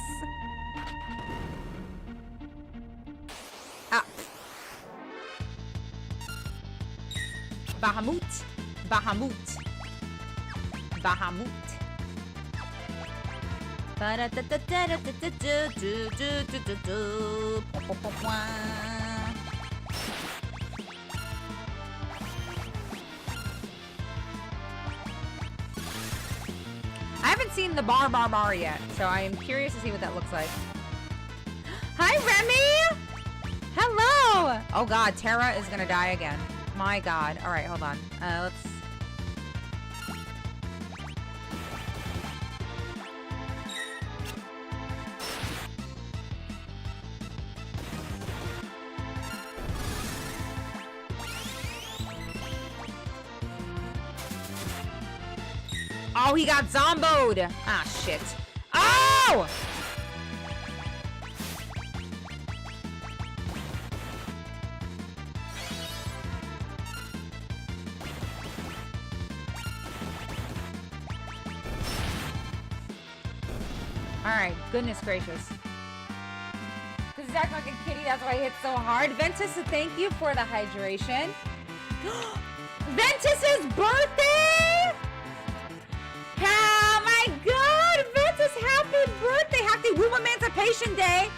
Ah. Bahamut. Bahamut. Bahamut. I haven't seen the bar yet, so I am curious to see what that looks like. Hi, Remy! Hello! Oh god, Terra is gonna die again. My god. Alright, hold on. Let's... Oh, he got zomboed. Ah, shit. Oh! Alright, goodness gracious. This is acting like a kitty, that's why I hit so hard. Ventus, thank you for the hydration. Ventus's birthday! Oh my god! Ventus, happy birthday! Happy Womb Emancipation Day!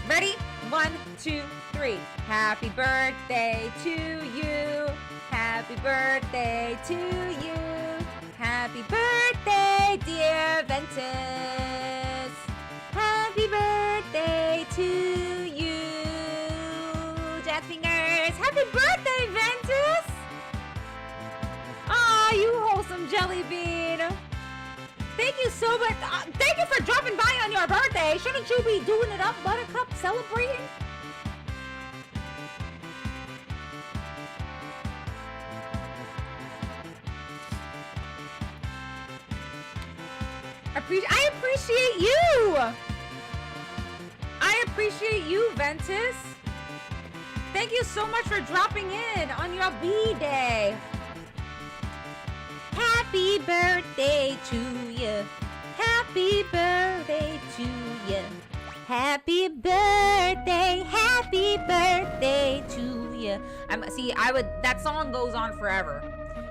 Ready? 1, 2, 3. Happy birthday to you. Happy birthday to you. Happy birthday, dear Ventus. Happy birthday to you. Jazz fingers. Happy birthday, Ventus! Aw, you wholesome jelly bean. Thank you so much. Thank you for dropping by on your birthday. Shouldn't you be doing it up, Buttercup, celebrating? I appreciate you. I appreciate you, Ventus. Thank you so much for dropping in on your B-Day. Happy birthday to you. Happy birthday to you. Happy birthday to you. That song goes on forever.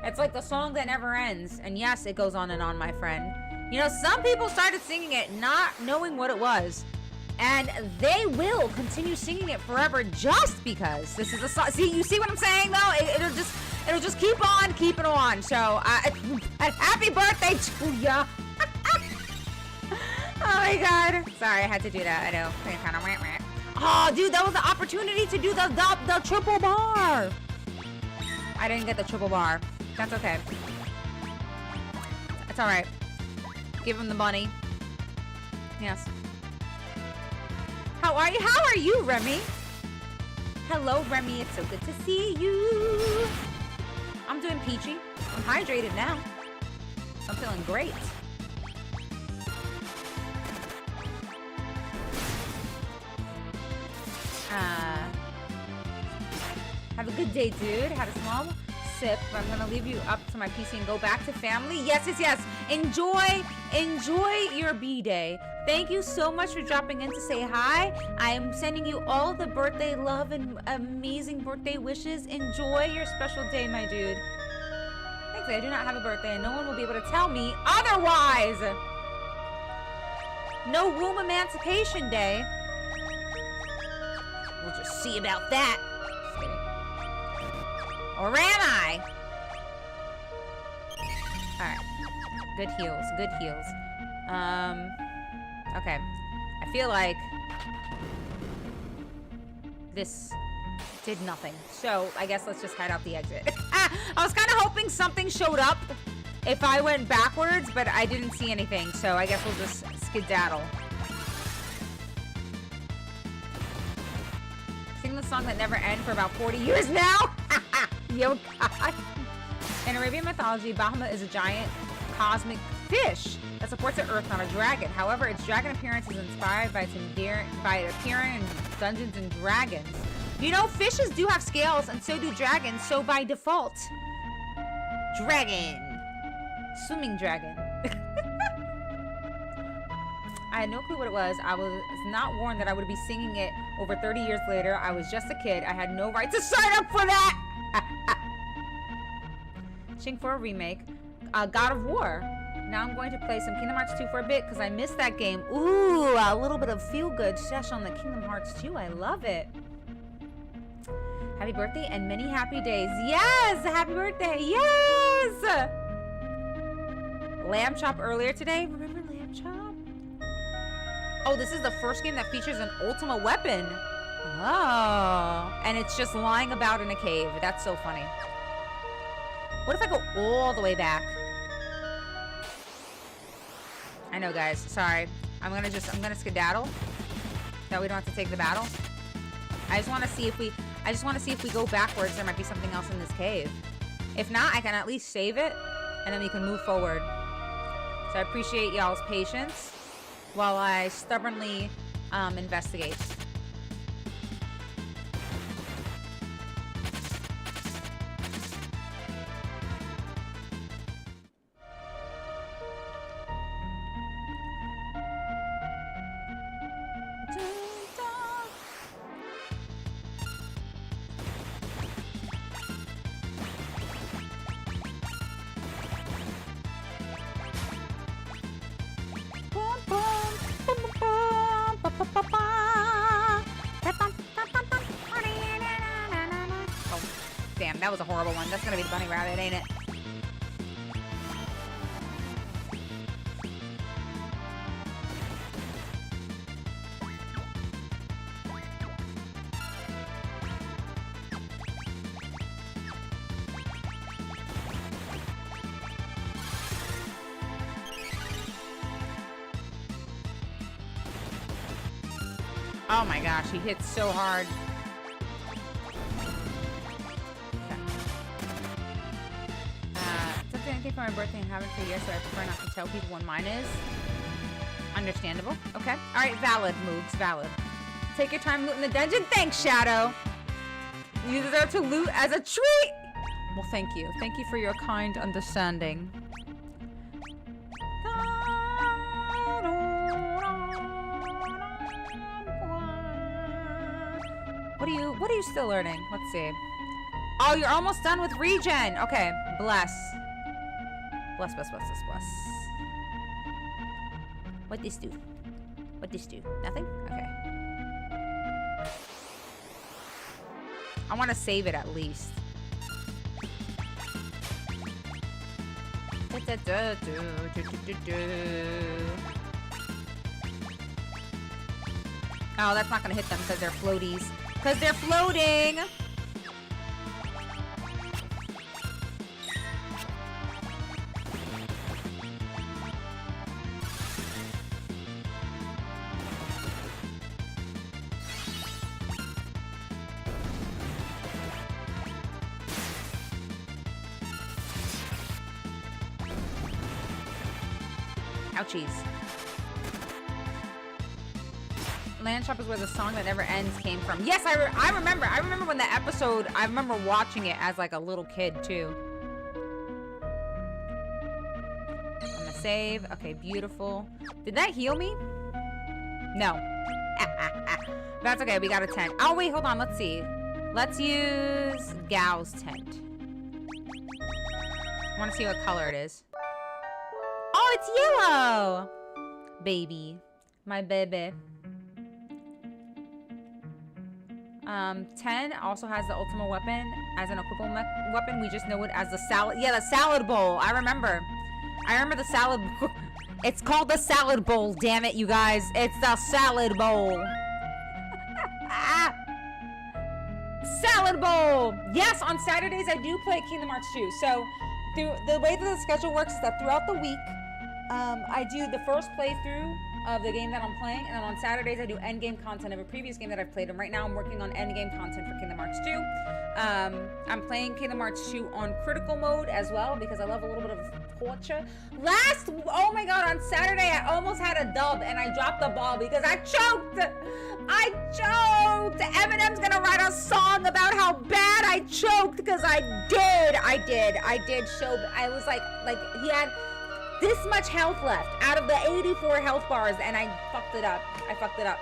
It's like the song that never ends. And yes, it goes on and on, my friend. You know, some people started singing it not knowing what it was. And they will continue singing it forever just because this is a song. See, you see what I'm saying, though? It'll just keep on keeping on. So, happy birthday to ya. Oh, my god. Sorry, I had to do that. I know. Kind of. Oh, dude, that was the opportunity to do the triple bar. I didn't get the triple bar. That's okay. It's all right. Give him the money. Yes. How are you? How are you, Remy? Hello, Remy. It's so good to see you. I'm doing peachy. I'm hydrated now. I'm feeling great. Have a good day, dude. Had a small sip. I'm gonna leave you up to my PC and go back to family. Yes, yes, yes. Enjoy your B-day. Thank you so much for dropping in to say hi. I am sending you all the birthday love and amazing birthday wishes. Enjoy your special day, my dude. Thankfully, I do not have a birthday, and no one will be able to tell me otherwise. No womb emancipation day. We'll just see about that. Just kidding. Or am I? Alright. Good heals. Good heals. Okay. I feel like this did nothing. So, I guess let's just head out the exit. I was kind of hoping something showed up if I went backwards, but I didn't see anything. So, I guess we'll just skedaddle. Sing the song that never ends for about 40 years now. Yo, God. In Arabian mythology, Bahamut is a giant cosmic fish that supports the earth, not a dragon. However, its dragon appearance is inspired by appearing in Dungeons and Dragons. You know, fishes do have scales, and so do dragons, so by default. Dragon. Swimming dragon. I had no clue what it was. I was not warned that I would be singing it over 30 years later. I was just a kid. I had no right to sign up for that! Shing for a remake. God of War. Now I'm going to play some Kingdom Hearts 2 for a bit because I missed that game. Ooh, a little bit of feel-good sesh on the Kingdom Hearts 2. I love it. Happy birthday and many happy days. Yes! Happy birthday! Yes! Lamb Chop earlier today. Remember Lamb Chop? Oh, this is the first game that features an ultimate weapon. Oh. And it's just lying about in a cave. That's so funny. What if I go all the way back? I know, guys. Sorry. I'm gonna skedaddle. That we don't have to take the battle. I just want to see if we go backwards. There might be something else in this cave. If not, I can at least save it, and then we can move forward. So I appreciate y'all's patience while I stubbornly investigate. That was a horrible one. That's gonna be the bunny rabbit, ain't it? Oh my gosh, he hits so hard. For my birthday and haven't for years, so I prefer not to tell people when mine is. Understandable. Okay. Alright, valid, Moogs. Valid. Take your time looting the dungeon. Thanks, Shadow. You deserve to loot as a treat. Well, thank you. Thank you for your kind understanding. What are you still learning? Let's see. Oh, you're almost done with regen. Okay. Bless. Bless, bless, bless, bless, bless. What this do? What this do? Nothing? Okay. I want to save it at least. Oh, that's not gonna hit them because they're floaties. Because they're floating! Ouchies. Land Shop is where the song that never ends came from. Yes, I remember. I remember when the episode, I remember watching it as like a little kid too. I'm gonna save. Okay, beautiful. Did that heal me? No. That's okay, we got a tent. Oh wait, hold on, let's see. Let's use Gao's tent. I wanna see what color it is. Oh, it's yellow! Baby. My baby. 10 also has the ultimate weapon as an equipable weapon. We just know it as the salad. Yeah, the salad bowl. I remember the salad. It's called the salad bowl. Damn it, you guys. It's the salad bowl. Salad bowl. Yes, on Saturdays I do play Kingdom Hearts 2. So through the way that the schedule works is that throughout the week, I do the first playthrough of the game that I'm playing, and then on Saturdays I do endgame content of a previous game that I've played, and right now I'm working on endgame content for Kingdom Hearts 2. I'm playing Kingdom Hearts 2 on critical mode as well because I love a little bit of torture. Oh my god, on Saturday I almost had a dub and I dropped the ball because I choked! Eminem's gonna write a song about how bad I choked because I did show. I was like he had this much health left out of the 84 health bars, and I fucked it up.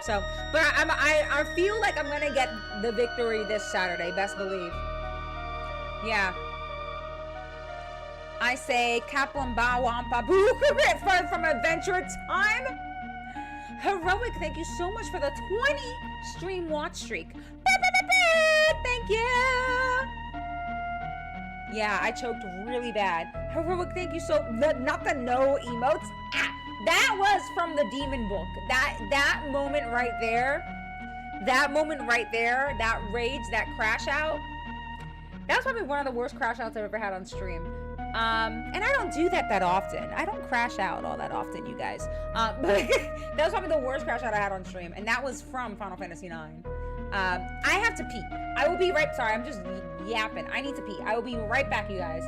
So, but I feel like I'm gonna get the victory this Saturday. Best believe. Yeah. I say Kaplan Ba Wampa Boo from Adventure Time. Heroic, thank you so much for the 20 stream watch streak. Thank you. Yeah, I choked really bad. Heroic, thank you so not the no emotes. That was from the demon book. That moment right there. That rage, that crash out. That's probably one of the worst crash outs I've ever had on stream. And I don't do that often. I don't crash out all that often, you guys. But that was probably the worst crash out I had on stream, and that was from Final Fantasy IX. I have to pee. I will be right. Sorry, I'm just yapping. I need to pee. I will be right back, you guys.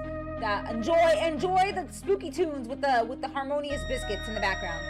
Enjoy the spooky tunes with the harmonious biscuits in the background.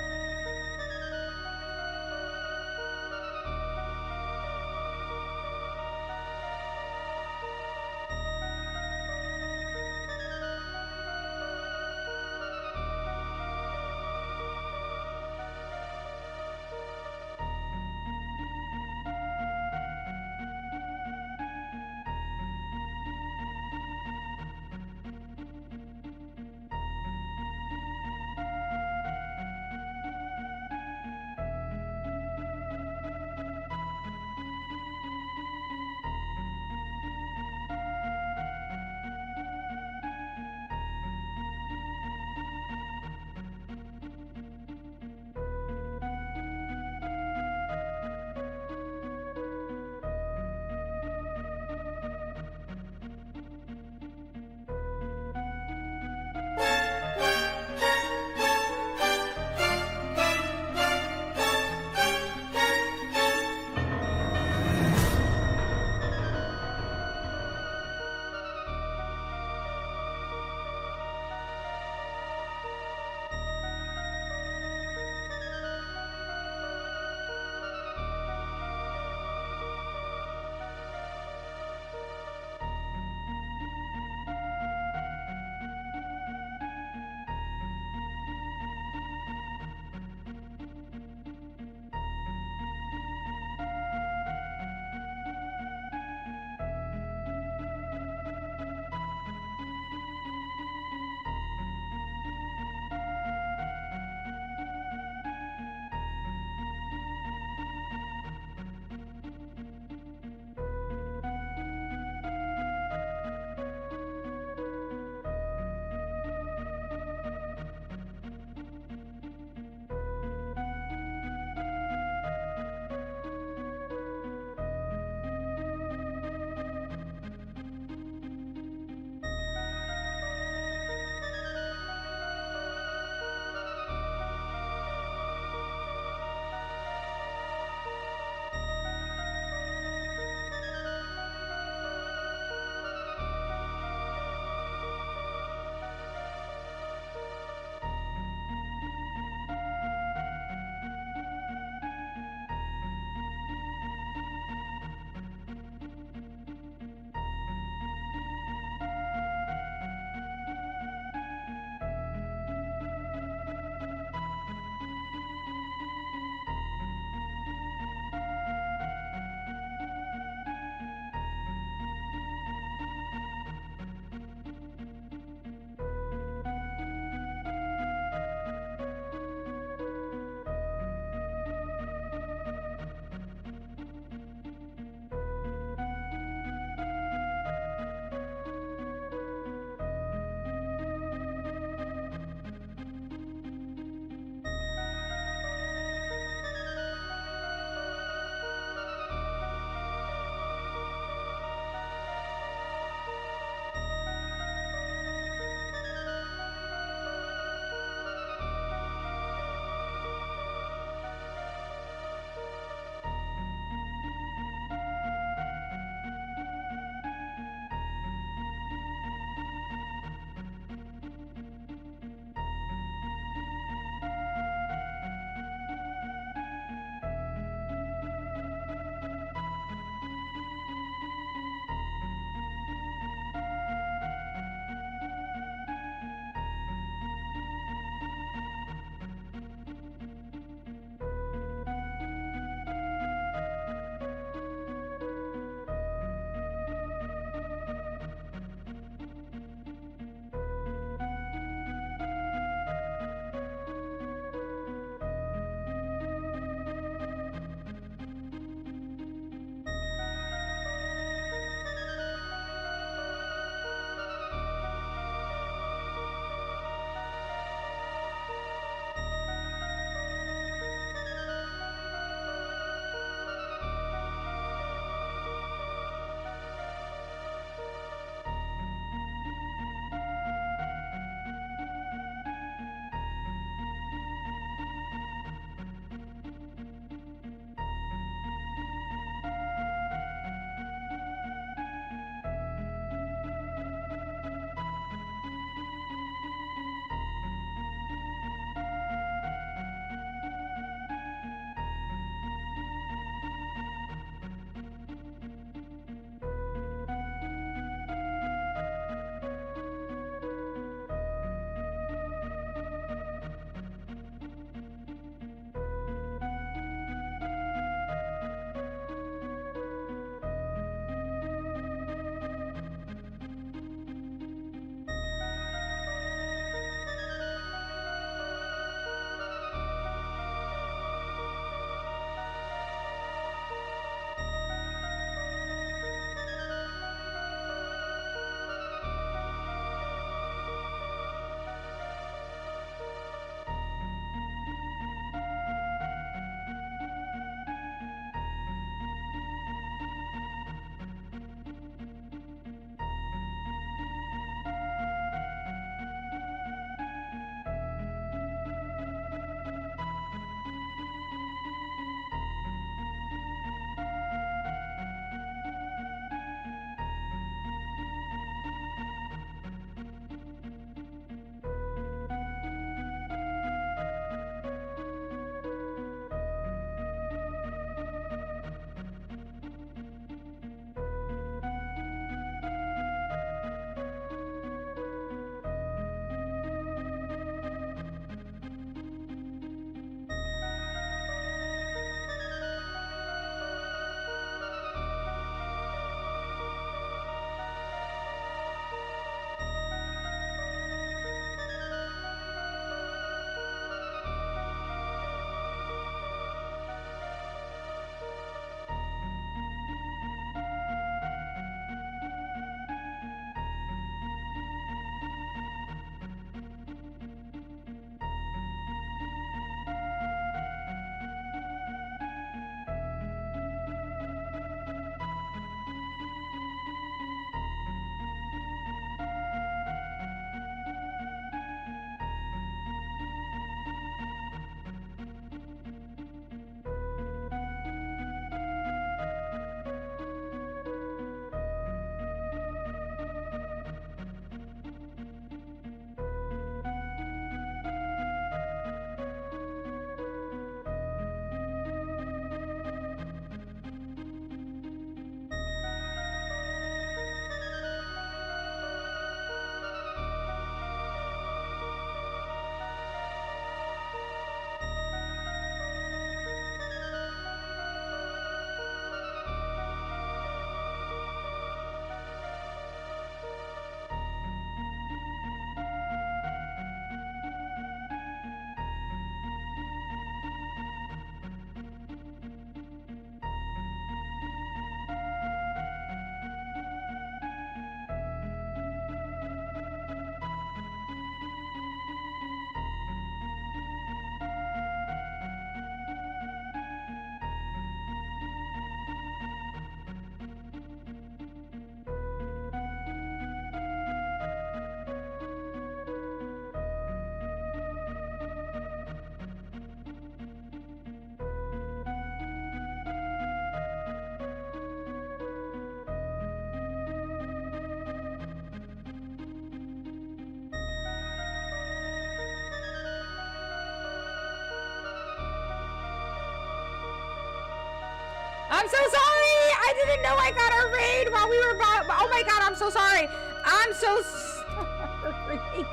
I'm so sorry. I didn't know I got a raid while we were. Oh my god, I'm so sorry. I'm so sorry.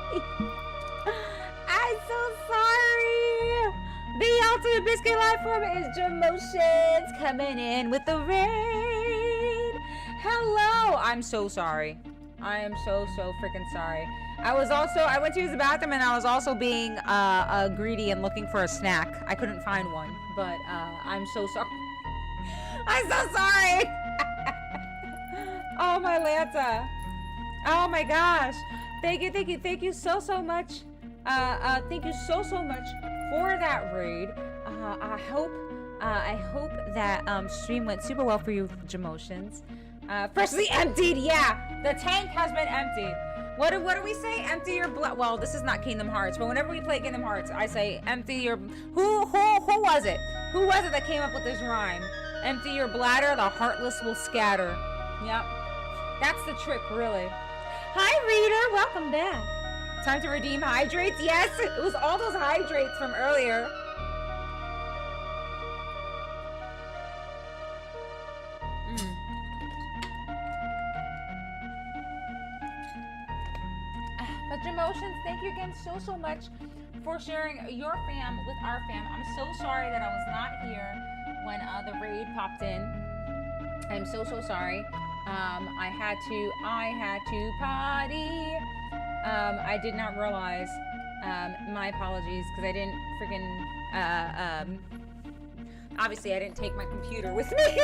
I'm so sorry. The ultimate biscuit life form is Jamotions coming in with the raid. Hello. I'm so sorry. I am so freaking sorry. I went to use the bathroom and I was also being greedy and looking for a snack. I couldn't find one, but I'm so sorry. I'm so sorry. Oh my Lanta. Oh my gosh. Thank you so much. Thank you so much for that raid. I hope that stream went super well for you, Jamotions. Freshly emptied, yeah. The tank has been emptied. What do we say? Empty your blood. Well, this is not Kingdom Hearts, but whenever we play Kingdom Hearts, I say empty your. Who was it? Who was it that came up with this rhyme? Empty your bladder, the heartless will scatter. Yep, that's the trick, really. Hi, reader, welcome back. Time to redeem hydrates. Yes, it was all those hydrates from earlier. But Jamotions, thank you again so much for sharing your fam with our fam. I'm so sorry that I was not here when the raid popped in. I'm so sorry. I had to potty. I did not realize. My apologies, because I didn't freaking obviously I didn't take my computer with me.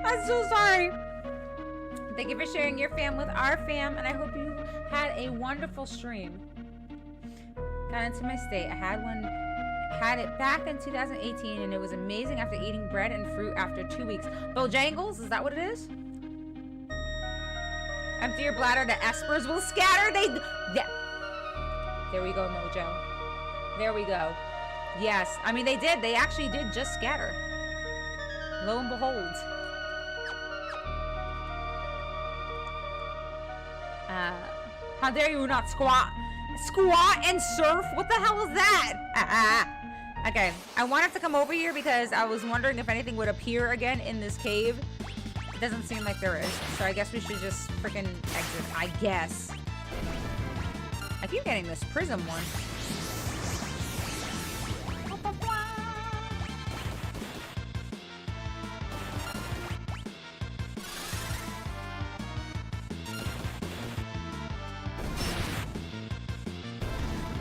I'm so sorry. Thank you for sharing your fam with our fam, and I hope you had a wonderful stream. Got into my state. I had it back in 2018, and it was amazing after eating bread and fruit after 2 weeks. Bojangles, is that what it is? Empty your bladder, the espers will scatter. There we go, Mojo. There we go. Yes, I mean they did. They actually did just scatter. Lo and behold. How dare you not squat? Squat and surf? What the hell is that? Okay, I wanted to come over here because I was wondering if anything would appear again in this cave. It doesn't seem like there is, so I guess we should just freaking exit, I guess. I keep getting this prism one.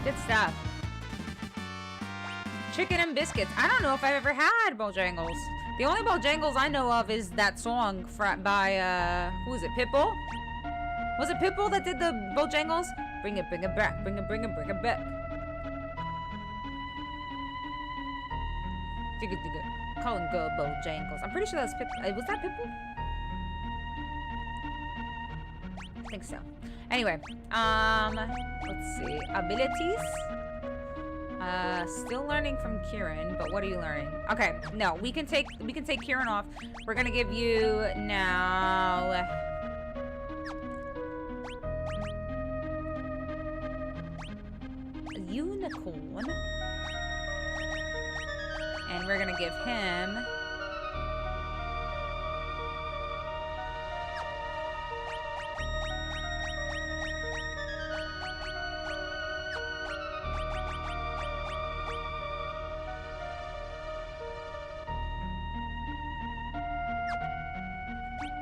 Good stuff. Chicken and biscuits. I don't know if I've ever had Bojangles. The only Bojangles I know of is that song by, who was it, Pitbull? Was it Pitbull that did the Bojangles? Bring it back, bring it back. Call and go Bojangles. I'm pretty sure that's Pitbull. Was that Pitbull? I think so. Anyway, let's see. Abilities. Still learning from Kieran, but what are you learning? Okay, no, we can take Kieran off. We're gonna give you now a unicorn, and we're gonna give him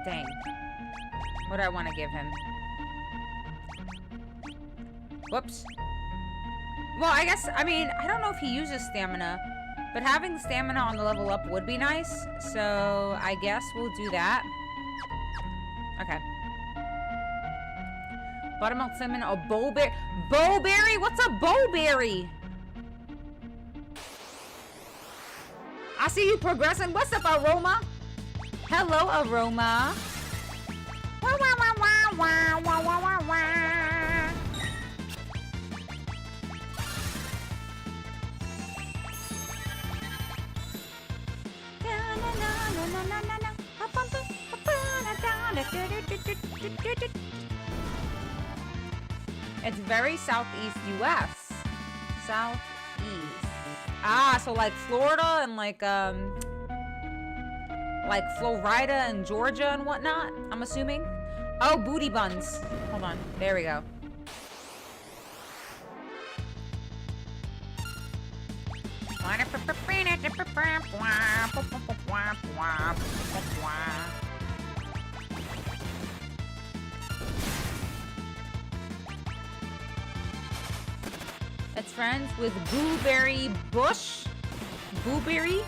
dang. What do I want to give him? Whoops. Well, I guess, I mean, I don't know if he uses stamina, but having stamina on the level up would be nice. So I guess we'll do that. Okay. Buttermilk cinnamon, a bowberry. Bowberry? What's a bowberry? I see you progressing. What's up, Aroma? Hello, Aroma. Wah, wah, wah, wah, wah, wah, wah, wah, wah. It's very southeast U.S. Southeast. Ah, so like Florida and like Like Florida and Georgia and whatnot, I'm assuming. Oh, booty buns. Hold on. There we go. It's friends with Blueberry Bush. Blueberry?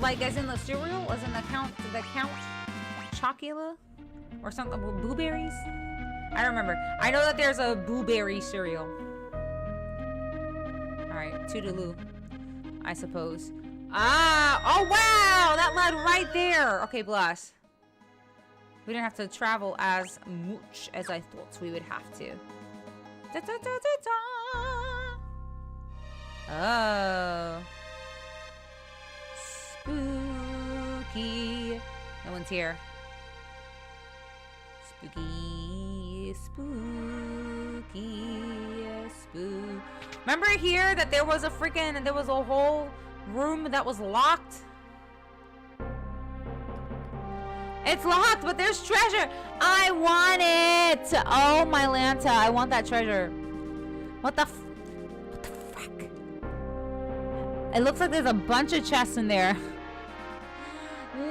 Like as in the cereal? As in the Count Chocula? Or something with blueberries? I don't remember. I know that there's a blueberry cereal. Alright, toodaloo. I suppose. Ah! Oh wow! That led right there! Okay, bless. We didn't have to travel as much as I thought we would have to. Da, da, da, da, da. Oh. Spooky. No one's here. Spooky. Spooky. Spook. Remember here that there was a whole room that was locked? It's locked, but there's treasure. I want it. Oh, my Lanta. I want that treasure. What the frick? It looks like there's a bunch of chests in there.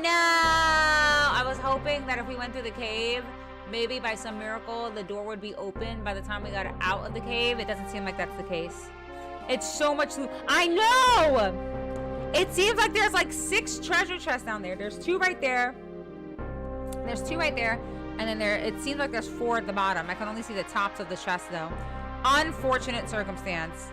No. I was hoping that if we went through the cave, maybe by some miracle, the door would be open by the time we got out of the cave. It doesn't seem like that's the case. It's so much loot. I know. It seems like there's like 6 treasure chests down there. There's 2 right there. There's 2 right there, and then it seems like there's 4 at the bottom. I can only see the tops of the chest though. Unfortunate circumstance.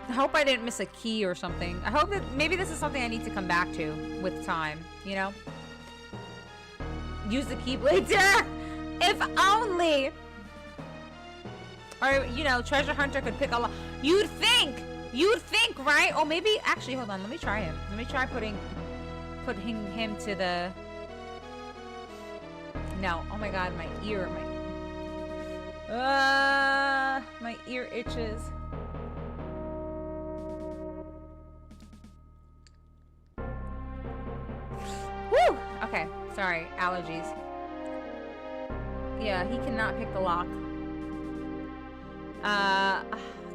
I hope I didn't miss a key or something. I hope that maybe this is something I need to come back to with time, you know? Use the keyblade. If only. Or, you know, treasure hunter could pick a lot. You'd think, right? Oh, maybe, actually, hold on. Let me try him. Let me try putting him to the... No. Oh my god, my ear. My ear itches. Woo! Okay, sorry, allergies. Yeah, he cannot pick the lock. Damn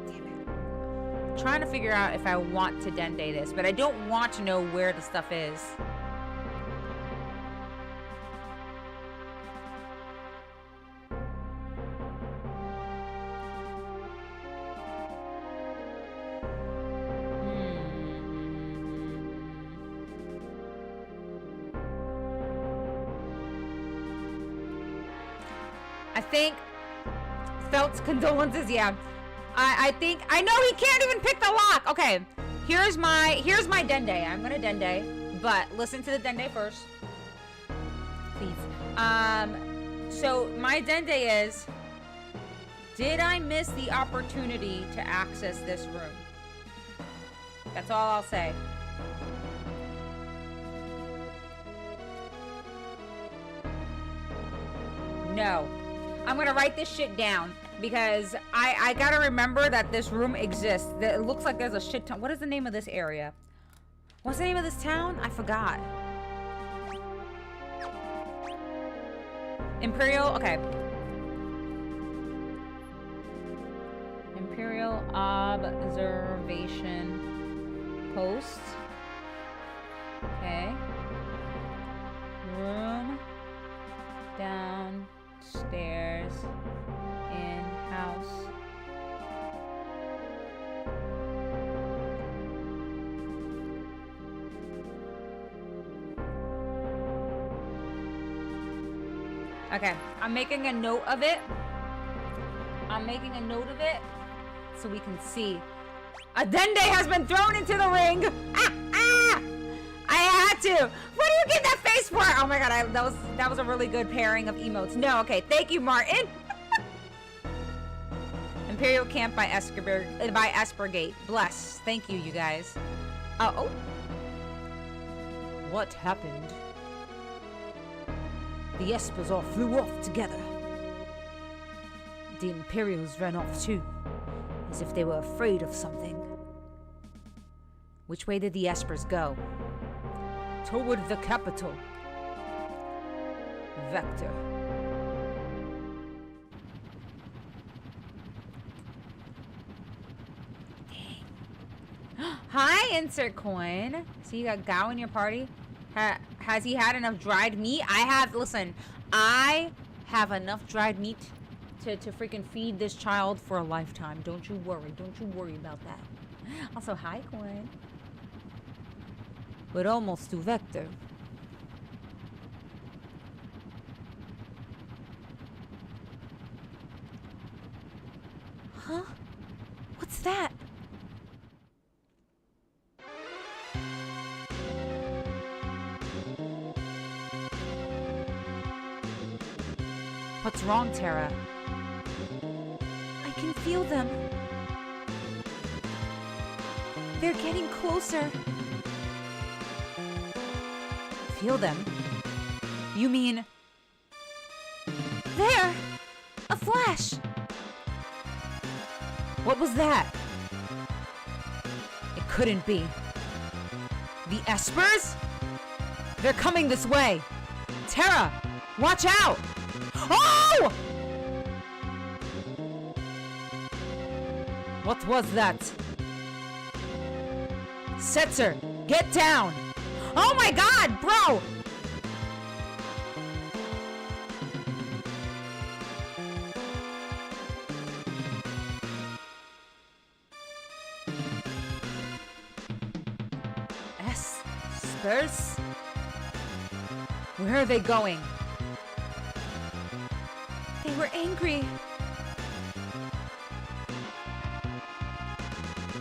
it. I'm trying to figure out if I want to Dende this, but I don't want to know where the stuff is. I think Felt's condolences, yeah. I think I know he can't even pick the lock. Okay. Here's my Dende. I'm gonna Dende, but listen to the Dende first. Please. So my Dende is, did I miss the opportunity to access this room? That's all I'll say. No. I'm gonna write this shit down because I gotta remember that this room exists. It looks like there's a shit ton. What is the name of this area? What's the name of this town? I forgot. Imperial, okay. Imperial Observation Post. Okay. Room downstairs in house. Okay, I'm making a note of it. So we can see. A Dende has been thrown into the ring. I had to. What do you get that face for? Oh my god, that was a really good pairing of emotes. No, okay, thank you, Martin. Imperial Camp by Espergate. Bless. Thank you, you guys. Oh. What happened? The Espers all flew off together. The Imperials ran off too, as if they were afraid of something. Which way did the Espers go? Toward the capital. Vector. Dang. Hi, insert coin. So you got Gao in your party? Has he had enough dried meat? I have, listen, I have enough dried meat to freaking feed this child for a lifetime. Don't you worry. Don't you worry about that. Also, hi, coin. We're almost to Vector. Huh? What's that? What's wrong, Tara? I can feel them. They're getting closer. Feel them? You mean... There! A flash! What was that? It couldn't be. The Espers? They're coming this way! Tara! Watch out! Oh! What was that? Setzer, get down! Oh my god, bro! Espers? Where are they going? They were angry.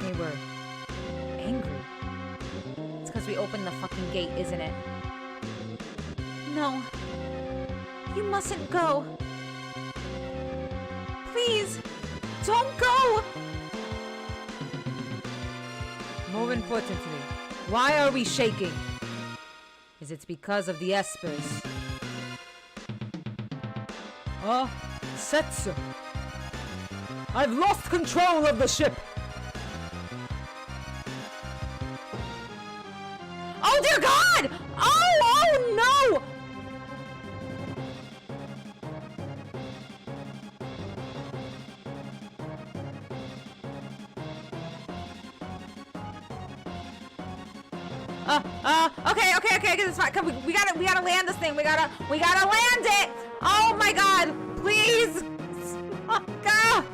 They were angry. It's because we opened the fucking gate, isn't it? No. You mustn't go. Please, don't go! More importantly, why are we shaking? Is it because of the Espers? Setsu. I've lost control of the ship. Oh dear God! Oh no! Okay, this is fine. Come, we gotta land this thing. We gotta land it. Oh my God, please. Oh God.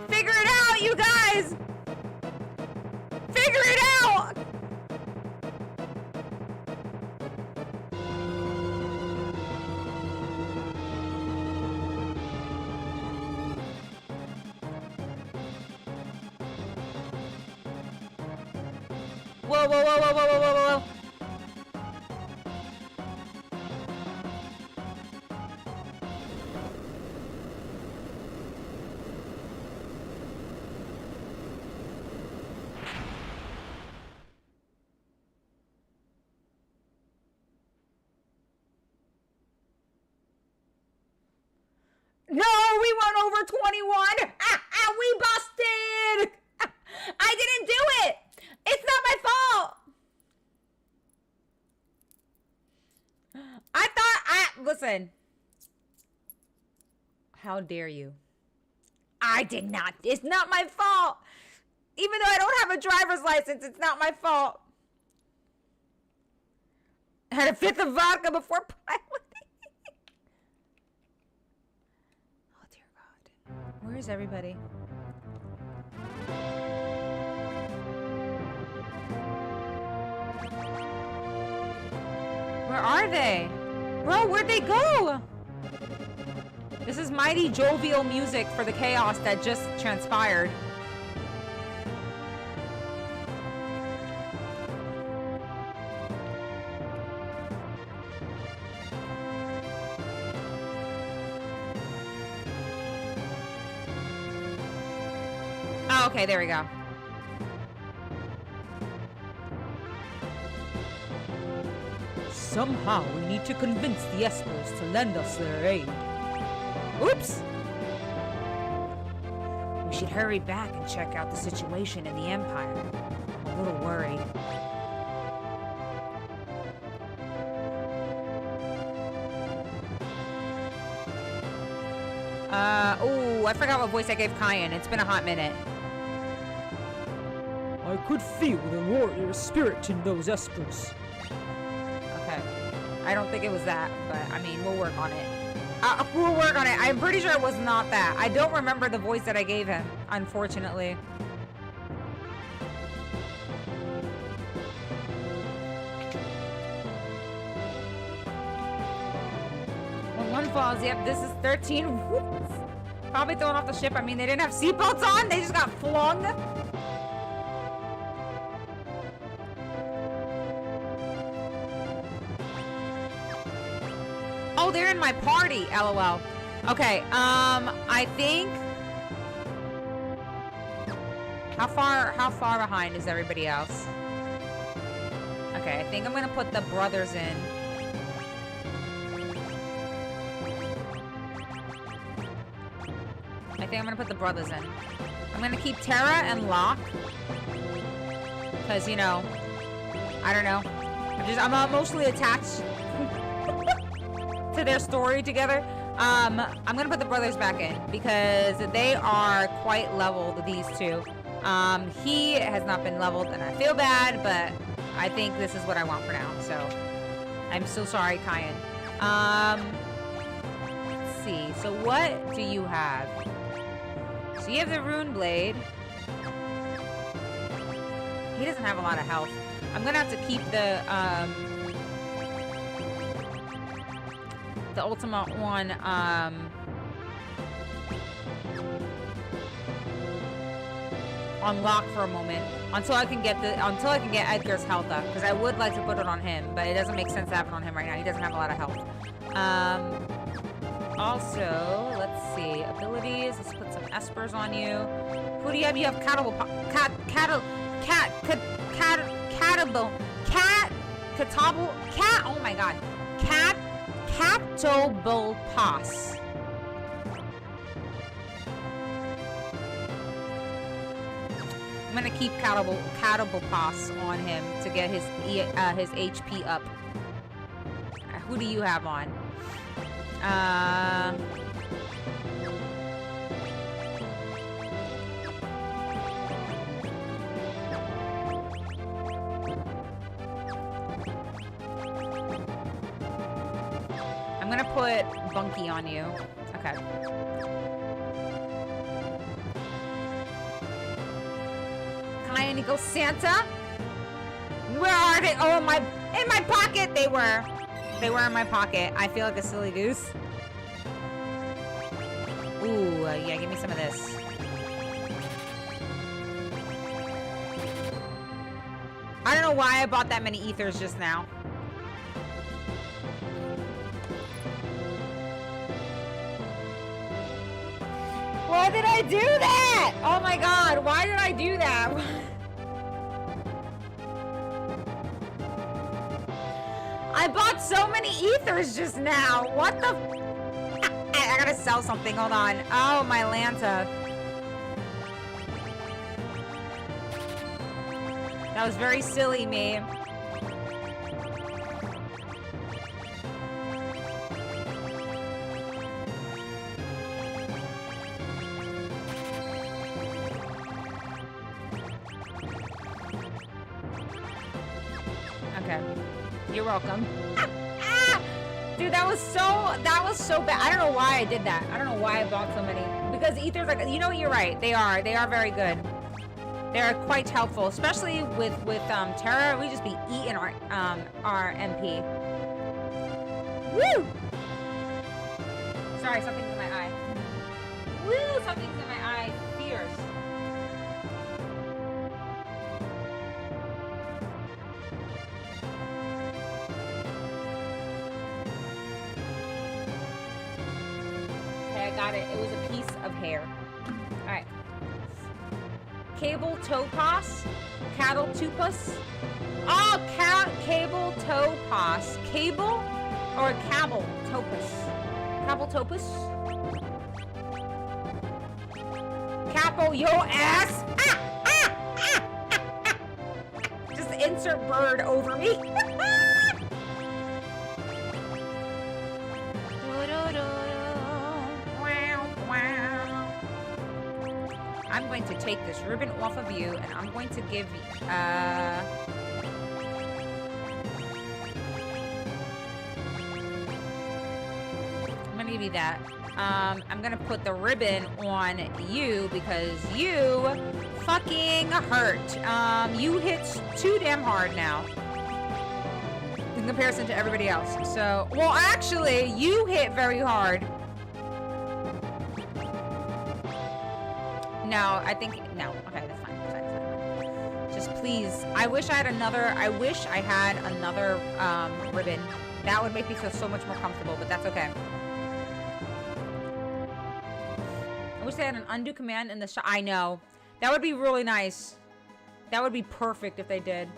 Figure it out, you guys. Figure it out. Whoa. No, we went over 21. We busted. I didn't do it. It's not my fault. Listen. How dare you? I did not. It's not my fault. Even though I don't have a driver's license, it's not my fault. I had a fifth of vodka before piloting. Oh, dear God. Where is everybody? Where are they? Bro, where'd they go? This is mighty jovial music for the chaos that just transpired. Oh, okay, there we go. Somehow we need to convince the Espers to lend us their aid. Oops! We should hurry back and check out the situation in the Empire. I'm a little worried. Oh, I forgot what voice I gave Kyan. It's been a hot minute. I could feel the warrior spirit in those espers. Okay. I don't think it was that, but I mean, we'll work on it. We'll work on it. I'm pretty sure it was not that. I don't remember the voice that I gave him, unfortunately. When one falls, yep, this is 13. Whoops. Probably thrown off the ship. I mean, they didn't have seatbelts on. They just got flung. Oh, they're in my party, LOL. Okay, I think... How far behind is everybody else? Okay, I think I'm gonna put the brothers in. I think I'm gonna put the brothers in. I'm gonna keep Tara and Locke. Because, you know, I don't know. I'm emotionally attached to their story together. I'm gonna put the brothers back in because they are quite leveled, these two. He has not been leveled and I feel bad, but I think this is what I want for now. So I'm so sorry, Kyan. Let's see. So what do you have? So you have the rune blade. He doesn't have a lot of health. I'm gonna have to keep the ultimate one, on lock for a moment until I can get Edgar's health up, because I would like to put it on him, but it doesn't make sense to have it on him right now. He doesn't have a lot of health. Also, let's see, abilities. Let's put some espers on you. Who do you have? You have catable, oh my god, catable pass. I'm gonna keep catable pass on him to get his HP up. Who do you have on? I'm gonna put Bunky on you. Okay. Kyan Eagle Santa? Where are they? Oh, in my pocket they were. They were in my pocket. I feel like a silly goose. Ooh, yeah, give me some of this. I don't know why I bought that many ethers just now. Why did I do that? Oh my god, why did I do that? I bought so many ethers just now. What the? I gotta sell something. Hold on. Oh, my Lanta. That was very silly, me. Okay. You're welcome. Dude, that was so bad. I don't know why I did that. I don't know why I bought so many. Because ethers, like, you know, you're right. They are very good. They are quite helpful, especially with Terra. We just be eating our MP. Woo! Sorry, something's in my eye. Woo! Something's in my eye. Fierce. I got it. It was a piece of hair. Alright. Cable topaz. Cattle tupus. Oh, cable topaz. Cable or cabal topus? Cabal topus? Capo yo ass. Just insert bird over me. I'm going to take this ribbon off of you, and I'm going to give you, I'm gonna give you that. I'm gonna put the ribbon on you because you fucking hurt. You hit too damn hard now in comparison to everybody else. So, well, actually, you hit very hard. No, I think, no. Okay, that's fine. Just please, I wish I had another ribbon. That would make me feel so much more comfortable, but that's okay. I wish they had an undo command in the shot. I know. That would be really nice. That would be perfect if they did.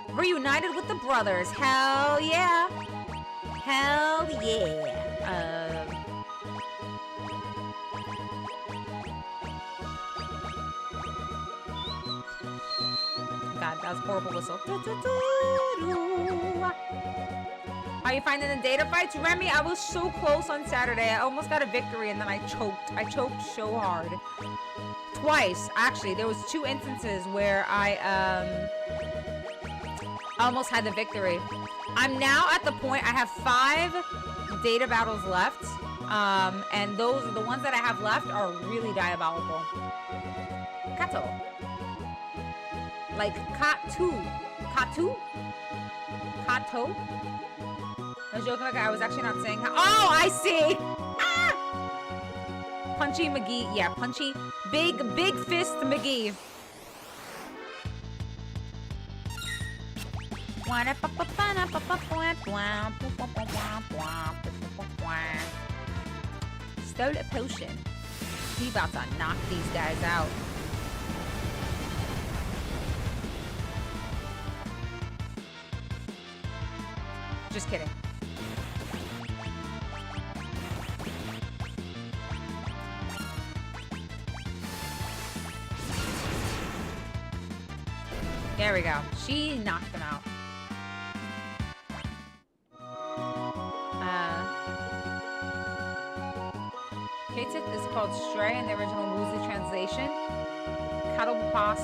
Reunited with the brothers. Hell yeah. Hell yeah. God, that was a horrible whistle. Are you finding the data fights? Remy, I was so close on Saturday. I almost got a victory and then I choked. I choked so hard. Twice, actually. There was 2 instances where I almost had the victory. I'm now at the point, I have 5 data battles left. And those, the ones that I have left are really diabolical. Kato. Like Katu. Katu? Kato? I was joking like I was actually not saying how. Oh, I see! Ah! Punchy McGee. Yeah, punchy. Big fist McGee. Stole a potion. He about to knock these guys out. Just kidding. There we go. She knocked them out. K-Tip is called Stray in the original Woozy translation. Catapass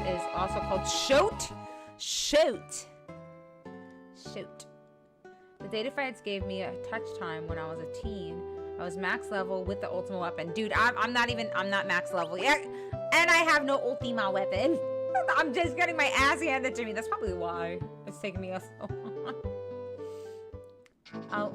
is also called Shoot. Shoot. Shoot. The data fights gave me a touch time when I was a teen. I was max level with the ultimate weapon. Dude, I'm not max level yet. And I have no ultima weapon. I'm just getting my ass handed to me. That's probably why it's taking me so long. Oh.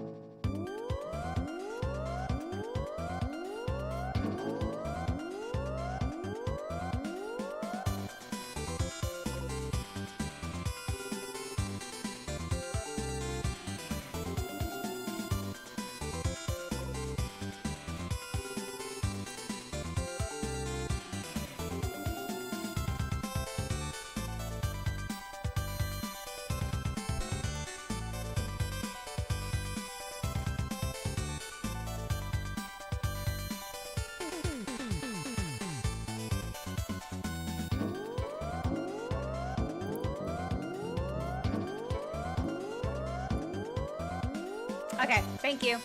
Okay, thank you.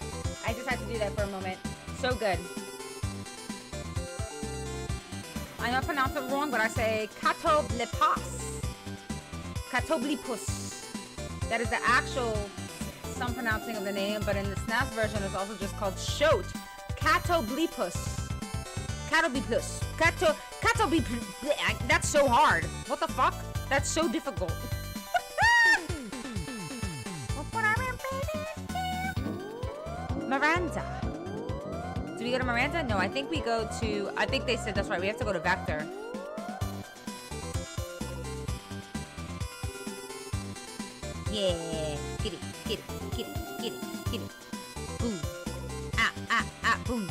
I just had to do that for a moment. So good. I know I pronounce it wrong, but I say Katoblipas. Katoblipus. That is the actual some pronouncing of the name, but in the SNES version, it's also just called Shoot. Katoblipus. Katoblipus. Katoblipus. That's so hard. What the fuck? That's so difficult. Miranda. Do we go to Miranda? No, I think we go to... I think they said that's right. We have to go to Vector. Yeah. Get it. Get it. Get it. Get it. Get it. Boom. Ah, ah, ah, boom.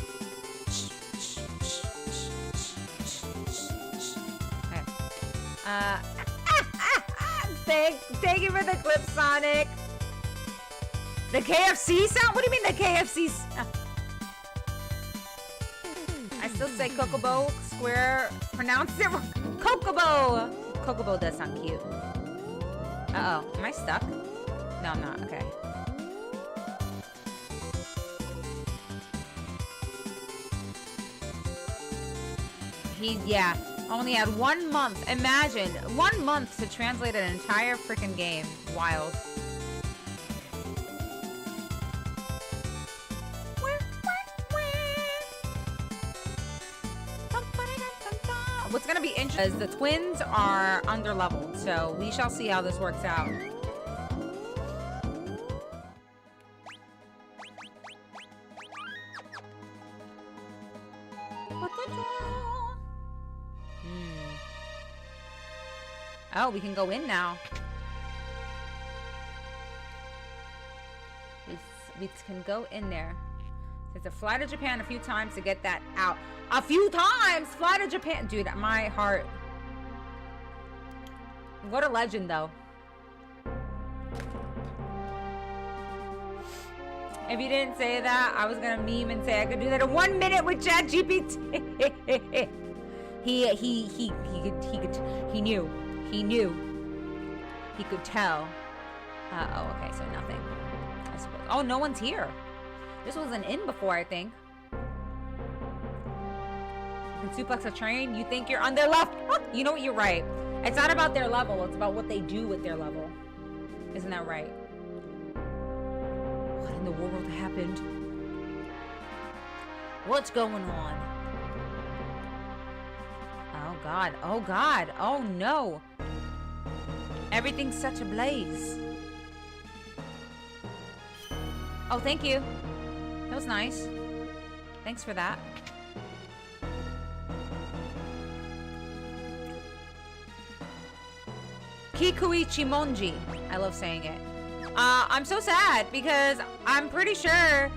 Okay. Thank you for the clip, Sonic. The KFC sound? What do you mean the KFC sound? I still say Kokobo Square. Pronounce it wrong. Kokobo. Kokobo does sound cute. Uh-oh. Am I stuck? No, I'm not. Okay. Yeah, only had 1 month. Imagine, 1 month to translate an entire freaking game. Wild. What's gonna be interesting is the twins are underleveled, so we shall see how this works out. Oh, we can go in now. We can go in there. So to fly to Japan a few times to get that out. A few times! Fly to Japan. Dude, my heart. What a legend, though. If you didn't say that, I was gonna meme and say I could do that in 1 minute with ChatGPT. He knew. He knew. He could tell. Oh, okay, so nothing. I suppose. Oh, no one's here. This was an inn before, I think. You can suplex a train. You think you're on their level. You know what? You're right. It's not about their level. It's about what they do with their level. Isn't that right? What in the world happened? What's going on? Oh, God. Oh, God. Oh, no. Everything's such a blaze. Oh, thank you. That was nice. Thanks for that. Kikuichi Monji. I love saying it. I'm so sad because I'm pretty sure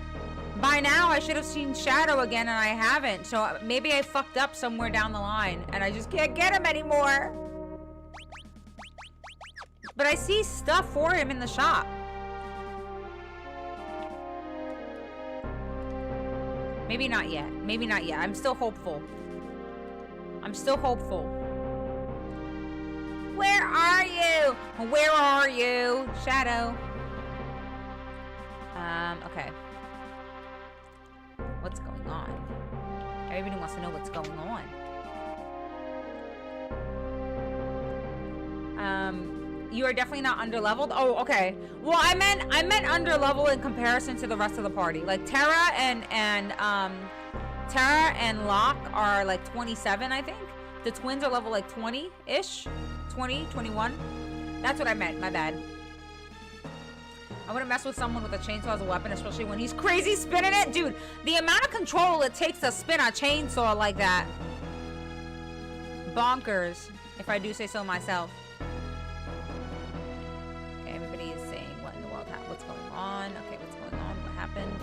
by now I should have seen Shadow again and I haven't. So maybe I fucked up somewhere down the line and I just can't get him anymore. But I see stuff for him in the shop. Maybe not yet. Maybe not yet. I'm still hopeful. I'm still hopeful. Where are you? Where are you? Shadow. Okay. What's going on? Everybody wants to know what's going on. You are definitely not underleveled. Oh, okay. Well, I meant underleveled in comparison to the rest of the party. Like Terra and Locke are like 27, I think. The twins are level like 20-ish. 20, 21. That's what I meant. My bad. I wouldn't mess with someone with a chainsaw as a weapon, especially when he's crazy spinning it. Dude, the amount of control it takes to spin a chainsaw like that. Bonkers, if I do say so myself. Okay, everybody is saying what in the world, what's going on. Okay, what's going on? What happened?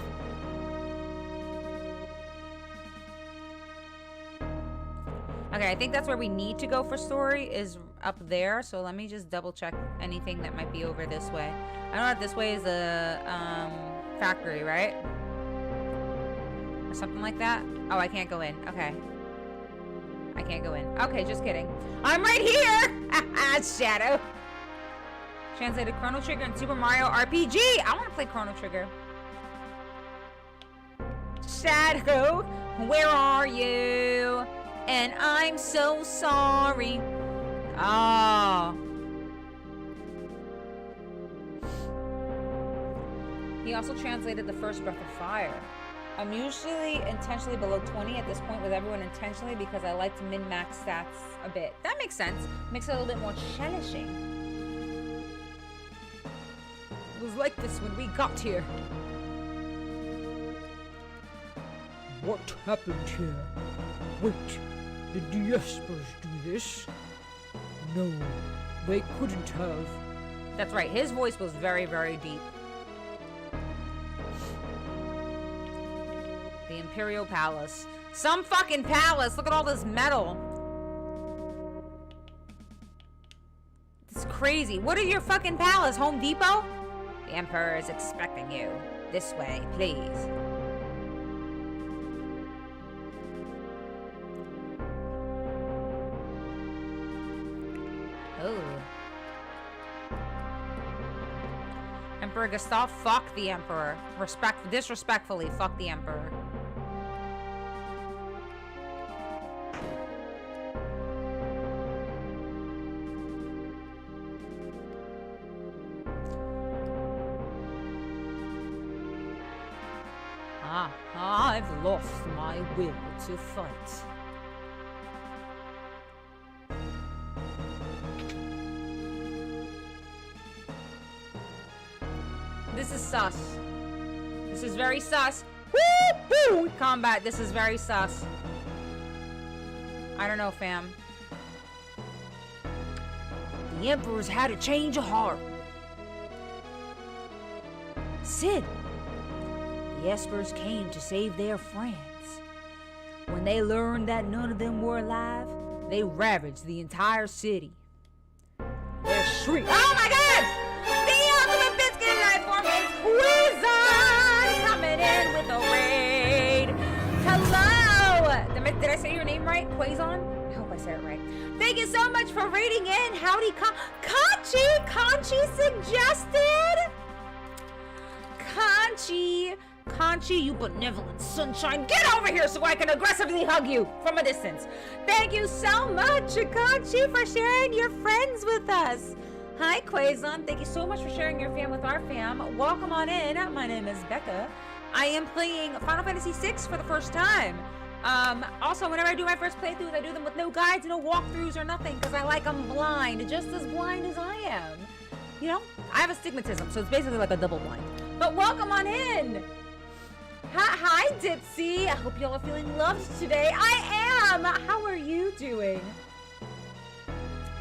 Okay, I think that's where we need to go for story, is up there. So let me just double check anything that might be over this way. I know that this way is a factory, right? Or something like that. Oh, I can't go in. Okay. I can't go in. Okay, just kidding. I'm right here! Shadow. Translated Chrono Trigger and Super Mario RPG. I want to play Chrono Trigger. Shadow, where are you? And I'm so sorry. Oh. He also translated the first Breath of Fire. I'm usually intentionally below 20 at this point with everyone intentionally because I like to min-max stats a bit. That makes sense. Makes it a little bit more challenging. It was like this when we got here. What happened here? Wait, did the Espers do this? No, they couldn't have. That's right, his voice was very, very deep. The Imperial Palace. Some fucking palace! Look at all this metal! It's crazy. What is your fucking palace? Home Depot? The Emperor is expecting you. This way, please. Oh. Emperor Gustav, fuck the Emperor. Disrespectfully, fuck the Emperor. I've lost my will to fight. This is sus. This is very sus. Woo! Combat, this is very sus. I don't know, fam. The Emperor's had a change of heart. Sid, the Espers came to save their friends. When they learned that none of them were alive, they ravaged the entire city. Their shriek. Oh my god! The ultimate biscuit life form is Quizon coming in with a raid. Hello! Did I say your name right? Quizon? I hope I said it right. Thank you so much for raiding in. Howdy, Conchi! Conchi suggested? Conchi, you benevolent sunshine, get over here so I can aggressively hug you from a distance. Thank you so much, Conchi, for sharing your friends with us. Hi, Quazon. Thank you so much for sharing your fam with our fam. Welcome on in. My name is Becca. I am playing Final Fantasy VI for the first time. Also, whenever I do my first playthroughs, I do them with no guides, no walkthroughs, or nothing, because I like them blind, just as blind as I am. You know, I have astigmatism, so it's basically like a double blind. But welcome on in. Hi, Dipsy. I hope y'all are feeling loved today. I am. How are you doing?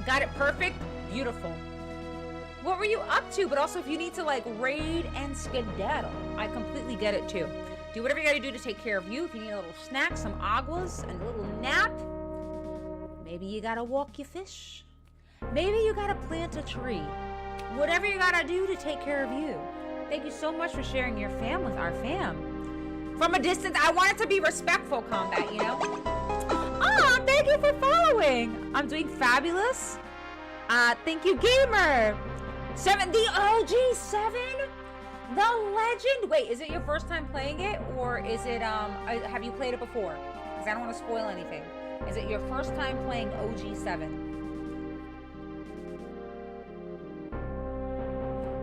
Got it perfect? Beautiful. What were you up to? But also, if you need to like raid and skedaddle, I completely get it too. Do whatever you gotta do to take care of you. If you need a little snack, some aguas, and a little nap. Maybe you gotta walk your fish. Maybe you gotta plant a tree. Whatever you gotta do to take care of you. Thank you so much for sharing your fam with our fam. From a distance, I wanted to be respectful, Combat, you know? Ah, thank you for following. I'm doing fabulous. Thank you, Gamer. The OG 7? The legend? Wait, is it your first time playing it? Or is it, have you played it before? Because I don't want to spoil anything. Is it your first time playing OG 7?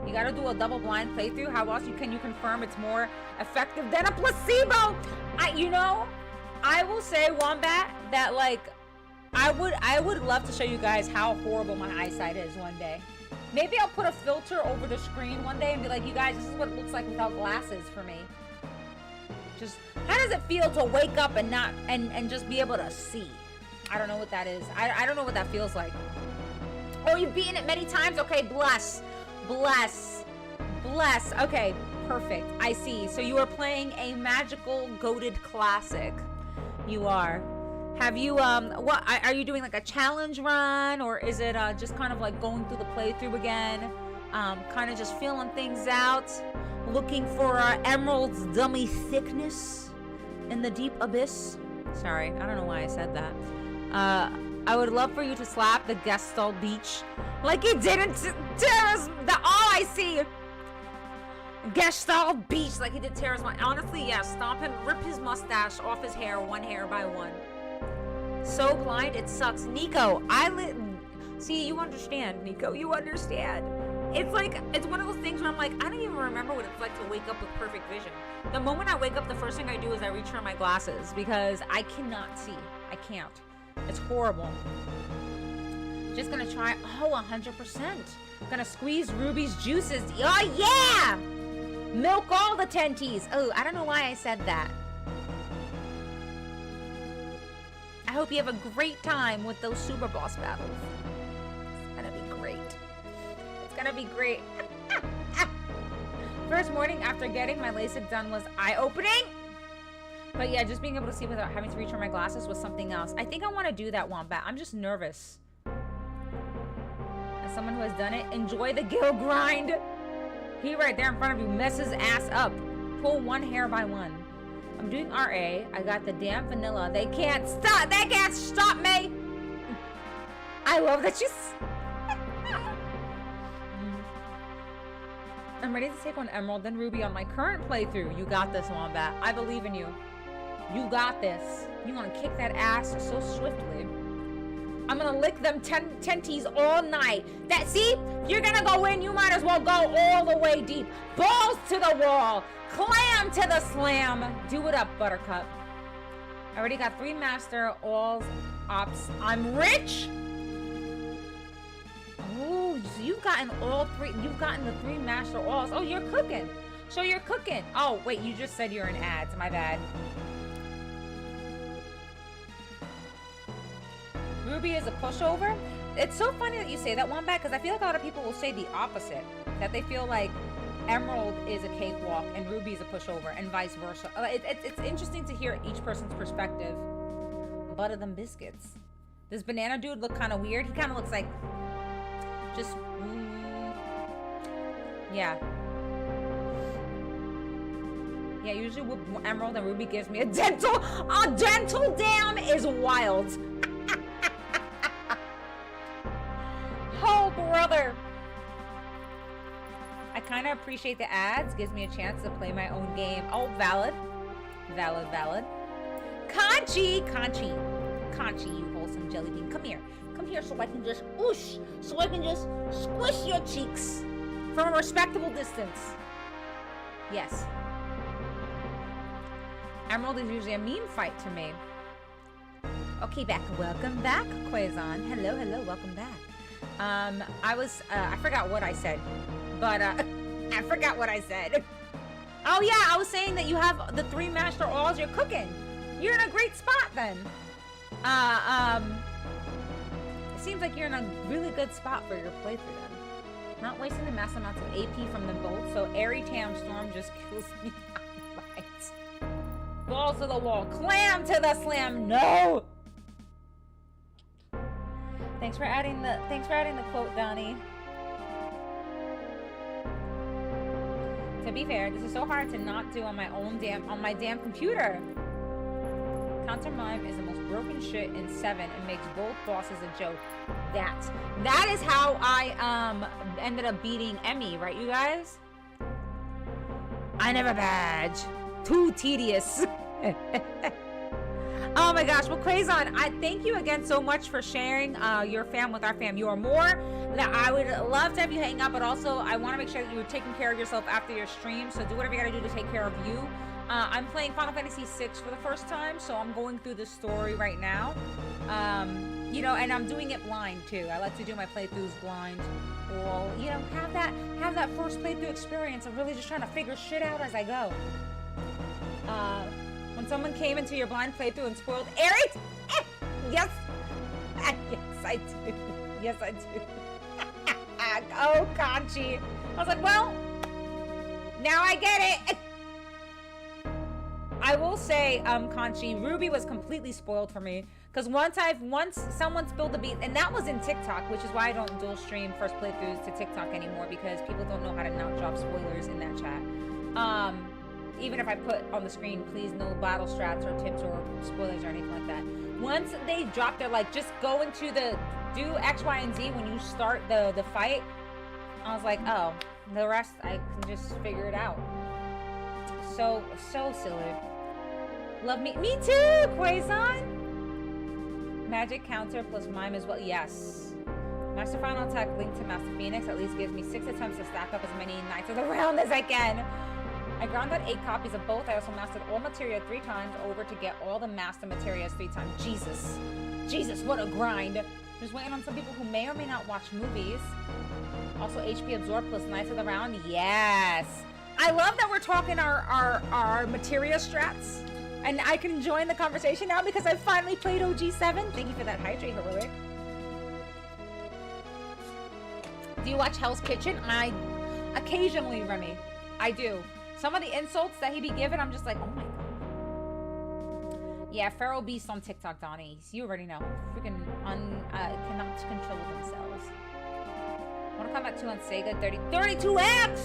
You gotta do a double blind playthrough. How else can you confirm it's more effective than a placebo? I will say, Wombat, that like I would love to show you guys how horrible my eyesight is one day. Maybe I'll put a filter over the screen one day and be like, you guys, this is what it looks like without glasses for me. Just how does it feel to wake up and not and just be able to see? I don't know what that is. I don't know what that feels like. Oh, you've beaten it many times? Okay, bless. Okay, perfect. I see. So you are playing a magical goated classic. You are. Have you what are you doing, like a challenge run, or is it just kind of like going through the playthrough again, kind of just feeling things out, looking for Emerald's dummy thickness in the deep abyss? Sorry, I don't know why I said that. I would love for you to slap the Gestalt Beach like you didn't Terra's all I see. Gestalt Beach like he did Terra's. Honestly, yeah, stomp him, rip his mustache off his hair, one hair by one. So blind, it sucks. Nico, see, you understand, Nico, you understand. It's like, it's one of those things where I'm like, I don't even remember what it's like to wake up with perfect vision. The moment I wake up, the first thing I do is I reach for my glasses because I cannot see. I can't. It's horrible. Just gonna try, 100%. Gonna squeeze Ruby's juices. Oh yeah! Milk all the tenties. Oh, I don't know why I said that. I hope you have a great time with those super boss battles. It's gonna be great. It's gonna be great. First morning after getting my LASIK done was eye-opening. But yeah, just being able to see without having to reach for my glasses was something else. I think I want to do that, Wombat. I'm just nervous. As someone who has done it, enjoy the gill grind. He right there in front of you messes ass up. Pull one hair by one. I'm doing RA. I got the damn vanilla. They can't stop. They can't stop me. I love that you. I'm ready to take on Emerald, then Ruby on my current playthrough. You got this, Wombat. I believe in you. You got this. You're gonna kick that ass so swiftly. I'm gonna lick them tenties all night. That, see, you're gonna go in, you might as well go all the way deep. Balls to the wall, clam to the slam. Do it up, Buttercup. I already got 3 master, all ops. I'm rich. Oh, so you've gotten all 3. You've gotten the 3 master alls. Oh, you're cooking. So you're cooking. Oh, wait, you just said you're in ads. My bad. Ruby is a pushover. It's so funny that you say that, Wombat, because I feel like a lot of people will say the opposite. That they feel like Emerald is a cakewalk and Ruby is a pushover, and vice versa. It's interesting to hear each person's perspective. Butter them biscuits. This banana dude look kind of weird. He kind of looks like just yeah. Yeah, usually Emerald and Ruby gives me a dental. A dental dam is wild. Oh, brother. I kind of appreciate the ads. Gives me a chance to play my own game. Oh, valid. Valid, valid. Conchi, you wholesome jelly bean. Come here. Come here so I can just whoosh. So I can just squish your cheeks from a respectable distance. Yes. Emerald is usually a meme fight to me. Okay, back. Welcome back, Quazon. Hello, hello, welcome back. I forgot what I said, but, I forgot what I said. Oh yeah, I was saying that you have the 3 master alls, you're cooking. You're in a great spot then. It seems like you're in a really good spot for your playthrough then. Not wasting the mass amounts of AP from them both, so Airy Tam Storm just kills me outright. Balls to the wall, clam to the slam, no! Thanks for adding the quote, Donnie. To be fair, this is so hard to not do on my damn computer. Counter Mime is the most broken shit in 7 and makes both bosses a joke. That is how I ended up beating Emmy, right, you guys? I never badge. Too tedious. Oh my gosh, well, Quazon, I thank you again so much for sharing your fam with our fam. You are more that I would love to have you hang out, but also I want to make sure that you're taking care of yourself after your stream, so do whatever you gotta do to take care of you. I'm playing Final Fantasy VI for the first time, so I'm going through the story right now. You know, and I'm doing it blind too. I like to do my playthroughs blind, or, you know, have that first playthrough experience of really just trying to figure shit out as I go. When someone came into your blind playthrough and spoiled Eric, yes, yes I do, yes I do. Oh, Conchi. I was like, well, now I get it. I will say, Conchi, Ruby was completely spoiled for me. Because once someone spilled the beans, and that was in TikTok, which is why I don't dual stream first playthroughs to TikTok anymore, because people don't know how to not drop spoilers in that chat. Even if I put on the screen, please no battle strats or tips or spoilers or anything like that. Once they drop their, like, just go into do X, Y, and Z when you start the fight, I was like, oh, the rest, I can just figure it out. So silly. Love me too, Quazon! Magic counter plus mime as well, yes. Master Final Attack linked to Master Phoenix at least gives me 6 attempts to stack up as many Knights of the Round as I can. I grounded 8 copies of both. I also mastered all materia 3 times over to get all the master materias 3 times. Jesus, what a grind. Just waiting on some people who may or may not watch movies. Also HP absorb plus Knights of the Round, yes. I love that we're talking our materia strats. And I can join the conversation now because I finally played OG7. Thank you for that hydrate, Heroic. Do you watch Hell's Kitchen? I occasionally, Remy. I do. Some of the insults that he be giving, I'm just like, oh my god. Yeah, Feral Beast on TikTok, Donnie. You already know. Freaking cannot control themselves. Mortal Kombat 2 on Sega 32X!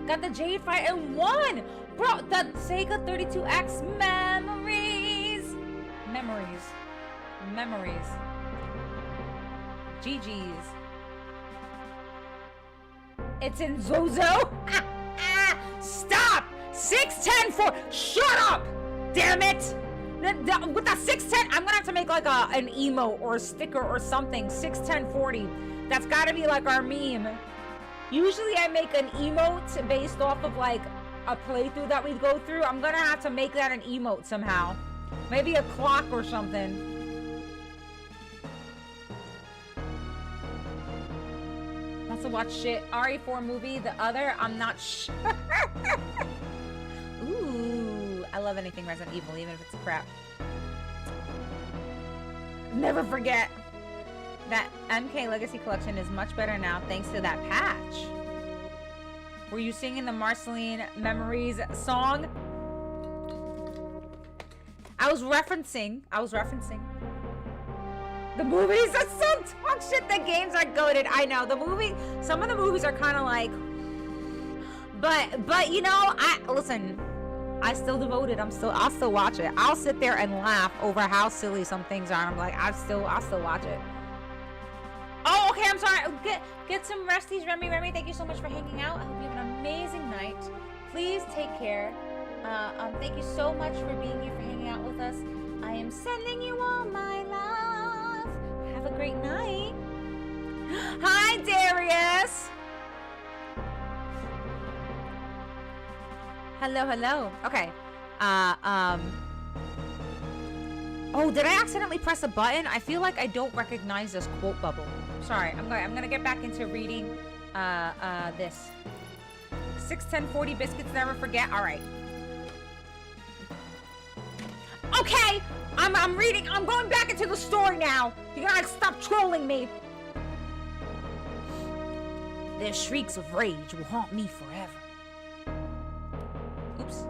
Got the Jade Fight and won! Bro, the Sega 32X memories! Memories. GG's. It's in Zozo? Stop! 610 4. Shut up! Damn it! With that 610, I'm gonna have to make like an emote or a sticker or something. 61040. That's gotta be like our meme. Usually I make an emote based off of like a playthrough that we go through. I'm gonna have to make that an emote somehow. Maybe a clock or something. Wants to watch shit. RE4 movie, the other, I'm not sure. Ooh, I love anything Resident Evil, even if it's crap. Never forget that MK Legacy Collection is much better now thanks to that patch. Were you singing the Marceline Memories song? I was referencing the movies. That's so talk shit. The games are goated. I know the movie. Some of the movies are kind of like, but you know, listen. I still devoted. I'll still watch it. I'll sit there and laugh over how silly some things are. I'm like, I'll still watch it. Oh, okay. I'm sorry. Get some resties, Remy. Remy, thank you so much for hanging out. I hope you have an amazing night. Please take care. Thank you so much for being here, for hanging out with us. I am sending you all my love. Have a great night. Hi, Darius. Hello, hello. Okay. Oh, did I accidentally press a button? I feel like I don't recognize this quote bubble. Sorry. I'm gonna get back into reading this. 61040 biscuits never forget. All right. Okay, I'm reading. I'm going back into the story now. You gotta stop trolling me. Their shrieks of rage will haunt me forever. Oops.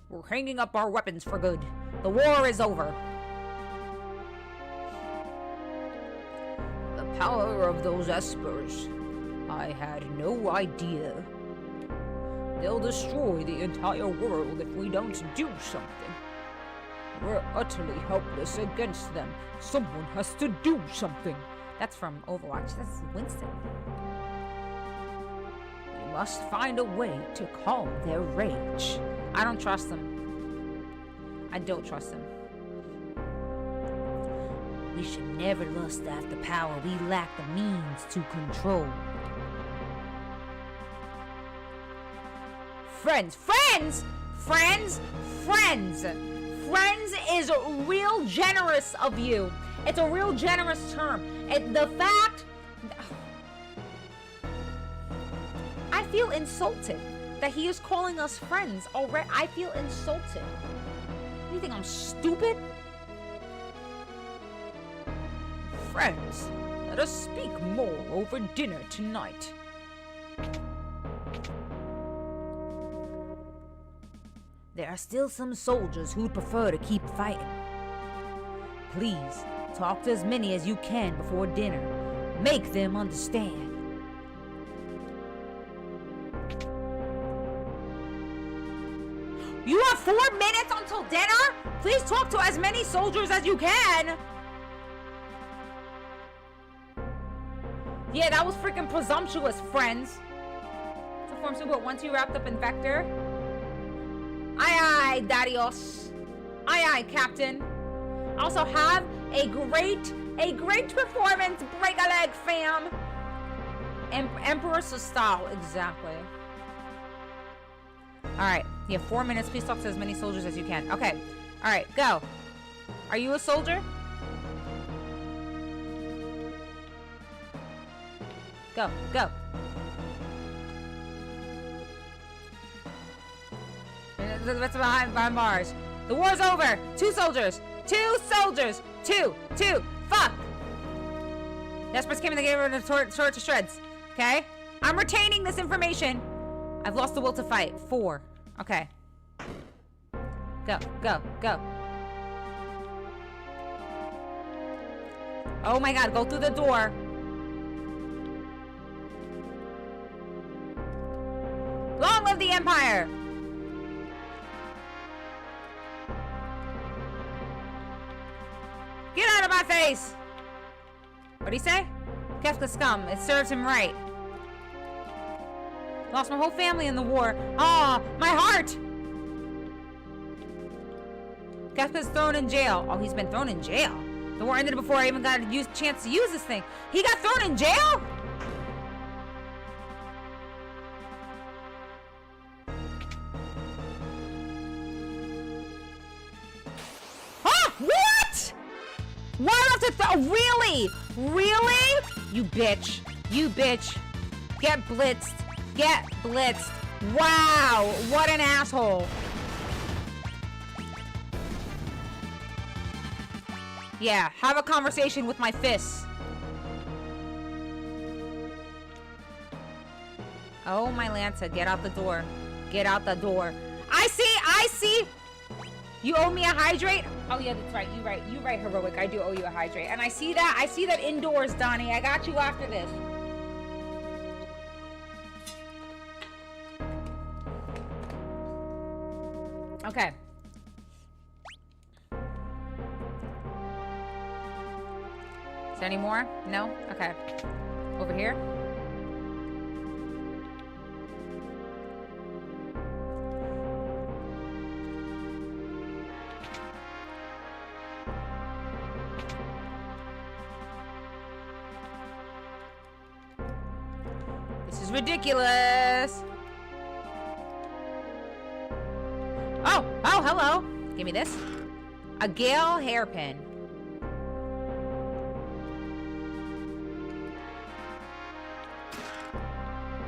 We're hanging up our weapons for good. The war is over. The power of those espers. I had no idea. They'll destroy the entire world if we don't do something. We're utterly helpless against them. Someone has to do something. That's from Overwatch. That's Winston. We must find a way to calm their rage. I don't trust them. I don't trust them. We should never lust after power we lack the means to control. Friends, friends, friends, friends. Friends is real generous of you. It's a real generous term. The fact, I feel insulted that he is calling us friends already. I feel insulted. You think I'm stupid? Friends, let us speak more over dinner tonight. There are still some soldiers who'd prefer to keep fighting. Please, talk to as many as you can before dinner. Make them understand. You have 4 minutes until dinner? Please talk to as many soldiers as you can. Yeah, that was freaking presumptuous, friends. So form super once you wrapped up in Vector. Aye aye, Darius. Aye aye, Captain. Also have a great performance. Break a leg, fam. Emperor style, exactly. Alright, you have 4 minutes. Please talk to as many soldiers as you can. Okay. Alright, go. Are you a soldier? Go, go. That's behind bars. The war's over. 2 soldiers. 2 soldiers. 2. Fuck. The experts came in the game and tore it to shreds. Okay? I'm retaining this information. I've lost the will to fight. 4. Okay. Go, go, go. Oh my god, go through the door. Long live the Empire! Get out of my face! What'd he say? Kefka scum. It serves him right. Lost my whole family in the war. Ah, my heart! Casper's thrown in jail. Oh, he's been thrown in jail. The war ended before I even got a chance to use this thing. He got thrown in jail? Huh? What? Why do I have to throw? Really? Really? You bitch. You bitch. Get blitzed. Get blitzed. Wow. What an asshole. Yeah, have a conversation with my fists. Oh, my Lanza, get out the door. Get out the door. I see. You owe me a hydrate? Oh, yeah, that's right. You right, heroic. I do owe you a hydrate. And I see that indoors, Donnie. I got you after this. Okay. Is there any more? No? Okay. Over here? This is ridiculous. Oh, hello. Give me this. A Gale hairpin.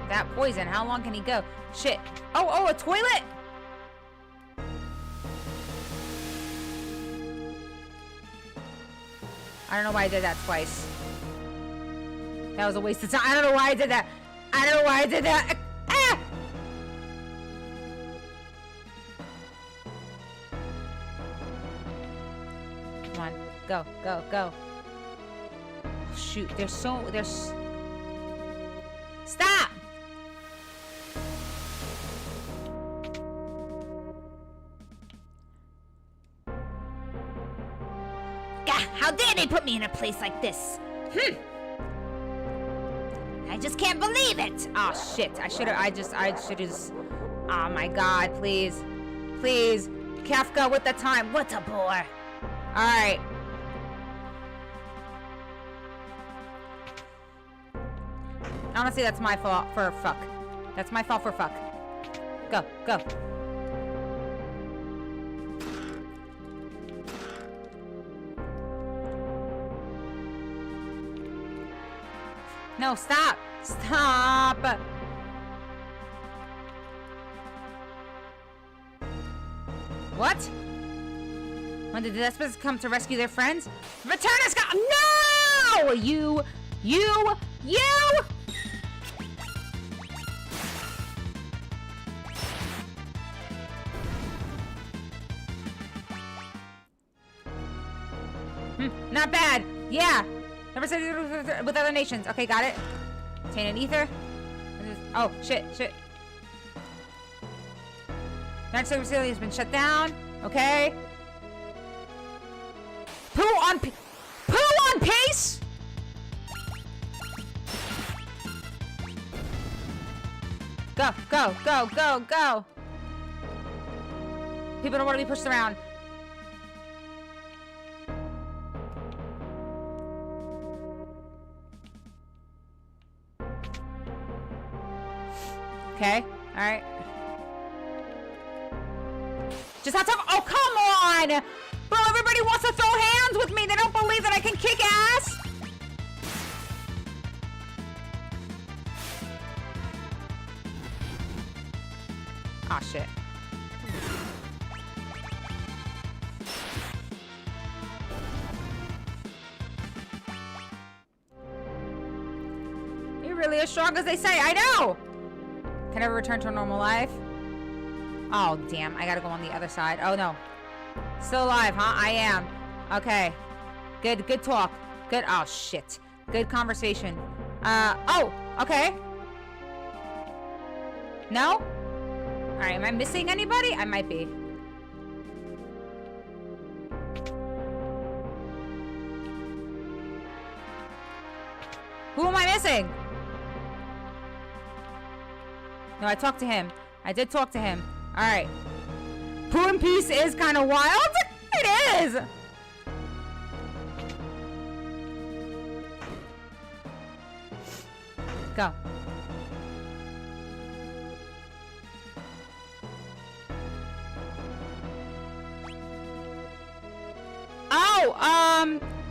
That poison, how long can he go? Shit. Oh, a toilet? I don't know why I did that twice. That was a waste of time. I don't know why I did that. I don't know why I did that. Ah! Come on. Go. Oh, shoot. There's... Stop! Gah, how dare they put me in a place like this? I just can't believe it. Oh shit, I should have. Oh my god, please. Kafka with the time. What a bore. Alright. Honestly, that's my fault for fuck. That's my fault for fuck. Go. No, stop! Stop! What? When did the Despots come to rescue their friends? Return us! No! You! Not bad. Yeah. Never said it with other nations. Okay, got it. Tainted ether. Oh, shit. Magic facility has been shut down. Okay. Poo on pace? Go. People don't want to be pushed around. Okay, alright. Just have to... Oh, come on! Bro, everybody wants to throw hands with me. They don't believe that I can kick ass. Aw, shit. You're really as strong as they say. I know! Can I ever return to a normal life? Oh, damn. I gotta go on the other side. Oh, no. Still alive, huh? I am. Okay. Good talk. Good. Oh, shit. Good conversation. Oh, okay. No? Alright, am I missing anybody? I might be. Who am I missing? No, I talked to him. I did talk to him. Alright. Pooh and Peace is kind of wild. It is! Go.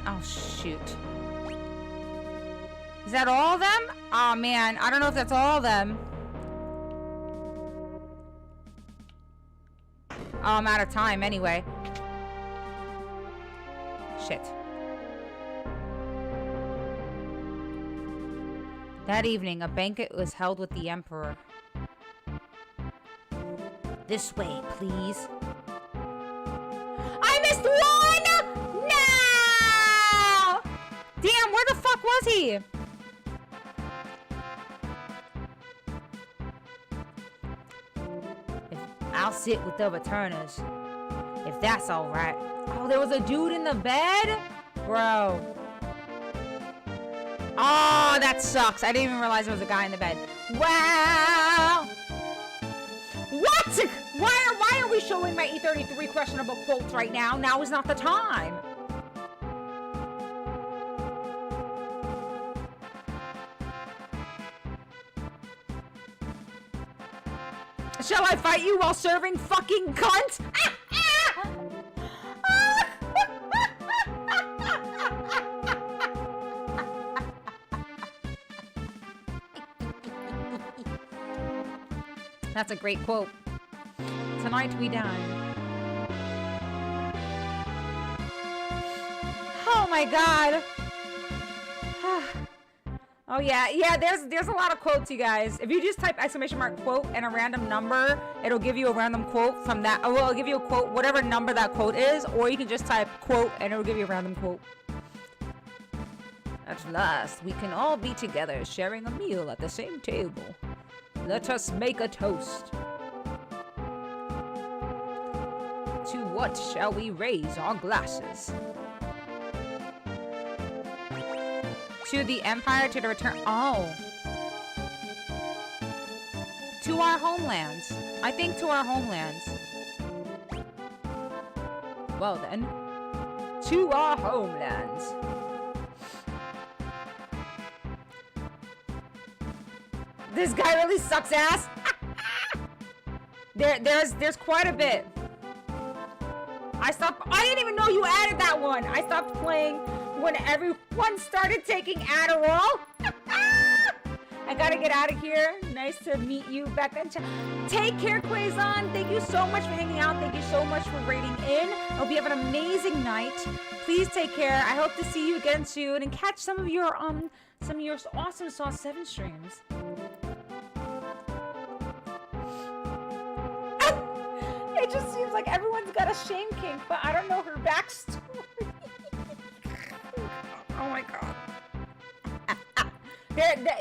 Oh, shoot. Is that all of them? Oh, man. I don't know if that's all of them. Oh, I'm out of time anyway. Shit. That evening, a banquet was held with the Emperor. This way, please. I missed one! No! Damn, where the fuck was he? I'll sit with the returners, if that's all right. Oh, there was a dude in the bed? Bro. Oh, that sucks. I didn't even realize there was a guy in the bed. Wow! What? Why are we showing my E33 questionable quotes right now? Now is not the time. Shall I fight you while serving fucking cunt? That's a great quote. Tonight we dine. Oh my god. Oh yeah, there's a lot of quotes, you guys. If you just type !quote and a random number, it'll give you a random quote from that. Well, it'll give you a quote, whatever number that quote is, or you can just type quote and it'll give you a random quote. At last, we can all be together, sharing a meal at the same table. Let us make a toast. To what shall we raise our glasses? To the Empire, to the return. Oh. To our homelands. I think to our homelands. Well then. To our homelands. This guy really sucks ass. There's quite a bit. I didn't even know you added that one. I stopped playing when everyone started taking Adderall. I gotta get out of here. Nice to meet you, Becca. Take care, Quazon. Thank you so much for hanging out. Thank you so much for rating in. I hope you have an amazing night. Please take care. I hope to see you again soon and catch some of your awesome Saw 7 streams. It just seems like everyone's got a shame kink, but I don't know her backstory. Oh my god.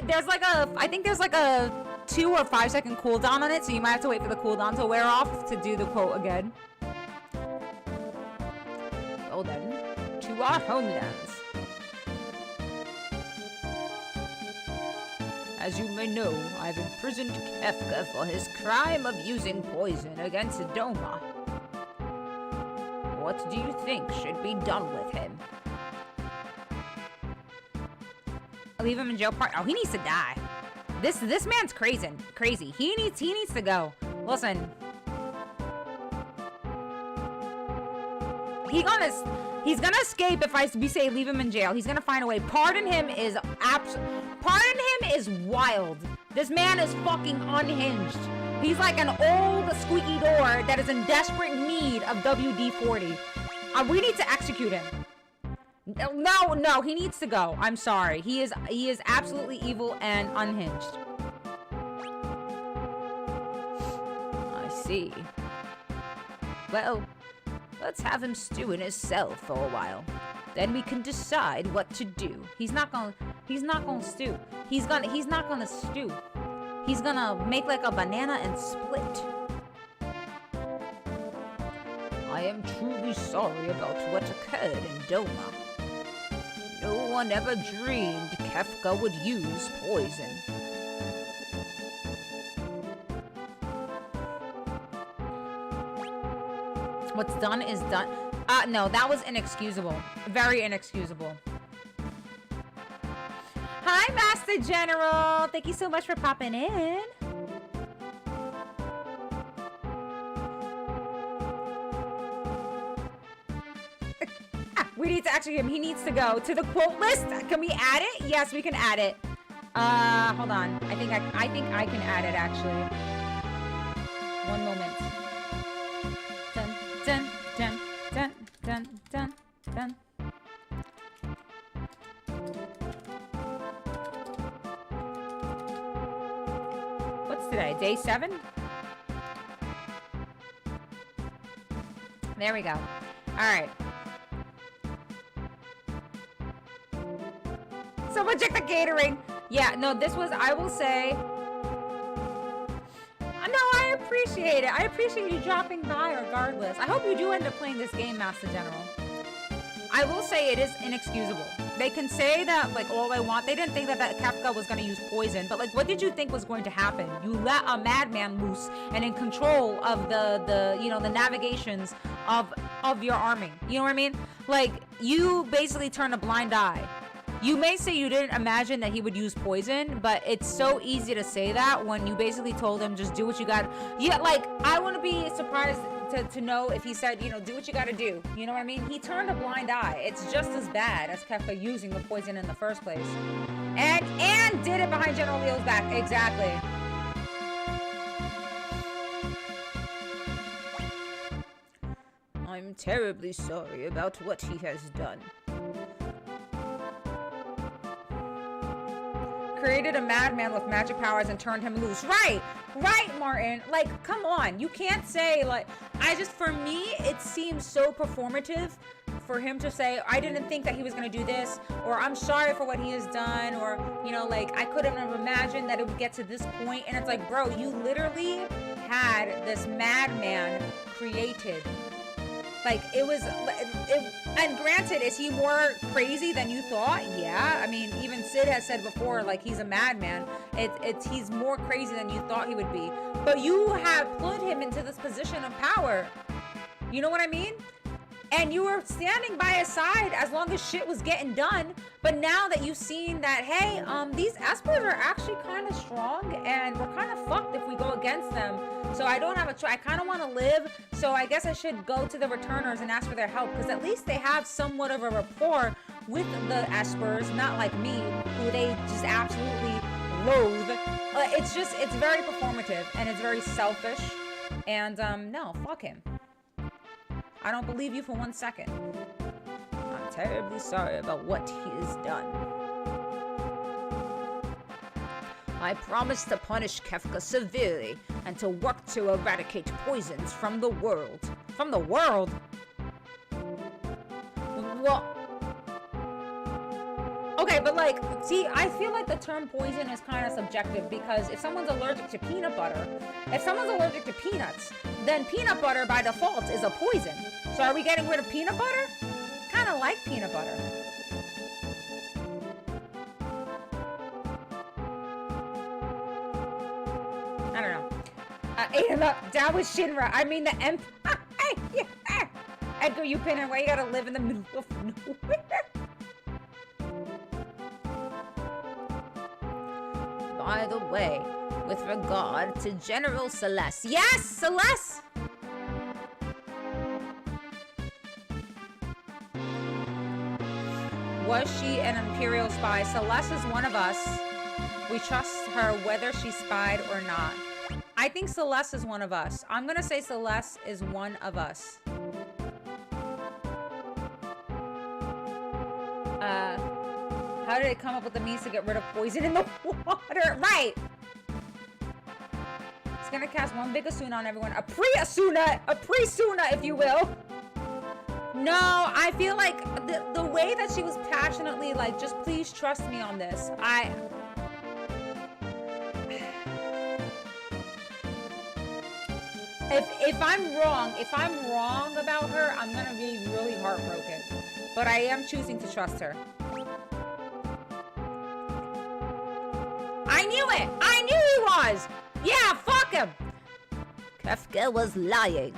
There's like I think there's like a 2 or 5 second cooldown on it, so you might have to wait for the cooldown to wear off to do the quote again. Well then, to our homelands. As you may know, I've imprisoned Kefka for his crime of using poison against Doma. What do you think should be done with him? I'll leave him in jail part. Oh, he needs to die. This man's crazy. He needs to go. Listen. He's gonna escape if we say leave him in jail. He's gonna find a way. Pardon him is wild. This man is fucking unhinged. He's like an old squeaky door that is in desperate need of WD-40. We need to execute him. No, he needs to go. I'm sorry. He is absolutely evil and unhinged. I see. Well, let's have him stew in his cell for a while. Then we can decide what to do. He's not gonna stew. He's not gonna stew. He's gonna make like a banana and split. I am truly sorry about what occurred in Doma. No one ever dreamed Kefka would use poison. What's done is done. No, that was inexcusable. Very inexcusable. Hi, Master General. Thank you so much for popping in. We need to actually, he needs to go to the quote list. Can we add it? Yes, we can add it. Hold on. I think I can add it actually. One moment. Dun, dun, dun, dun, dun, dun, dun. What's today? Day 7? There we go. All right. Someone check the catering. Yeah, no, this was, I will say, no, I appreciate it. I appreciate you dropping by regardless. I hope you do end up playing this game, Master General. I will say it is inexcusable. They can say that, like, all they want. They didn't think that Kefka was going to use poison, but, like, what did you think was going to happen? You let a madman loose and in control of the navigations of your army. You know what I mean? Like, you basically turn a blind eye. You may say you didn't imagine that he would use poison, but it's so easy to say that when you basically told him just do what you got. Yeah, like, I wouldn't be surprised to know if he said, do what you got to do. You know what I mean? He turned a blind eye. It's just as bad as Kefka using the poison in the first place. And did it behind General Leo's back. Exactly. I'm terribly sorry about what he has done. Created a madman with magic powers and turned him loose. Right, Martin. Like, come on. You can't say, like, for me, it seems so performative for him to say, I didn't think that he was going to do this, or I'm sorry for what he has done, or, like, I couldn't have imagined that it would get to this point. And it's like, bro, you literally had this madman created. Like, and granted, is he more crazy than you thought? Yeah. I mean, even Sid has said before, like, he's a madman. He's more crazy than you thought he would be. But you have put him into this position of power. You know what I mean? And you were standing by his side as long as shit was getting done. But now that you've seen that, hey, these Espers are actually kind of strong, and we're kind of fucked if we go against them. So I don't have a choice. I kind of want to live, so I guess I should go to the returners and ask for their help, because at least they have somewhat of a rapport with the Espers, not like me, who they just absolutely loathe. It's very performative, and it's very selfish. And no, fuck him. I don't believe you for 1 second. I'm terribly sorry about what he has done. I promise to punish Kefka severely and to work to eradicate poisons from the world. From the world? Well, okay, but like, see, I feel like the term poison is kind of subjective, because if someone's allergic to peanut butter, if someone's allergic to peanuts, then peanut butter by default is a poison. So are we getting rid of peanut butter? Kind of like peanut butter. I don't know. Ate him up. Down with Shinra. I mean the Edgar, you pinner, why you gotta live in the middle of nowhere? By the way, with regard to General Celeste. Yes, Celeste! Was she an Imperial spy? Celeste is one of us. We trust her whether she spied or not. I think Celeste is one of us. I'm gonna say Celeste is one of us. How did it come up with the means to get rid of poison in the water? Right! It's gonna cast one big Asuna on everyone. A pre-Asuna, if you will. No, I feel like the way that she was passionately like, just please trust me on this. If I'm wrong about her, I'm gonna be really heartbroken. But I am choosing to trust her. I knew it! I knew he was! Yeah, fuck him! Kefka was lying.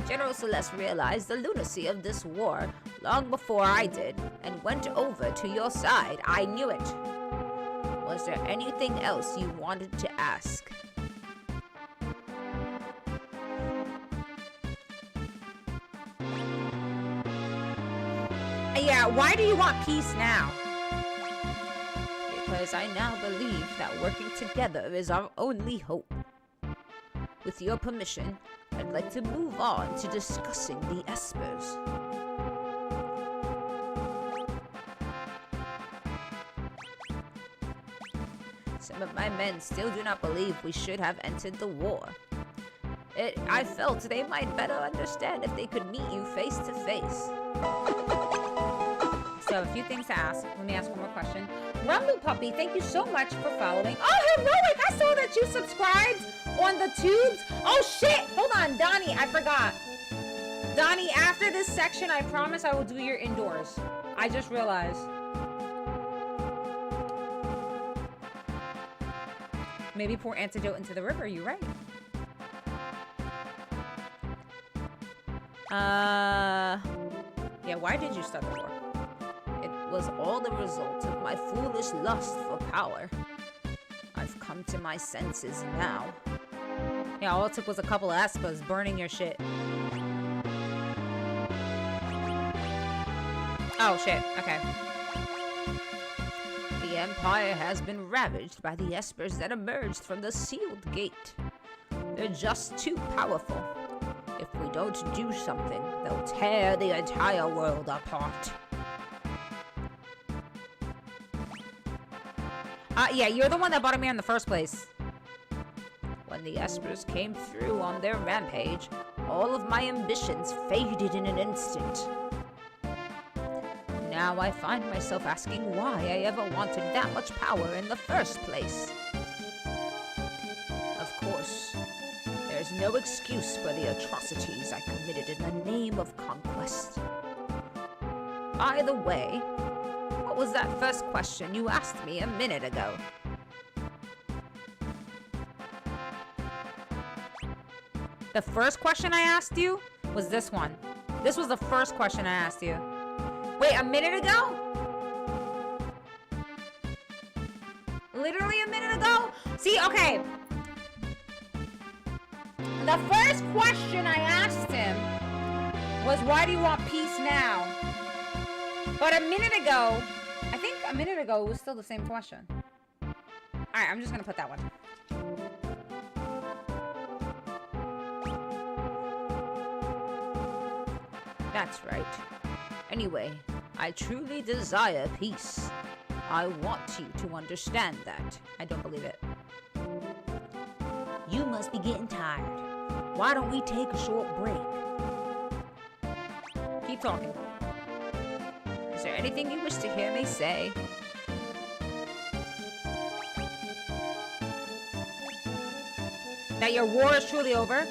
General Celeste realized the lunacy of this war long before I did and went over to your side. I knew it. Was there anything else you wanted to ask? Yeah, why do you want peace now? Because I now believe that working together is our only hope. With your permission, I'd like to move on to discussing the Espers. Some of my men still do not believe we should have entered the war. I felt they might better understand if they could meet you face to face. So, a few things to ask. Let me ask one more question. Rumble Puppy, thank you so much for following. Oh, Heroic! I saw that you subscribed on the tubes. Oh, shit! Hold on, Donnie, I forgot. Donnie, after this section, I promise I will do your indoors. I just realized. Maybe pour antidote into the river, you're right. Yeah, why did you start the war? It was all the result of my foolish lust for power. I've come to my senses now. Yeah, all it took was a couple of Espas burning your shit. Oh, shit. Okay. The Empire has been ravaged by the Espers that emerged from the sealed gate. They're just too powerful. If we don't do something, they'll tear the entire world apart. Yeah, you're the one that brought him here in the first place. When the Espers came through on their rampage, all of my ambitions faded in an instant. Now I find myself asking why I ever wanted that much power in the first place. Of course, there's no excuse for the atrocities I committed in the name of conquest. By the way, what was that first question you asked me a minute ago? The first question I asked you was this one. This was the first question I asked you. Wait, a minute ago? Literally a minute ago? See, okay. The first question I asked him was, why do you want peace now? But a minute ago, I think a minute ago was still the same question. Alright, I'm just gonna put that one. That's right. Anyway, I truly desire peace. I want you to understand that. I don't believe it. You must be getting tired. Why don't we take a short break? Keep talking. Is there anything you wish to hear me say? That your war is truly over?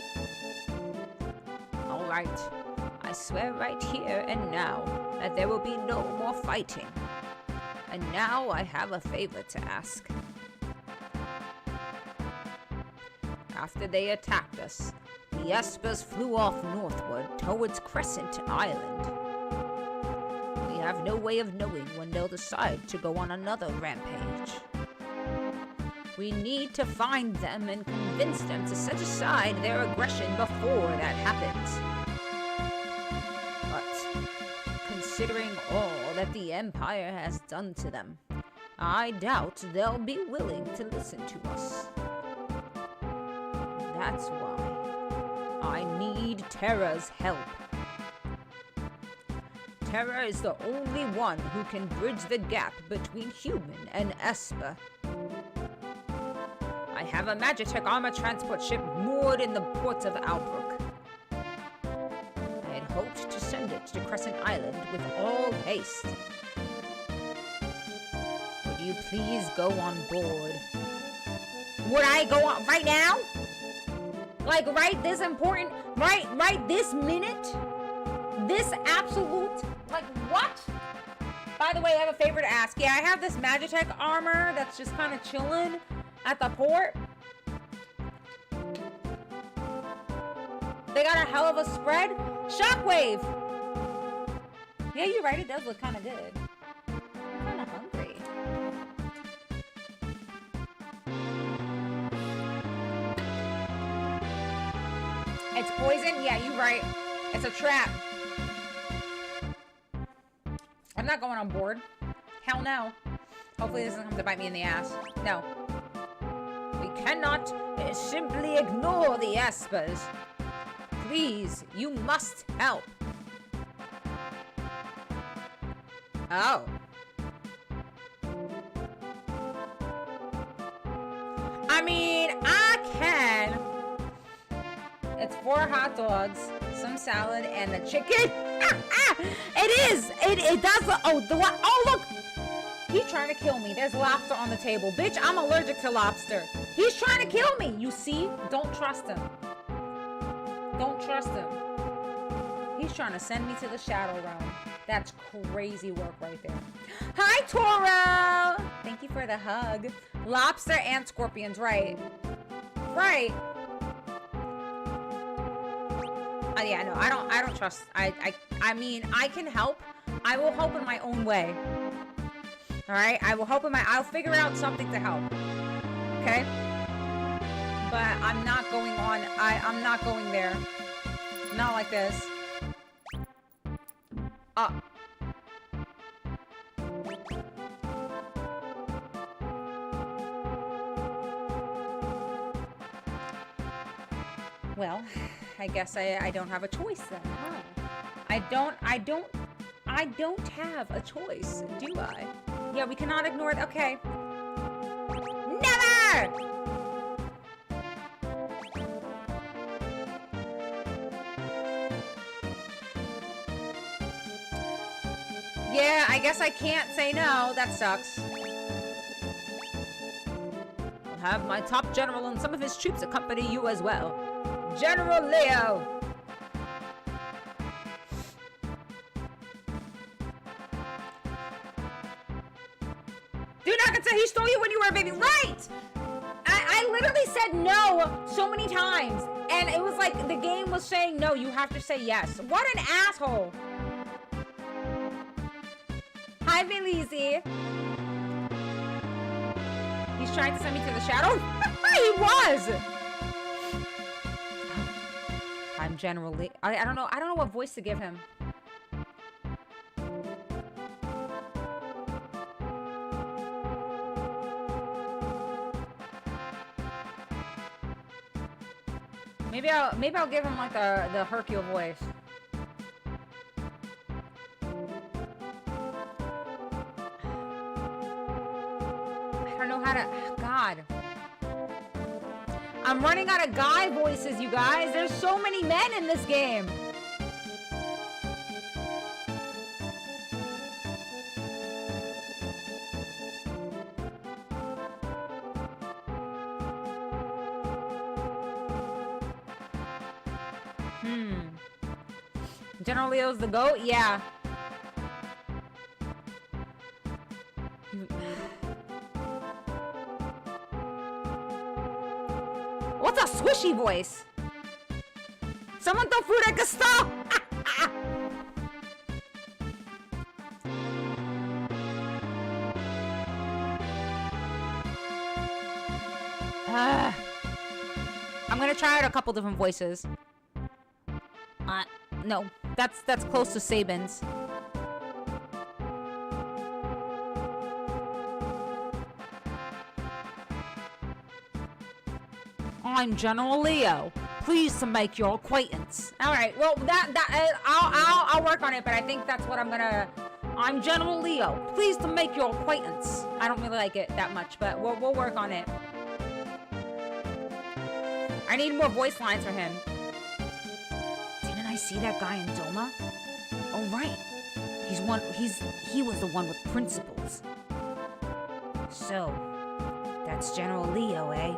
All right. I swear right here and now that there will be no more fighting. And now I have a favor to ask. After they attacked us, the Espers flew off northward towards Crescent Island. We have no way of knowing when they'll decide to go on another rampage. We need to find them and convince them to set aside their aggression before that happens. Considering all that the Empire has done to them, I doubt they'll be willing to listen to us. That's why I need Terra's help. Terra is the only one who can bridge the gap between human and Esper. I have a Magitech armor transport ship moored in the port of Albrook. I had hoped to send it to Crescent Island with all haste. Would you please go on board? Would I go on right now? Like right this important, right this minute? This absolute, like what? By the way, I have a favor to ask. Yeah, I have this Magitech armor that's just kind of chilling at the port. They got a hell of a spread. Shockwave. Yeah, you're right. It does look kind of good. I'm kind of hungry. It's poison? Yeah, you're right. It's a trap. I'm not going on board. Hell no. Hopefully this doesn't come to bite me in the ass. No. We cannot simply ignore the espers. Please, you must help. Oh. I mean, I can. It's 4 hot dogs, some salad, and the chicken. It is. It does. Oh, the what? Oh, look. He's trying to kill me. There's lobster on the table. Bitch, I'm allergic to lobster. He's trying to kill me. You see? Don't trust him. Don't trust him. He's trying to send me to the shadow realm. That's crazy work right there. Hi, Toro. Thank you for the hug. Lobster and scorpions, right? Right. Yeah, no, I don't trust. I mean, I can help. I will help in my own way. All right, I will help in my. I'll figure out something to help. Okay. But I'm not going on. I'm not going there. Not like this. Well, I guess I don't have a choice then, huh? I don't have a choice, do I? Yeah, we cannot ignore it. Okay. Never! Yeah, I guess I can't say no. That sucks. I'll have my top general and some of his troops accompany you as well. General Leo! Dude, I can say he stole you when you were a baby. Right! I literally said no so many times. And it was like the game was saying no, you have to say yes. What an asshole. Hi, Belize. He's trying to send me to the shadow? He was! I'm generally... I don't know. I don't know what voice to give him. Maybe I'll give him like the Hercule voice. I don't know how to... God. I'm running out of guy voices, you guys. There's so many men in this game. General Leo's the GOAT? Yeah. What's a swishy voice? Someone throw food at Gustav! I'm gonna try out a couple different voices. No, that's close to Sabin's. I'm General Leo. Pleased to make your acquaintance. All right. Well, I'll work on it, but I think that's what I'm gonna. I'm General Leo. Pleased to make your acquaintance. I don't really like it that much, but we'll work on it. I need more voice lines for him. Didn't I see that guy in Doma? Oh right. He was the one with principles. So, that's General Leo, eh?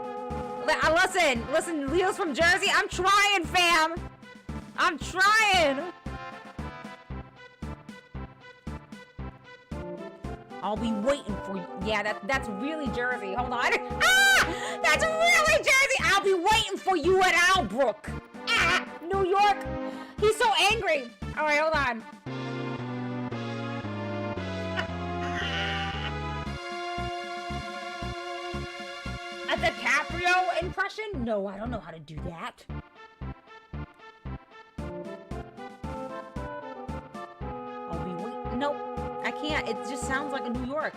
Listen, Leo's from Jersey. I'm trying, fam. I'm trying. I'll be waiting for you. Yeah, that's really Jersey. Hold on. That's really Jersey. I'll be waiting for you at Albrook. No. New York. He's so angry. All right, hold on. A DiCaprio impression? No, I don't know how to do that. I'll be waiting. Nope, I can't. It just sounds like a New York.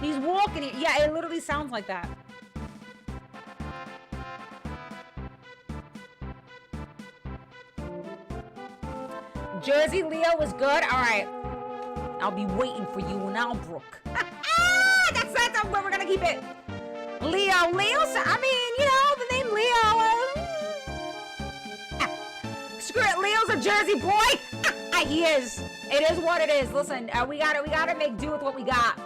He's walking it. Yeah, it literally sounds like that. Jersey Leo was good. All right. I'll be waiting for you in Albrook. That's where we're gonna keep it. Leo. I mean, you know, the name Leo. Screw it. Leo's a Jersey boy. He is. It is what it is. Listen, we gotta make do with what we got.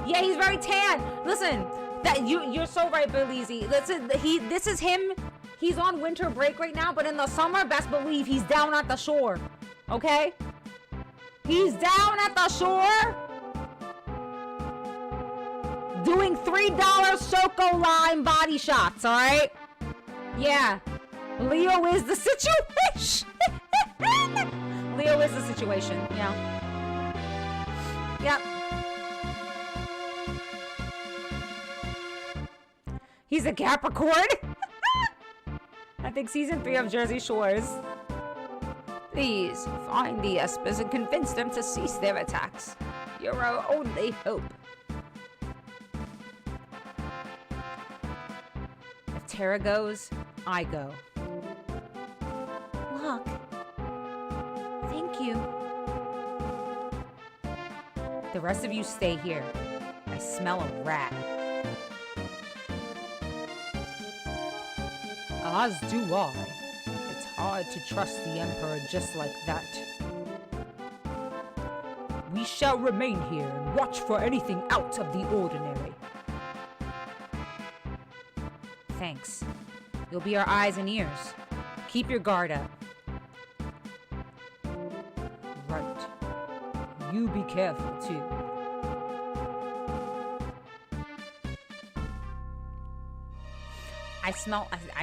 Yeah, he's very tan. Listen, that you're so right, Belize. Listen, this is him. He's on winter break right now, but in the summer, best believe he's down at the shore. Okay? He's down at the shore doing $3 Choco Lime body shots, all right? Yeah. Leo is the situation. Leo is the situation, yeah. Yep. He's a Capricorn. I think season 3 of Jersey Shores. Please find the Espers and convince them to cease their attacks. You're our only hope. If Tara goes, I go. Look. Thank you. The rest of you stay here. I smell a rat. As do I. It's hard to trust the Emperor just like that. We shall remain here and watch for anything out of the ordinary. Thanks. You'll be our eyes and ears. Keep your guard up. Right. You be careful, too. I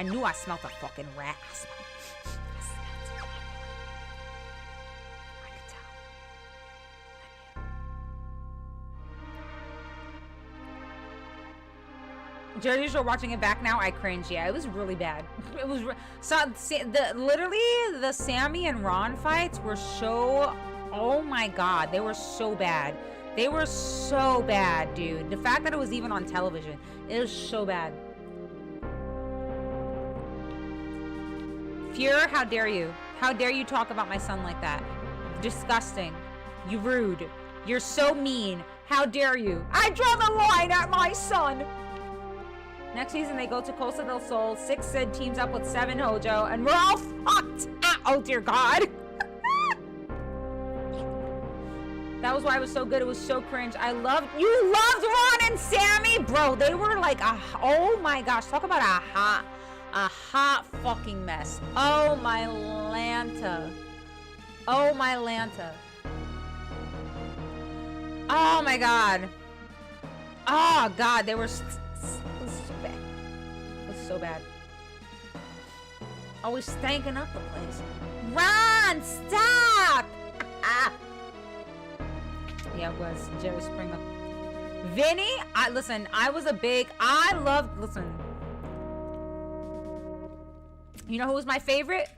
knew I smelled a fucking rat. I smelled it. I could tell. Jersey Shore, watching it back now, I cringe. Yeah, it was really bad. It was literally the Sammy and Ron fights were so, oh my god, they were so bad. They were so bad, dude. The fact that it was even on television, it was so bad. Fuhrer, how dare you? How dare you talk about my son like that? Disgusting. You rude. You're so mean. How dare you? I draw the line at my son. Next season, they go to Costa del Sol. 6 Sid teams up with 7 Hojo, and we're all fucked. Oh, dear God. That was why it was so good. It was so cringe. You loved Ron and Sammy? Bro, they were like, oh my gosh. Talk about a hot fucking mess. Oh my Lanta. Oh my Lanta. Oh my god. Oh god, they were it was so bad. It was so bad. Always stanking up the place. Ron, stop! Yeah, it was Jerry Springer. Vinny, listen, I loved, listen. You know who was my favorite?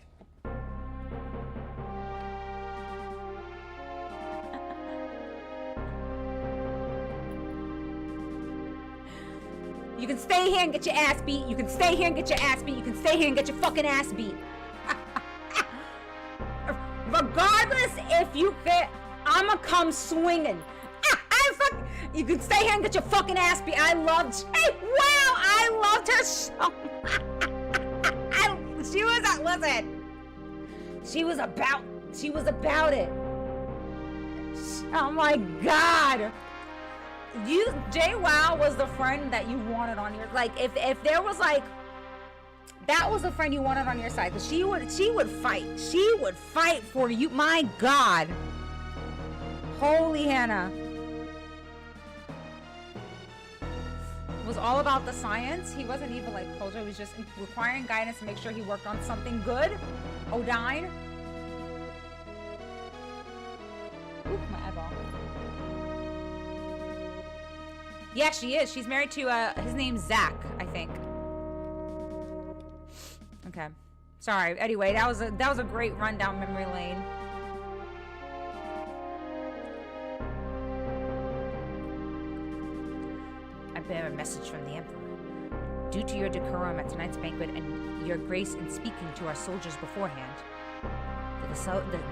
You can stay here and get your ass beat. You can stay here and get your ass beat. You can stay here and get your fucking ass beat. Regardless if you fit, I'ma come swinging. You can stay here and get your fucking ass beat. I loved her so She was about it. Oh my god. JWoww was the friend that you wanted on your, like, if there was like, that was the friend you wanted on your side. Cause she would fight. She would fight for you. My god. Holy Hannah. was all about the science. He wasn't even like culture. He was just requiring guidance to make sure he worked on something good. Odine. Oop, my eyeball. Yeah, she is. She's married to, his name's Zach, I think. Okay. Sorry. Anyway, that was a great run down memory lane. I bear a message from the Emperor. Due to your decorum at tonight's banquet and your grace in speaking to our soldiers beforehand,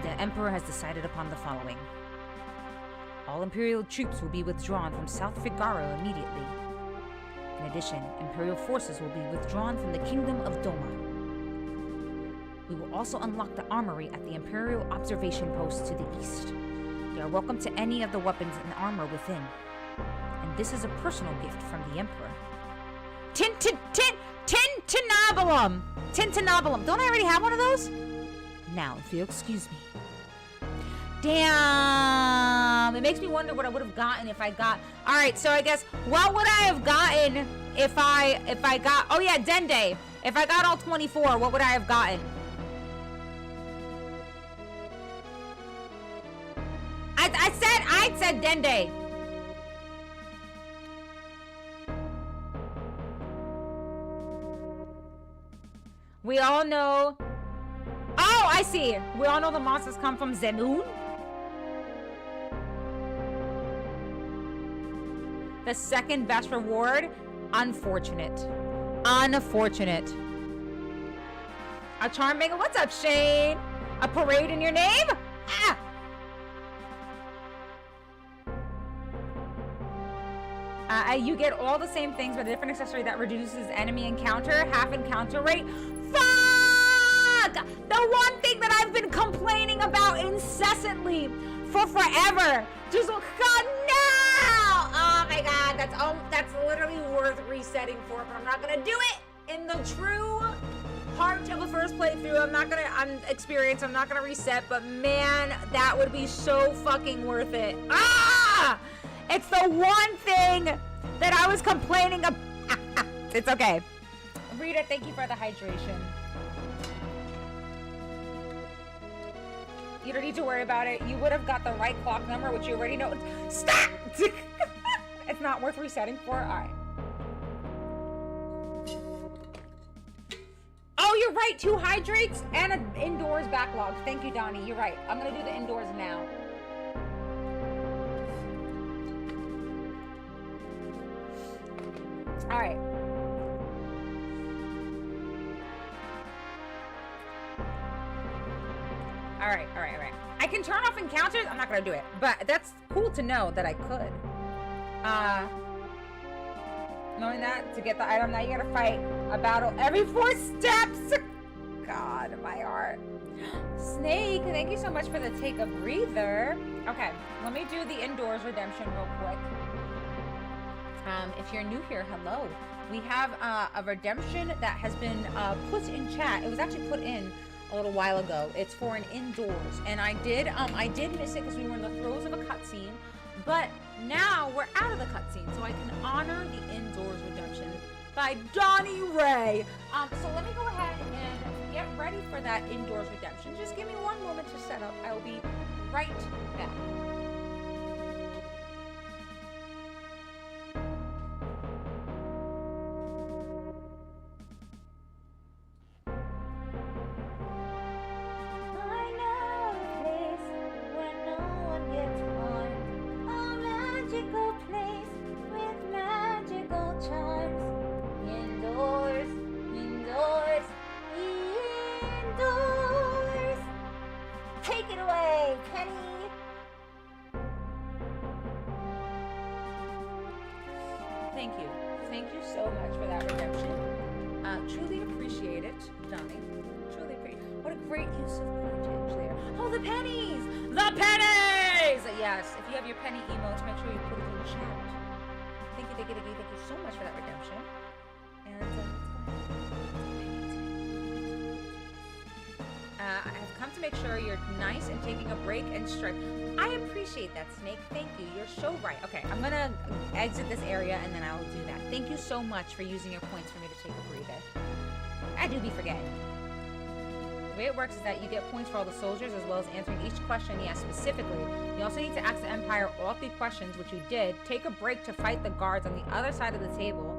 the Emperor has decided upon the following. All Imperial troops will be withdrawn from South Figaro immediately. In addition, Imperial forces will be withdrawn from the Kingdom of Doma. We will also unlock the armory at the Imperial Observation Post to the east. You are welcome to any of the weapons and armor within. And this is a personal gift from the Emperor. Tintinabulum! Tintinabulum. Don't I already have one of those? Now, if you'll excuse me. Damn! It makes me wonder what I would have gotten if I got... Alright, so I guess, what would I have gotten if I got... Oh yeah, Dende. If I got all 24, what would I have gotten? I said Dende. We all know... Oh, I see. We all know the monsters come from Zemun. The second best reward? Unfortunate. Unfortunate. A charming... What's up, Shane? A parade in your name? Ah! You get all the same things with a different accessory that reduces enemy encounter, half encounter rate. Fuck! The one thing that I've been complaining about incessantly for forever. Just God, no! Oh my God, that's literally worth resetting for, but I'm not gonna do it in the true heart of the first playthrough. I'm experienced. I'm not gonna reset, but man, that would be so fucking worth it. Ah! It's the one thing that I was complaining about. It's okay. Rita, thank you for the hydration. You don't need to worry about it. You would have got the right clock number, which you already know. Stop! It's not worth resetting for. All right. Oh, you're right. 2 hydrates and an indoors backlog. Thank you, Donnie. You're right. I'm going to do the indoors now. All right. All right. I can turn off encounters. I'm not gonna do it, but that's cool to know that I could. Knowing that to get the item, now you gotta fight a battle every 4 steps. God, my heart. Snake, thank you so much for the take a breather. Okay, let me do the indoors redemption real quick. If you're new here, hello. We have a redemption that has been put in chat. It was actually put in a little while ago. It's for an indoors, and I did miss it because we were in the throes of a cutscene. But now we're out of the cutscene, so I can honor the indoors redemption by Donnie Ray. So let me go ahead and get ready for that indoors redemption. Just give me one moment to set up. I will be right back. come to make sure you're nice and taking a break and stretch. I appreciate that, Snake. Thank you. You're so right. Okay, I'm gonna exit this area and then I'll do that. Thank you so much for using your points for me to take a breather. I do be forgetting. The way it works is that you get points for all the soldiers as well as answering each question he asked specifically. You also need to ask the Empire all 3 questions, which you did. Take a break to fight the guards on the other side of the table.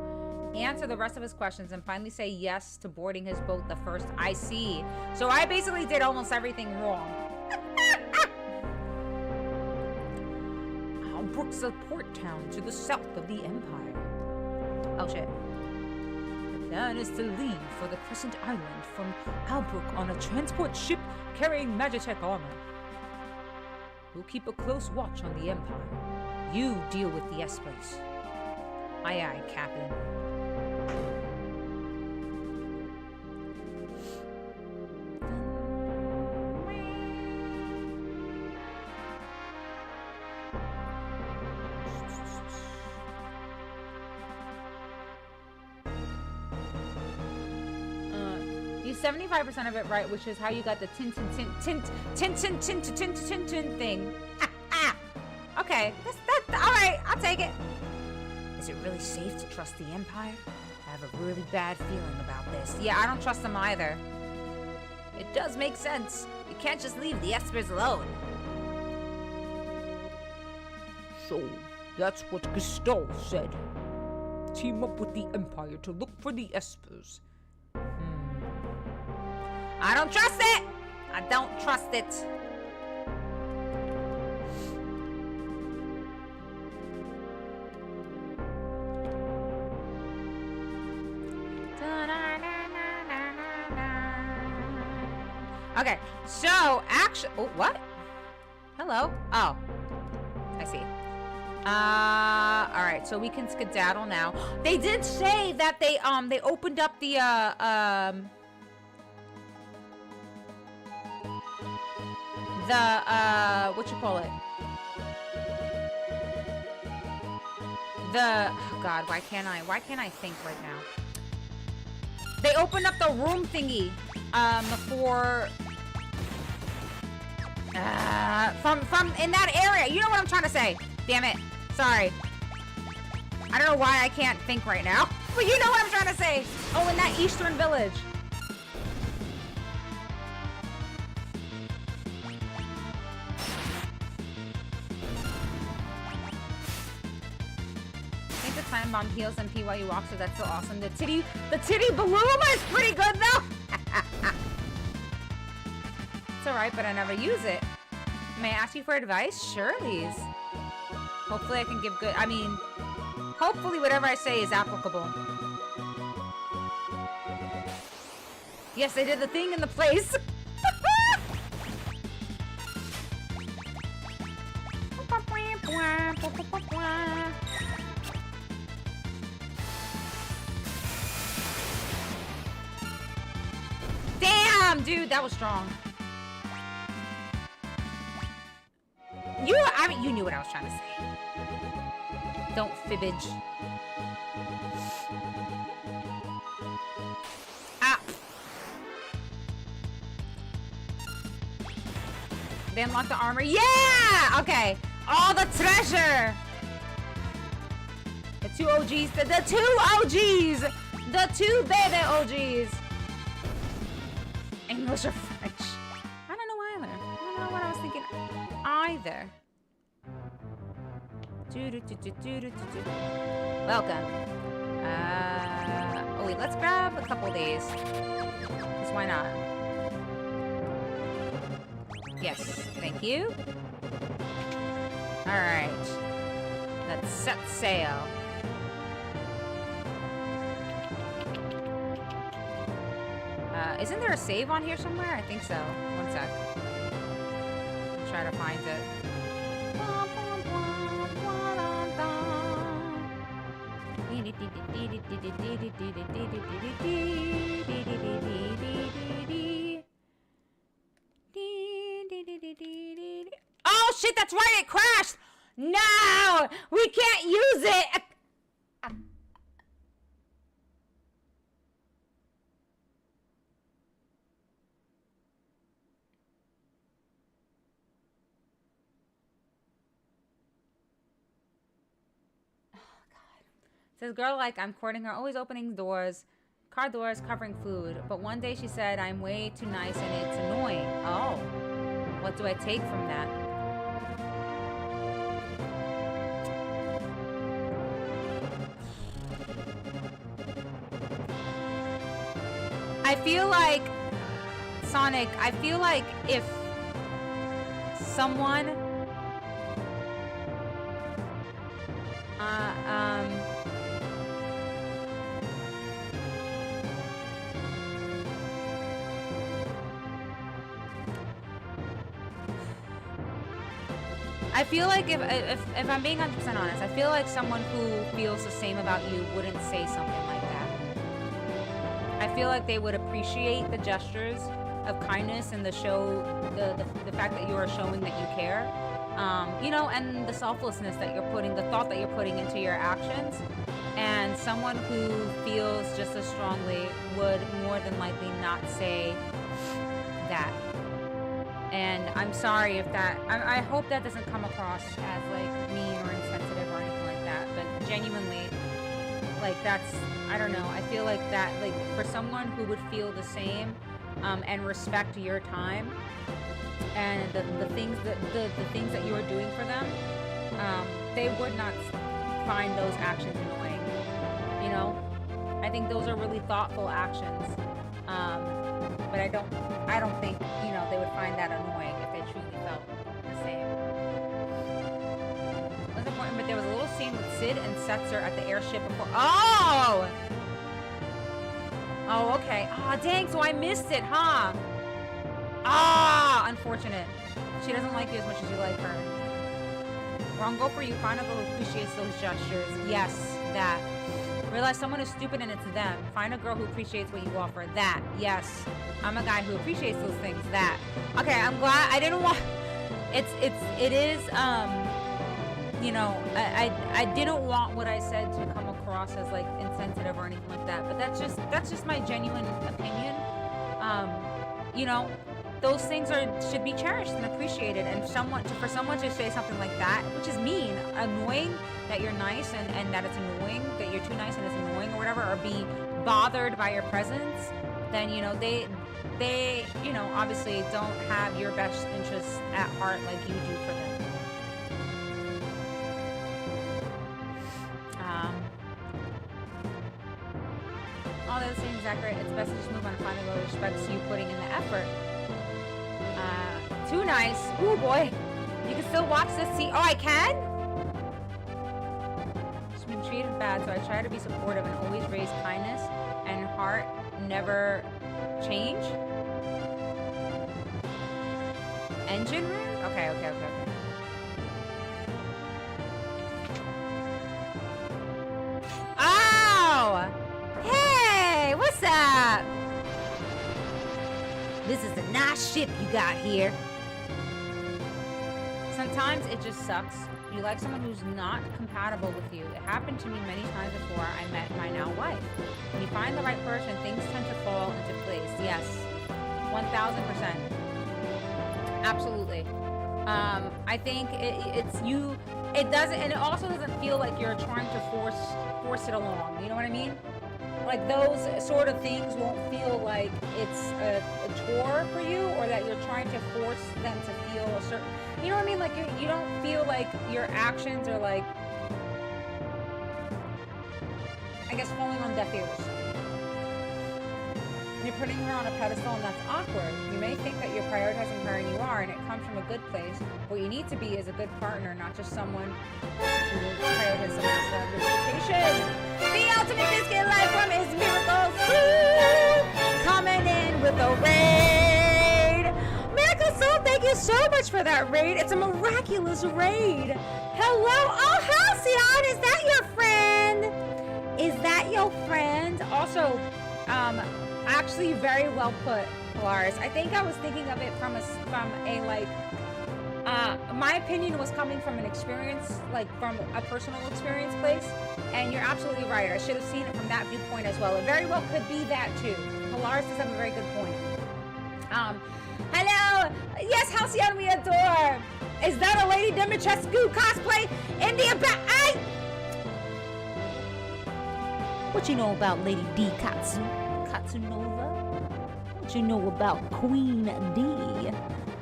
Answer the rest of his questions and finally say yes to boarding his boat the first. I see. So I basically did almost everything wrong. Albrook's a port town to the south of the Empire. Oh shit. The plan is to leave for the Crescent Island from Albrook on a transport ship carrying Magitech armor. We'll keep a close watch on the Empire. You deal with the Espers. Aye aye, Captain. 75% of it right, which is how you got the tin thing. Okay, all right, I'll take it. Is it really safe to trust the Empire? I have a really bad feeling about this. Yeah, I don't trust them either. It does make sense. You can't just leave the Espers alone. So, that's what Gustave said. Team up with the Empire to look for the Espers. I don't trust it! I don't trust it. Okay, so actually, oh, what? Hello? Oh, I see. All right, so we can skedaddle now. They did say that they opened up the, what you call it? Oh God, why can't I think right now? They opened up the room thingy, for, from in that area. You know what I'm trying to say. Damn it. Sorry. I don't know why I can't think right now, but you know what I'm trying to say. Oh, in that eastern village. Time bomb heals and pee while you walk, so that's so awesome. The titty balloon is pretty good though. It's alright, but I never use it. May I ask you for advice? Sure, Lise. Hopefully I can give good, hopefully whatever I say is applicable. Yes, they did the thing in the place. Damn, dude, that was strong. You knew what I was trying to say. Don't fibbage. Ah. They unlock the armor. Yeah! Okay. All the treasure. The 2 OGs. The 2 OGs. The 2 baby OGs. English or French? I don't know either. I don't know what I was thinking either. Welcome. Oh wait, let's grab a couple of these. Because why not? Yes, thank you. Alright. Let's set sail. Isn't there a save on here somewhere? I think so. One sec. I'll try to find it. Oh shit, that's right, it crashed! No! We can't use it! Says, girl, like, I'm courting her, always opening doors, car doors, covering food. But one day she said, I'm way too nice and it's annoying. Oh, what do I take from that? I feel like, Sonic, I feel like if someone I feel like if I'm being 100% honest, I feel like someone who feels the same about you wouldn't say something like that. I feel like they would appreciate the gestures of kindness and the fact that you are showing that you care, you know, and the selflessness that you're putting, the thought that you're putting into your actions. And someone who feels just as strongly would more than likely not say that. And I'm sorry if that, I hope that doesn't come across as like mean or insensitive or anything like that, but genuinely, like that's, I don't know, I feel like that, like for someone who would feel the same and respect your time and the things that you are doing for them, they would not find those actions annoying, you know? I think those are really thoughtful actions, but I don't think, you know, they would find that annoying if they truly felt the same. It was important, but there was a little scene with Sid and Setzer at the airship before. Oh! Oh, okay. Oh, dang, so I missed it, huh? Ah, unfortunate. She doesn't like you as much as you like her. Wrong, go for you. Find a girl who appreciates those gestures. Yes, that. Realize someone is stupid and it's them. Find a girl who appreciates what you offer. That. Yes. I'm a guy who appreciates those things. That. Okay, I'm glad I didn't want it is you know, I didn't want what I said to come across as like insensitive or anything like that, but that's just my genuine opinion. You know, those things should be cherished and appreciated, and for someone to say something like that, which is mean, annoying, that you're nice and that it's annoying, that you're too nice and it's annoying or whatever, or be bothered by your presence, then, you know, they you know, obviously don't have your best interests at heart like you do for them. All those things exactly right. It's best to just move on and find a girl who respects you putting in the effort. Too nice. Ooh, boy. You can still watch this. See, oh, I can? She's been treated bad, so I try to be supportive and always raise kindness and heart never change. Engine room? Okay. Oh! Hey, what's up? This is a nice ship you got here. Sometimes it just sucks. You like someone who's not compatible with you. It happened to me many times before I met my now wife. When you find the right person, things tend to fall into place. Yes, 1000%. Absolutely. I think it doesn't, and it also doesn't feel like you're trying to force it along. You know what I mean? Like those sort of things won't feel like it's a chore for you, or that you're trying to force them to feel a certain, you know what I mean? Like you don't feel like your actions are like, I guess, falling on deaf ears. You're putting her on a pedestal, and that's awkward. You may think that you're prioritizing her, and you are, and it comes from a good place. What you need to be is a good partner, not just someone who prioritizes someone else's reputation. The ultimate biscuit life from his miracle soup, coming in with a raid. Miracle Soul, thank you so much for that raid. It's a miraculous raid. Hello, oh Halcyon, is that your friend? Is that your friend? Also, actually very well put, Polaris. I think I was thinking of it from a like, my opinion was coming from an experience, like from a personal experience place, and you're absolutely right. I should have seen it from that viewpoint as well. It very well could be that too. Polaris does have a very good point. Hello, yes, Halcyon, we adore. Is that a Lady Dimitrescu cosplay? India, What you know about Lady D Katsunova? What you know about Queen D?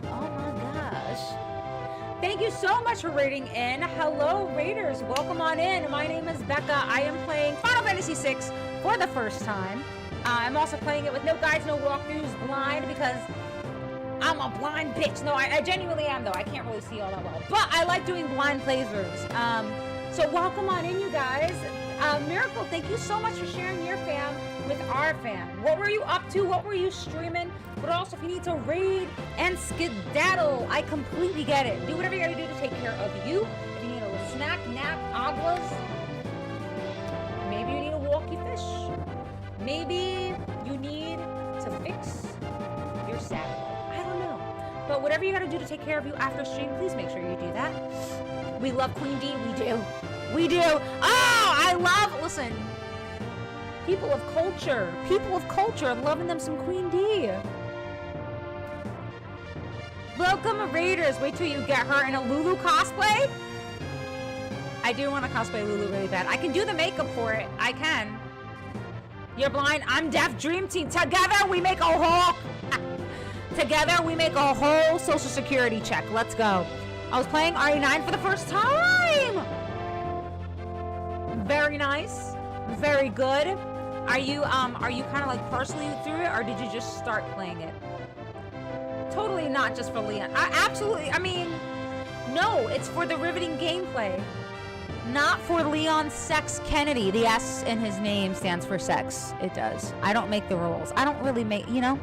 Oh my gosh. Thank you so much for raiding in. Hello, Raiders. Welcome on in. My name is Becca. I am playing Final Fantasy VI for the first time. I'm also playing it with no guides, no walkthroughs, blind, because I'm a blind bitch. No, I genuinely am, though. I can't really see all that well. But I like doing blind playthroughs. So welcome on in, you guys. Miracle, thank you so much for sharing your fam with our fam. What were you up to? What were you streaming? But also, if you need to raid and skedaddle, I completely get it. Do whatever you gotta do to take care of you. If you need a little snack, nap, aglas, maybe you need a walkie fish. Maybe you need to fix your satellite. I don't know. But whatever you gotta do to take care of you after stream, please make sure you do that. We love Queen D. We do. We do. Oh, I love, listen, people of culture. People of culture. I'm loving them some Queen D. Welcome, Raiders. Wait till you get her in a Lulu cosplay. I do want to cosplay Lulu really bad. I can do the makeup for it. I can. You're blind. I'm deaf. Dream team. Together we make a whole... Together we make a whole social security check. Let's go. I was playing RE9 for the first time. Very nice. Very good. Are you kind of like personally through it, or did you just start playing it? Totally not just for Leon. Absolutely. I mean, no, it's for the riveting gameplay. Not for Leon Sex Kennedy. The S in his name stands for sex. It does. I don't make the rules. I don't really make, you know?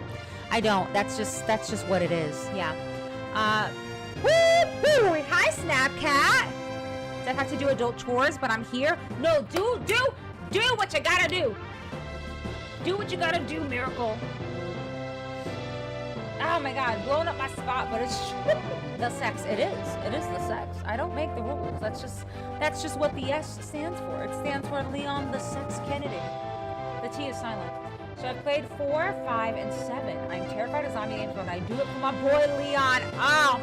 I don't. That's just what it is. Yeah. Woo! Hi, Snapcat. Does that have to do adult chores, but I'm here? No, do what you gotta do. Do what you gotta do, Miracle. Oh my God, blowing up my spot, but it's the sex. It is the sex. I don't make the rules. That's just what the S stands for. It stands for Leon the Sex Kennedy. The T is silent. So I've played 4, 5, and 7. I'm terrified of zombie games, but I do it for my boy Leon. Oh,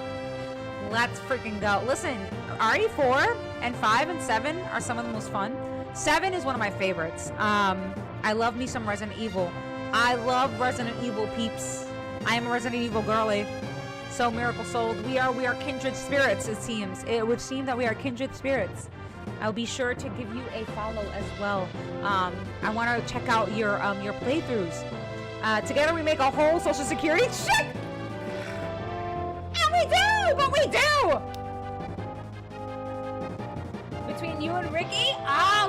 let's freaking go. Listen, RE4 and 5 and 7 are some of the most fun. 7 is one of my favorites. I love me some Resident Evil. I love Resident Evil peeps. I am a Resident Evil girly. So Miracle Soul, we are kindred spirits, it seems. It would seem that we are kindred spirits. I'll be sure to give you a follow as well. I want to check out your playthroughs. Together we make a whole social security check. And we do, but we do. Between you and Ricky,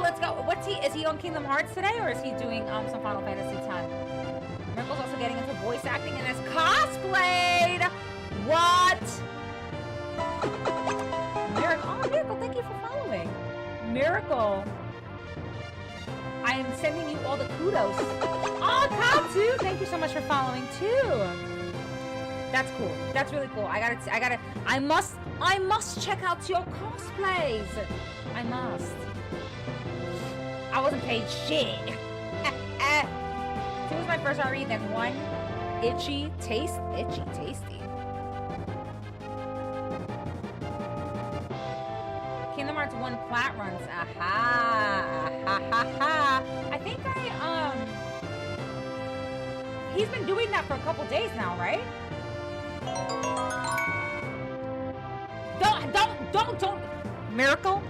let's go. Is he on Kingdom Hearts today, or is he doing some Final Fantasy 10? Miracle's also getting into voice acting and is cosplayed. What? Miracle, thank you for following. Miracle, I am sending you all the kudos. Oh, Katsu, thank you so much for following too. That's cool. That's really cool. I must check out your cosplays. I must. I wasn't paid shit. 2 was my first RE, then 1 itchy tasty. Kingdom Hearts 1 plat runs. I think he's been doing that for a couple days now, right? Don't. Miracle,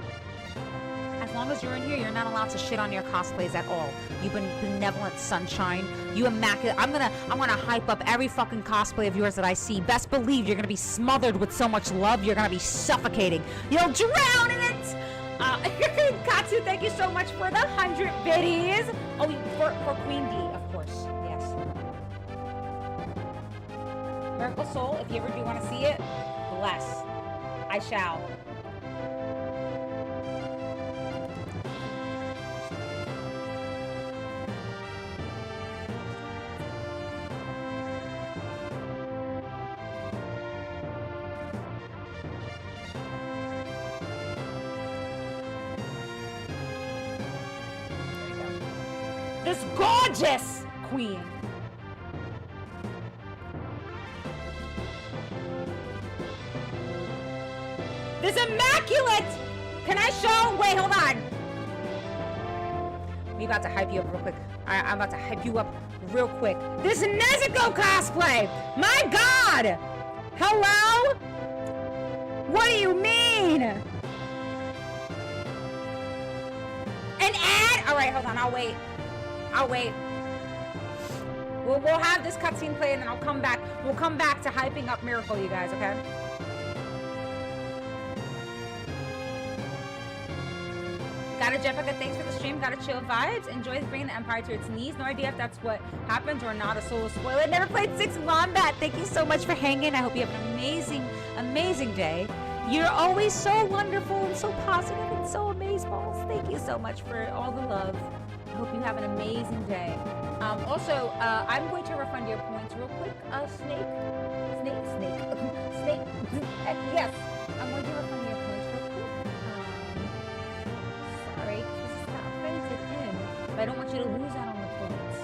as long as you're in here, you're not allowed to shit on your cosplays at all. You've been benevolent sunshine. You immaculate. I'm gonna hype up every fucking cosplay of yours that I see. Best believe you're gonna be smothered with so much love, you're gonna be suffocating. You'll drown in it. Katsu, thank you so much for the 100 biddies. Oh, for Queen D, of course. Yes. Miracle Soul, if you ever do want to see it, bless. I shall. This gorgeous queen. This immaculate. Can I show? Wait, hold on. We about to hype you up real quick. Alright, I'm about to hype you up real quick. This Nezuko cosplay! My God! Hello? What do you mean? An ad? Alright, hold on. I'll wait. We'll have this cutscene play and then I'll come back. We'll come back to hyping up Miracle, you guys, okay? Got it, Jessica. Thanks for the stream. Got it, chill vibes. Enjoy bringing the Empire to its knees. No idea if that's what happens or not. A solo spoiler. Never played 6 Wombat. Thank you so much for hanging. I hope you have an amazing, amazing day. You're always so wonderful and so positive and so amazeballs. Thank you so much for all the love. I hope you have an amazing day. Also, I'm going to refund your points real quick. Snake. Yes, I'm going to refund your points real quick. Sorry, this is not printed in, but I don't want you to lose out on the points.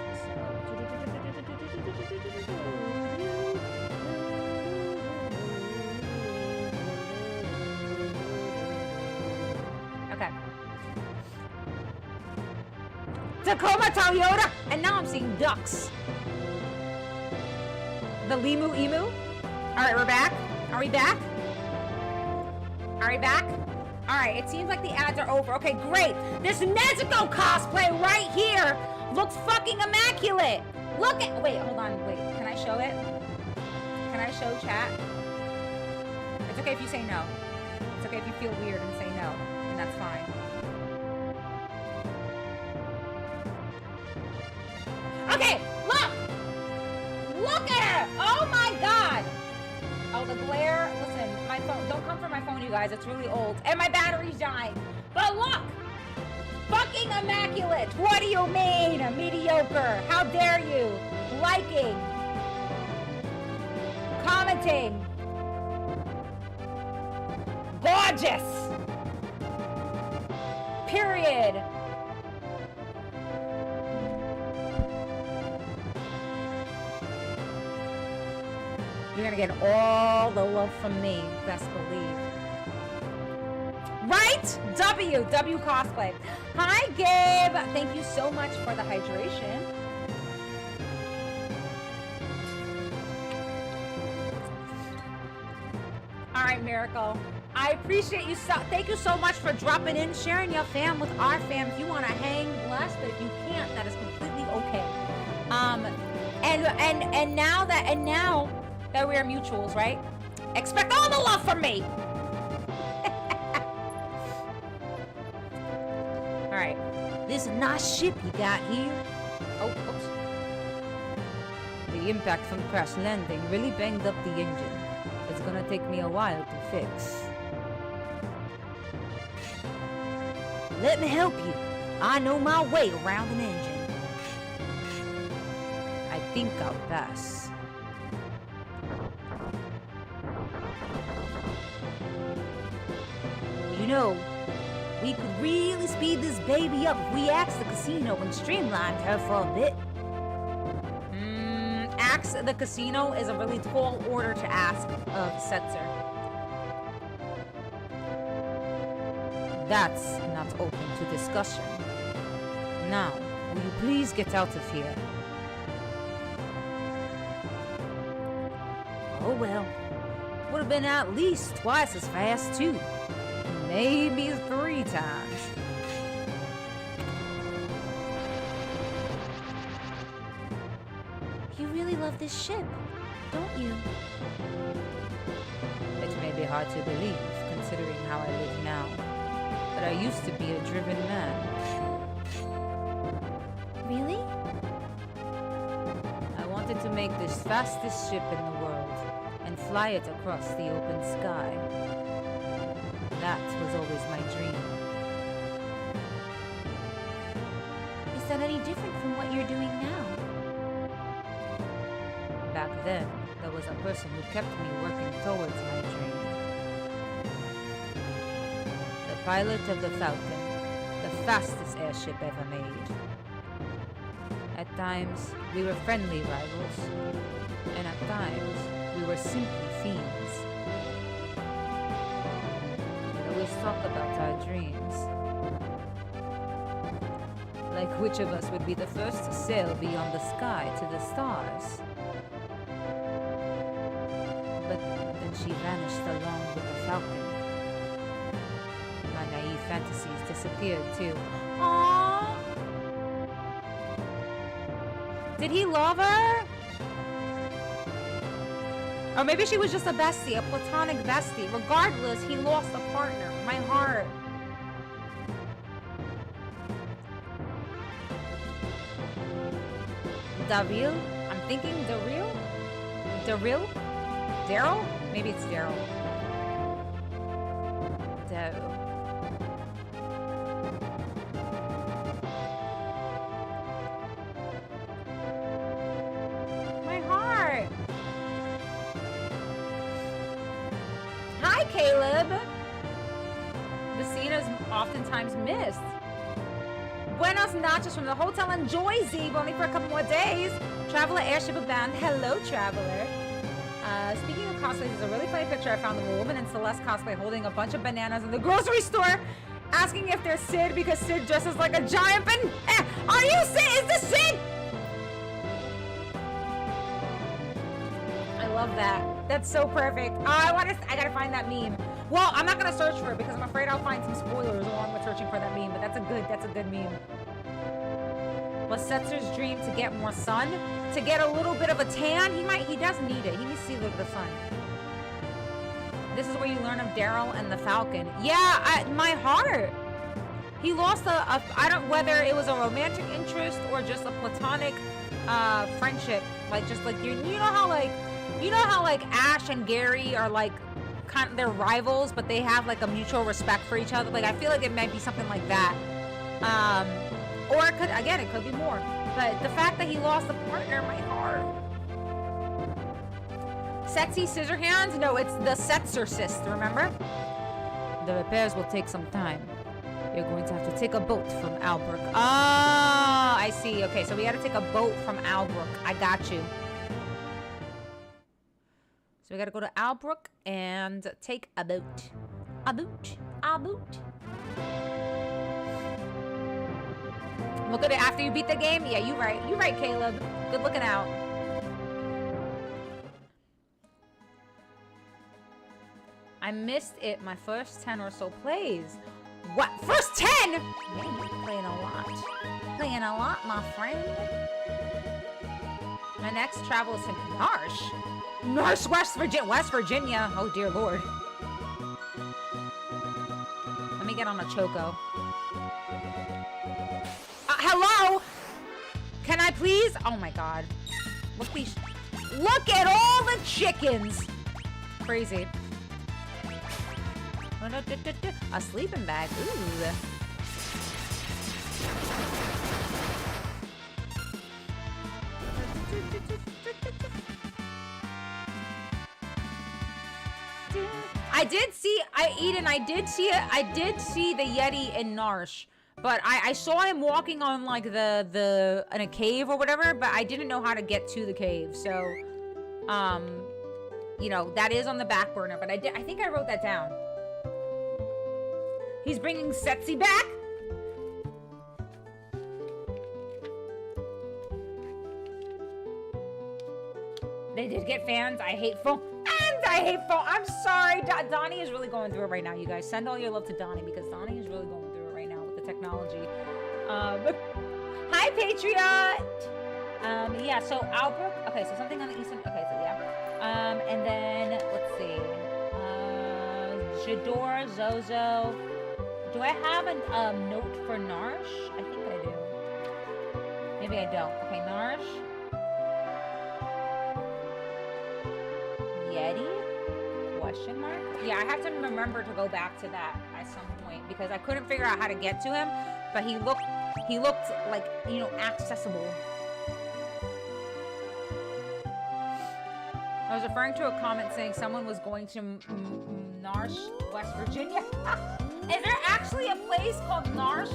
Okay. Tacoma Toyota, and now I'm seeing ducks. The Limu Emu. All right, we're back. Are we back? Are we back? All right, it seems like the ads are over. Okay, great. This Nezuko cosplay right here looks fucking immaculate. Look at, wait, hold on, wait. Can I show it? Can I show chat? It's okay if you say no. It's okay if you feel weird and say no, and that's fine. Okay, look! Look at her! Oh my God! Oh, the glare. Listen, my phone. Don't come for my phone, you guys. It's really old. And my battery's dying. But look! Fucking immaculate! What do you mean? Mediocre. How dare you? Liking. Commenting. Gorgeous! Period. You're gonna get all the love from me, best believe. Right? W cosplay. Hi, Gabe. Thank you so much for the hydration. All right, Miracle. I appreciate you so. Thank you so much for dropping in, sharing your fam with our fam. If you want to hang, bless, but if you can't, that is completely okay. And now that we are mutuals, right? Expect all the love from me. All right, this nice ship you got here. Oh, oops. The impact from crash landing really banged up the engine. It's gonna take me a while to fix. Let me help you. I know my way around an engine. I think I'll pass. You know, we could really speed this baby up if we axed the casino and streamlined her for a bit. Axe the casino is a really tall order to ask of Setzer. That's not open to discussion. Now, will you please get out of here? Oh well, would have been at least twice as fast too. Maybe 3 times. You really love this ship, don't you? It may be hard to believe, considering how I live now. But I used to be a driven man. Really? I wanted to make this fastest ship in the world and fly it across the open sky. That was always my dream. Is that any different from what you're doing now? Back then, there was a person who kept me working towards my dream. The pilot of the Falcon, the fastest airship ever made. At times, we were friendly rivals, and at times, we were simply fiends. We'd always talk about our dreams. Like which of us would be the first to sail beyond the sky to the stars? But then she vanished along with the falcon. My naive fantasies disappeared too. Aww. Did he love her? Or maybe she was just a bestie, a platonic bestie. Regardless, he lost a partner. My heart. Daryl? I'm thinking Daryl? Daryl? Daryl? Maybe it's Daryl. Daryl. My heart. Hi, Caleb. The scene is oftentimes missed. Buenos noches from the hotel. Enjoy, Zeke, only for a couple more days. Traveler Airship Abound. Hello, Traveler. Speaking of cosplays, there's a really funny picture I found of a woman in Celeste cosplay holding a bunch of bananas in the grocery store, asking if they're Sid because Sid dresses like a giant Are you Sid? Is this Sid? I love that. That's so perfect. I gotta find that meme. Well, I'm not gonna search for it because I'm afraid I'll find some spoilers along with searching for that meme, but that's a good meme. Was Setzer's dream to get more sun? To get a little bit of a tan? He does need it. He needs to see a little bit of sun. This is where you learn of Daryl and the Falcon. Yeah, my heart. He lost I don't, whether it was a romantic interest or just a platonic friendship. Like, just like, you know how like Ash and Gary are like, kind of, they're rivals, but they have like a mutual respect for each other. Like, I feel like it might be something like that. Or it could be more. But the fact that he lost a partner, my heart. Setsy Scissorhands? No, it's the Setzercist, remember? The repairs will take some time. You're going to have to take a boat from Albrook. Oh, I see. Okay, so we got to take a boat from Albrook. I got you. So we got to go to Albrook and take a boat. A boat. A boat. Look at it after you beat the game. Yeah, you right. You right, Caleb. Good looking out. I missed it. My first 10 or so plays. What? First 10? Man, you're playing a lot. Playing a lot, my friend. My next travel is to Narsh. Narsh, West Virginia. Oh, dear Lord. Let me get on a choco. Hello? Can I please? Oh my God. Look at all the chickens. Crazy. A sleeping bag. Ooh. I did see the Yeti in Narsh. But I saw him walking on like in a cave or whatever, but I didn't know how to get to the cave. So, you know, that is on the back burner, but I think I wrote that down. He's bringing Setsy back. They did get fans. I hate phone. And I hate phone. I'm sorry. Donnie is really going through it right now, you guys. Send all your love to Donnie because Donnie is really going through it right now with the technology. Hi, Patriot. Yeah, so Albrook. Okay, so something on the eastern. Okay, so yeah. And then, let's see. Jador, Zozo. Do I have a note for Narsh? I think I do. Maybe I don't. Okay, Narsh. Yeti? Question mark? Yeah, I have to remember to go back to that at some point because I couldn't figure out how to get to him, but he looked like, you know, accessible. I was referring to a comment saying someone was going to Narsh, West Virginia. Is there actually a place called Narsh,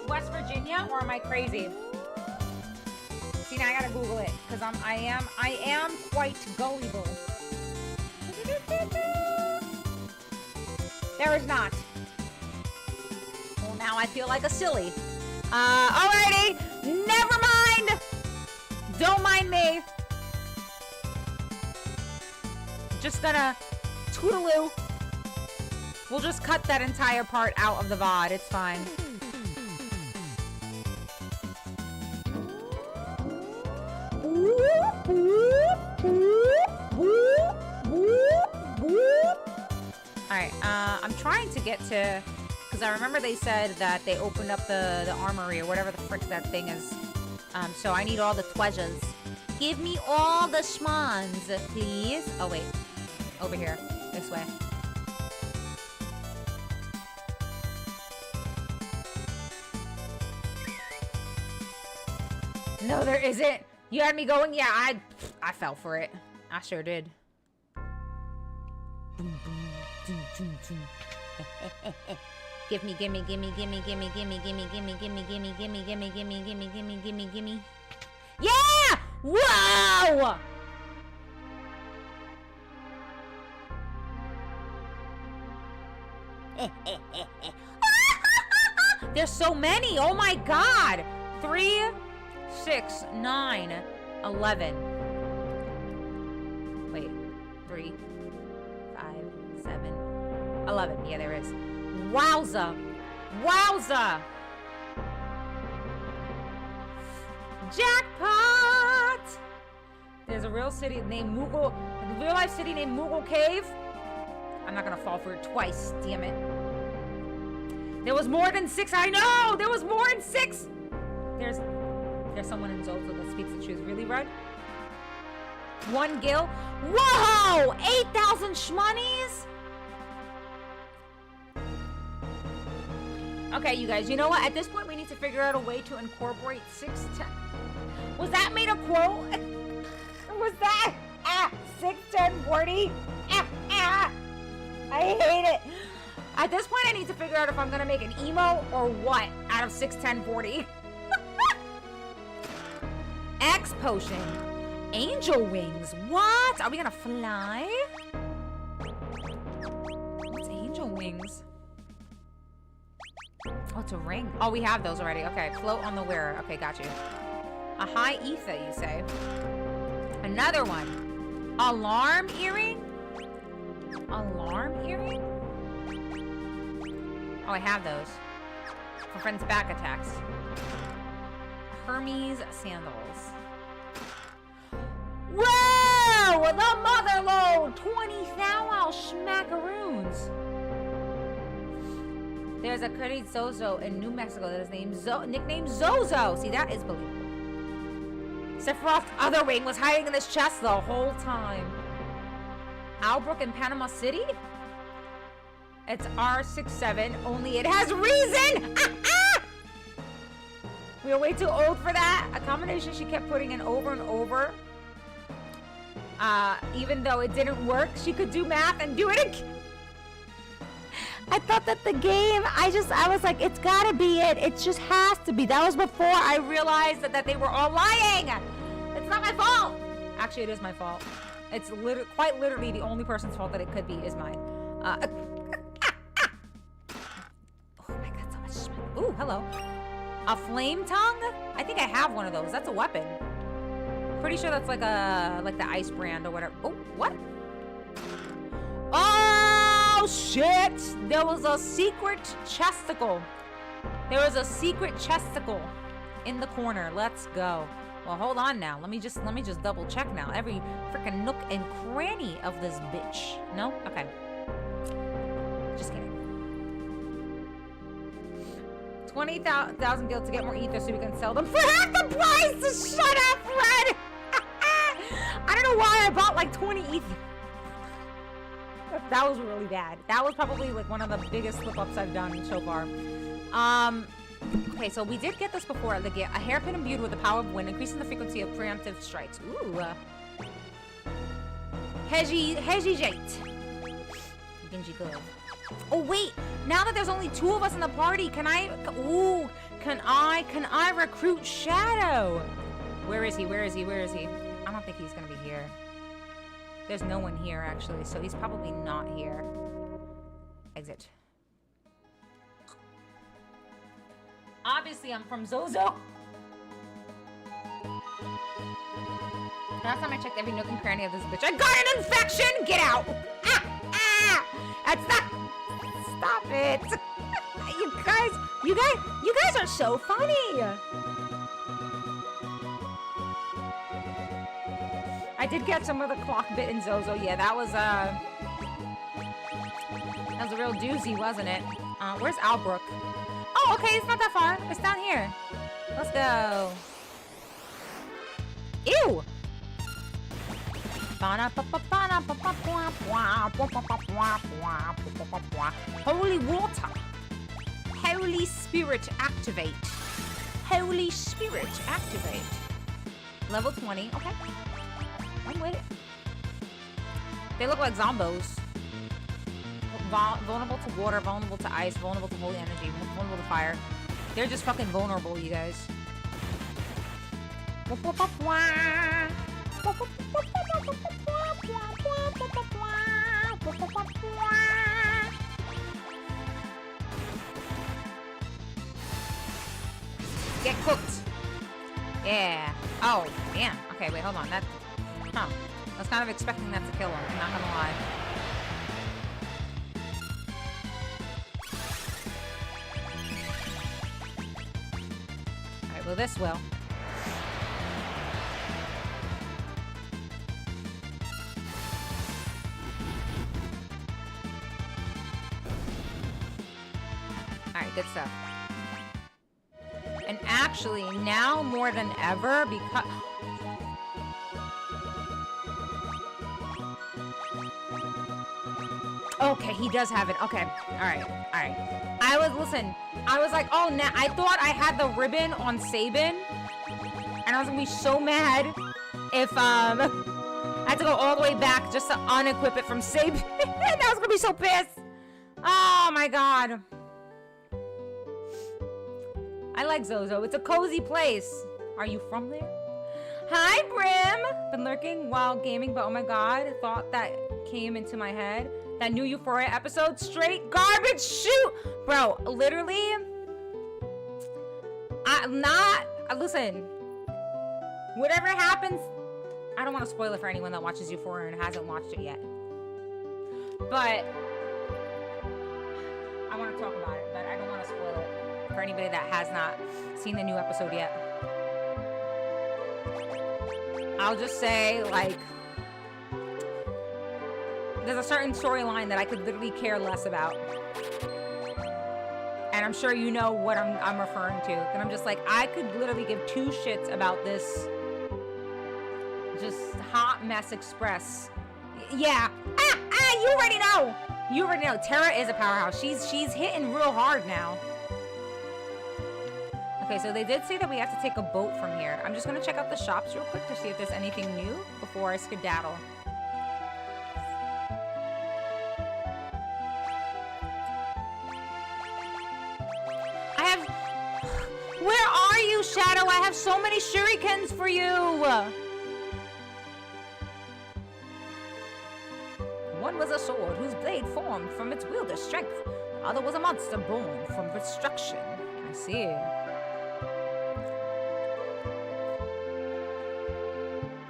West Virginia, or am I crazy? See, now I gotta Google it because I am quite gullible. There is not. Well, now I feel like a silly. Alrighty. Never mind. Don't mind me. Just gonna toodaloo. We'll just cut that entire part out of the VOD. It's fine. Alright, I'm trying to get to... Because I remember they said that they opened up the armory or whatever the frick that thing is. So I need all the treasures. Give me all the schmons, please. Oh, wait. Over here. This way. No, there isn't. You had me going? Yeah, I fell for it. I sure did. Gimme. Yeah! Whoa! There's so many. Oh my god. 3, 6, 9, 11. Wait. 3, 5, 7, 11. Yeah, there is. Wowza. Wowza. Jackpot. There's a real city named Moogle. A real life city named Moogle Cave. I'm not gonna fall for it twice. Damn it. There was more than 6. I know. There was more than 6. There's someone in Zozo that speaks the truth. Really, Red? 1 gil. Whoa! 8,000 shmonies? Okay, you guys, you know what? At this point, we need to figure out a way to incorporate 610. Was that made a quote? Was that? 6, 10, 40? I hate it. At this point, I need to figure out if I'm going to make an emo or what out of 6, 10, 40. X potion. Angel wings. What? Are we going to fly? What's angel wings? Oh, it's a ring. Oh, we have those already. Okay, float on the wearer. Okay, got you. A high ether, you say? Another one. Alarm earring? Alarm earring? Oh, I have those. For friends' back attacks. Hermes sandals. Whoa! The mother load! 20 thou schmackaroons. There's a curried Zozo in New Mexico that is nicknamed Zozo. See, that is believable. Sephiroth's other wing was hiding in this chest the whole time. Albrook in Panama City? It's R67, only it has reason! We are way too old for that. A combination she kept putting in over and over. Even though it didn't work, she could do math and do it again. I thought that the game, I was like, it's gotta be it. It just has to be. That was before I realized that they were all lying. It's not my fault. Actually, it is my fault. It's quite literally the only person's fault that it could be is mine. Oh my god, so much smoke. Ooh, hello. A flame tongue? I think I have one of those. That's a weapon. Pretty sure that's like the ice brand or whatever. Oh, what? Oh shit! There was a secret chesticle. There was a secret chesticle in the corner. Let's go. Well, hold on now. Let me just double check now. Every freaking nook and cranny of this bitch. No? Okay. Just kidding. 20,000 gil to get more ether so we can sell them for half the price! Shut up, Fred! I don't know why I bought like 20 ether. That was really bad. That was probably like one of the biggest slip-ups I've done so far. Okay, so we did get this before. A hairpin imbued with the power of wind, increasing the frequency of preemptive strikes. Ooh. Heji Jate. Genji Glove. Oh wait, now that there's only 2 of us in the party, can I recruit Shadow? Where is he? I don't think he's gonna be here. There's no one here actually, so he's probably not here. Exit. Obviously, I'm from Zozo. Last time I checked every nook and cranny of this bitch, I got an infection! Get out! That's not... Stop it. You guys are so funny. I did get some of the clock bit in Zozo. Yeah, that was a real doozy, wasn't it? Where's Albrook? Oh, okay, it's not that far. It's down here. Let's go. Ew! Holy water. Holy spirit activate. Holy spirit activate. Level 20. Okay. I'm with it. They look like zombos. Vulnerable to water, vulnerable to ice, vulnerable to holy energy, vulnerable to fire. They're just fucking vulnerable, you guys. Get cooked. Yeah. Oh, damn. Okay, wait, hold on. That... Huh. I was kind of expecting that to kill him, I'm not gonna lie. Alright, well, this will. Alright, good stuff. And actually, now more than ever, because... Okay, he does have it. Okay. Alright. Alright. I was like, oh, nah, I thought I had the ribbon on Sabin. And I was gonna be so mad if, I had to go all the way back just to unequip it from Sabin. I was gonna be so pissed. Oh, my God. I like Zozo. It's a cozy place. Are you from there? Hi, Brim. Been lurking while gaming, but oh my God, thought that came into my head. That new Euphoria episode, straight garbage. Shoot, bro. Literally, listen. Whatever happens, I don't want to spoil it for anyone that watches Euphoria and hasn't watched it yet. But I want to talk about it, but I don't want to spoil it for anybody that has not seen the new episode yet. I'll just say, like, there's a certain storyline that I could literally care less about. And I'm sure you know what I'm referring to. And I'm just like, I could literally give two shits about this just hot mess express. Yeah. You already know. You already know. Tara is a powerhouse. She's hitting real hard now. Okay, so they did say that we have to take a boat from here. I'm just going to check out the shops real quick to see if there's anything new before I skedaddle. Where are you, Shadow? I have so many shurikens for you! One was a sword whose blade formed from its wielder's strength. The other was a monster born from destruction. I see.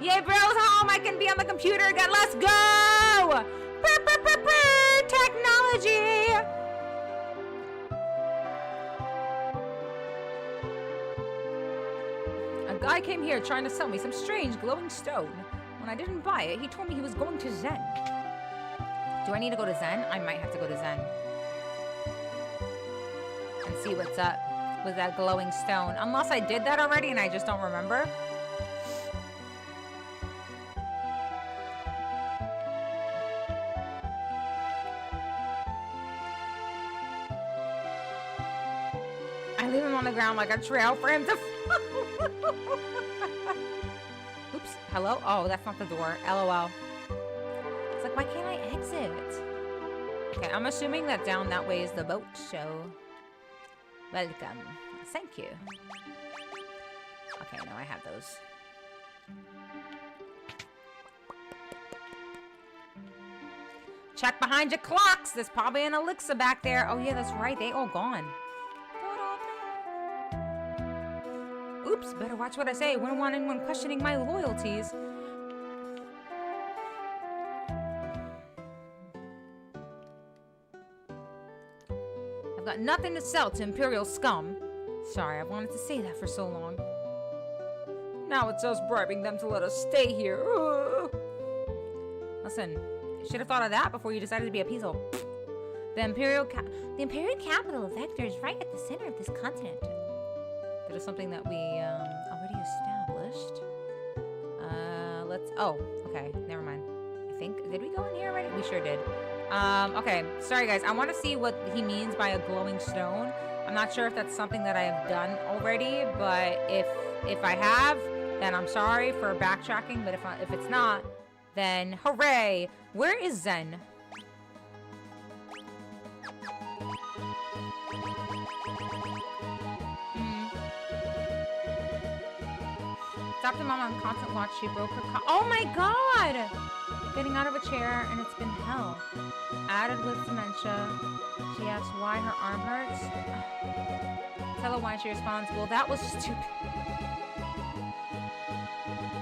Yay, bro's home! I can be on the computer again. Let's go! Technology! A guy came here trying to sell me some strange glowing stone. When I didn't buy it, he told me he was going to Zen. Do I need to go to Zen? I might have to go to Zen. And see what's up with that glowing stone. Unless I did that already and I just don't remember. I leave him on the ground like a trail for him to Oops. Hello? Oh, that's not the door. LOL. It's like, why can't I exit? Okay, I'm assuming that down that way is the boat, so... Welcome. Thank you. Okay, no, I have those. Check behind your clocks! There's probably an elixir back there. Oh yeah, that's right. They all gone. Oops, better watch what I say. Wouldn't want anyone questioning my loyalties. I've got nothing to sell to Imperial scum. Sorry, I've wanted to say that for so long. Now it's us bribing them to let us stay here. Listen, you should have thought of that before you decided to be a piece of... The Imperial capital of Vector is right at the center of this continent. That is something that we already established. Oh, okay, never mind. I think, did we go in here already? We sure did. Okay, sorry guys. I want to see what he means by a glowing stone. I'm not sure if that's something that I have done already, but if I have, then I'm sorry for backtracking. But if it's not, then hooray! Where is Zen? Stopped her mom on constant watch. She broke her oh my god! Getting out of a chair, and it's been hell. Added with dementia. She asks why her arm hurts. Tell her why. She responds, well, that was stupid.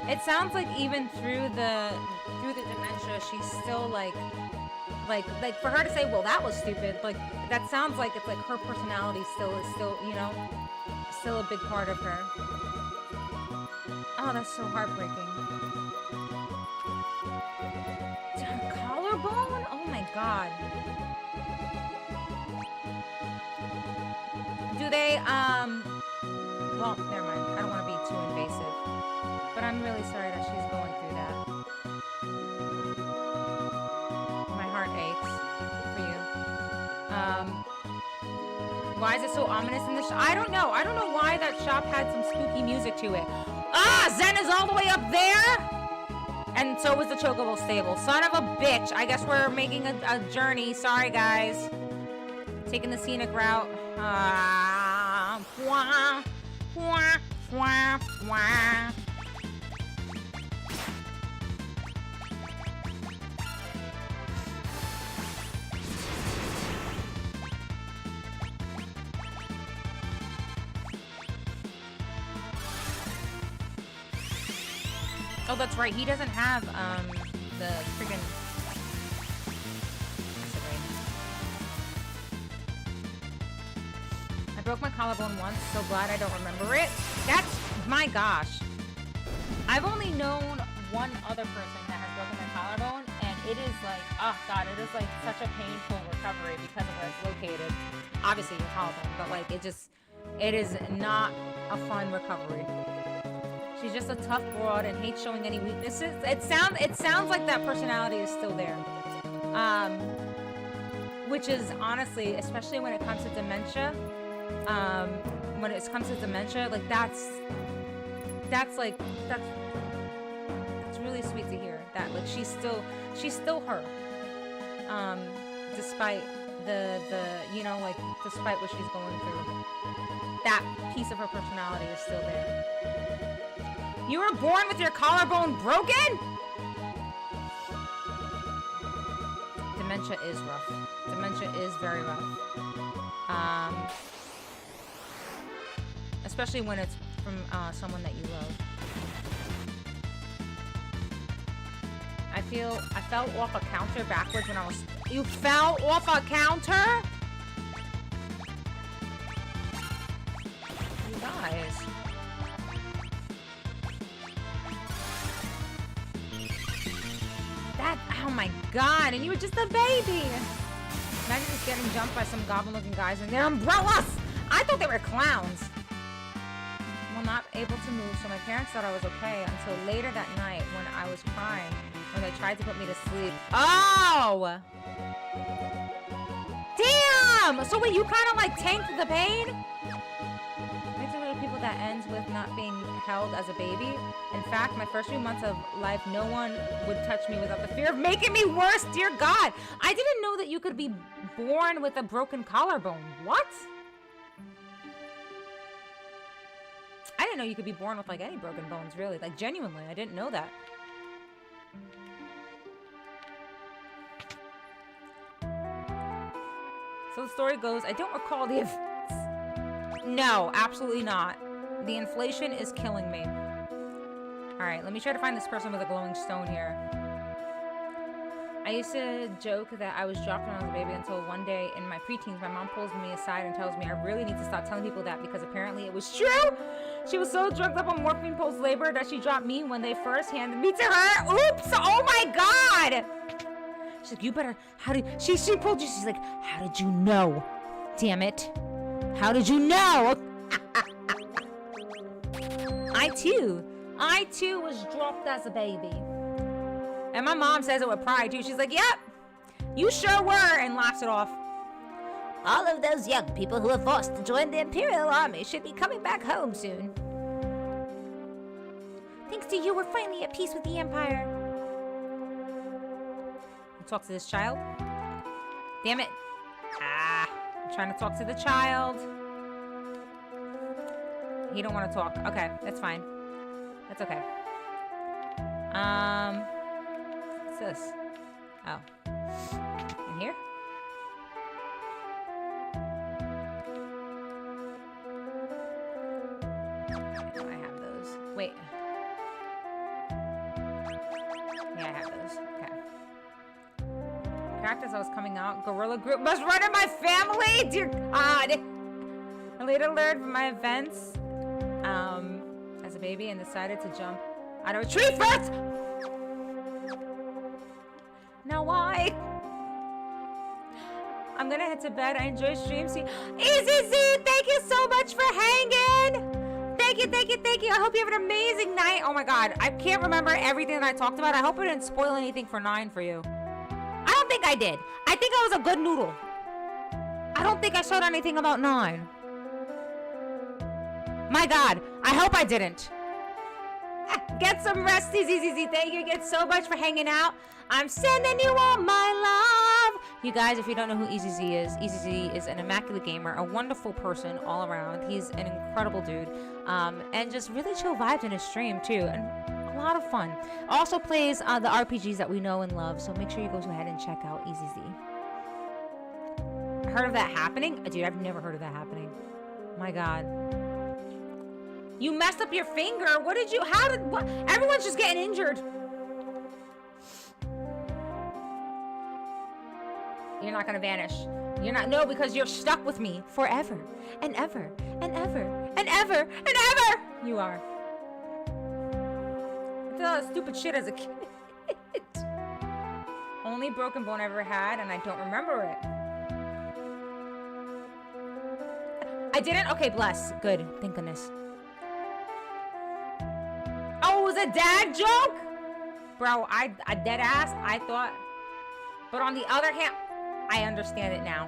It sounds like even through the dementia, she's still like for her to say, well, that was stupid, like that sounds like it's like her personality still, you know, still a big part of her. Oh, that's so heartbreaking. Her collarbone? Oh my god. Do they, well, never mind. I don't want to be too invasive. But I'm really sorry that she's going through that. My heart aches for you. Why is it so ominous in this shop? I don't know. I don't know why that shop had some spooky music to it. Ah, Zen is all the way up there? And so was the Chocobo stable. Son of a bitch. I guess we're making a journey. Sorry, guys. Taking the scenic route. Wah, wah, wah, wah. Oh, that's right. He doesn't have, the friggin'... I broke my collarbone once. So glad I don't remember it. That's... My gosh. I've only known one other person that has broken their collarbone, and it is like... Oh, God. It is, like, such a painful recovery because of where it's located. Obviously, your collarbone, but, like, it just... It is not a fun recovery. She's just a tough broad and hates showing any weaknesses. It sounds like that personality is still there. Which is honestly, especially when it comes to dementia, like that's really sweet to hear that like she's still her. Despite the you know, like despite what she's going through. That piece of her personality is still there. You were born with your collarbone broken? Dementia is rough. Dementia is very rough. Especially when it's from someone that you love. I fell off a counter backwards when I was... You fell off a counter? You guys... Oh my god, and you were just a baby! Imagine just getting jumped by some goblin-looking guys and their umbrellas! I thought they were clowns! Well, not able to move, so my parents thought I was okay until later that night when I was crying, when they tried to put me to sleep. Oh! Damn! So wait, you kind of like tanked the pain? Makes it little people that ends with not being held as a baby. In fact, my first few months of life, no one would touch me without the fear of making me worse. Dear God, I didn't know that you could be born with a broken collarbone. What? I didn't know you could be born with like any broken bones, really. Like genuinely, I didn't know that. So the story goes, I don't recall the events. No, absolutely not. The inflation is killing me. All right, let me try to find this person with a glowing stone here. I used to joke that I was dropped when I was a baby until one day in my preteens, my mom pulls me aside and tells me I really need to stop telling people that because apparently it was true. She was so drugged up on morphine post-labor that she dropped me when they first handed me to her. Oops! Oh my God! She's like, you better, how did, she pulled you, she's like, how did you know? Damn it. How did you know? I too was dropped as a baby. And my mom says it with pride too. She's like, yep, you sure were, and laughs it off. All of those young people who were forced to join the Imperial Army should be coming back home soon. Thanks to you, we're finally at peace with the Empire. I'll talk to this child. Damn it. I'm trying to talk to the child. He don't want to talk. Okay, that's fine. That's okay. What's this? Oh. In here? I have those. Wait. Yeah, I have those. Okay. Cracked as I was coming out. Gorilla group must run in my family! Dear God! I later learned from my events as a baby and decided to jump out of a tree first! Now why? I'm gonna head to bed. I enjoy stream. See, Easy Z, thank you so much for hanging. Thank you, thank you, thank you. I hope you have an amazing night. Oh my God, I can't remember everything that I talked about. I hope I didn't spoil anything for 9 for you. I don't think I did. I think I was a good noodle. I don't think I showed anything about 9. My God, I hope I didn't. Get some rest, Easy. Thank you again so much for hanging out. I'm sending you all my love. You guys, if you don't know who Easy Z is an immaculate gamer, a wonderful person all around. He's an incredible dude, and just really chill vibes in his stream too, and a lot of fun. Also plays the RPGs that we know and love, so make sure you go ahead and check out Easy Z. Heard of that happening? Dude, I've never heard of that happening. My God. You messed up your finger. What did you, what? Everyone's just getting injured. You're not gonna vanish. You're not, no, because you're stuck with me forever and ever and ever and ever and ever. You are. I did all that stupid shit as a kid. Only broken bone I ever had, and I don't remember it. I didn't? Okay, bless. Good. Thank goodness. Oh, it was a dad joke? Bro, I dead ass, I thought. But on the other hand, I understand it now.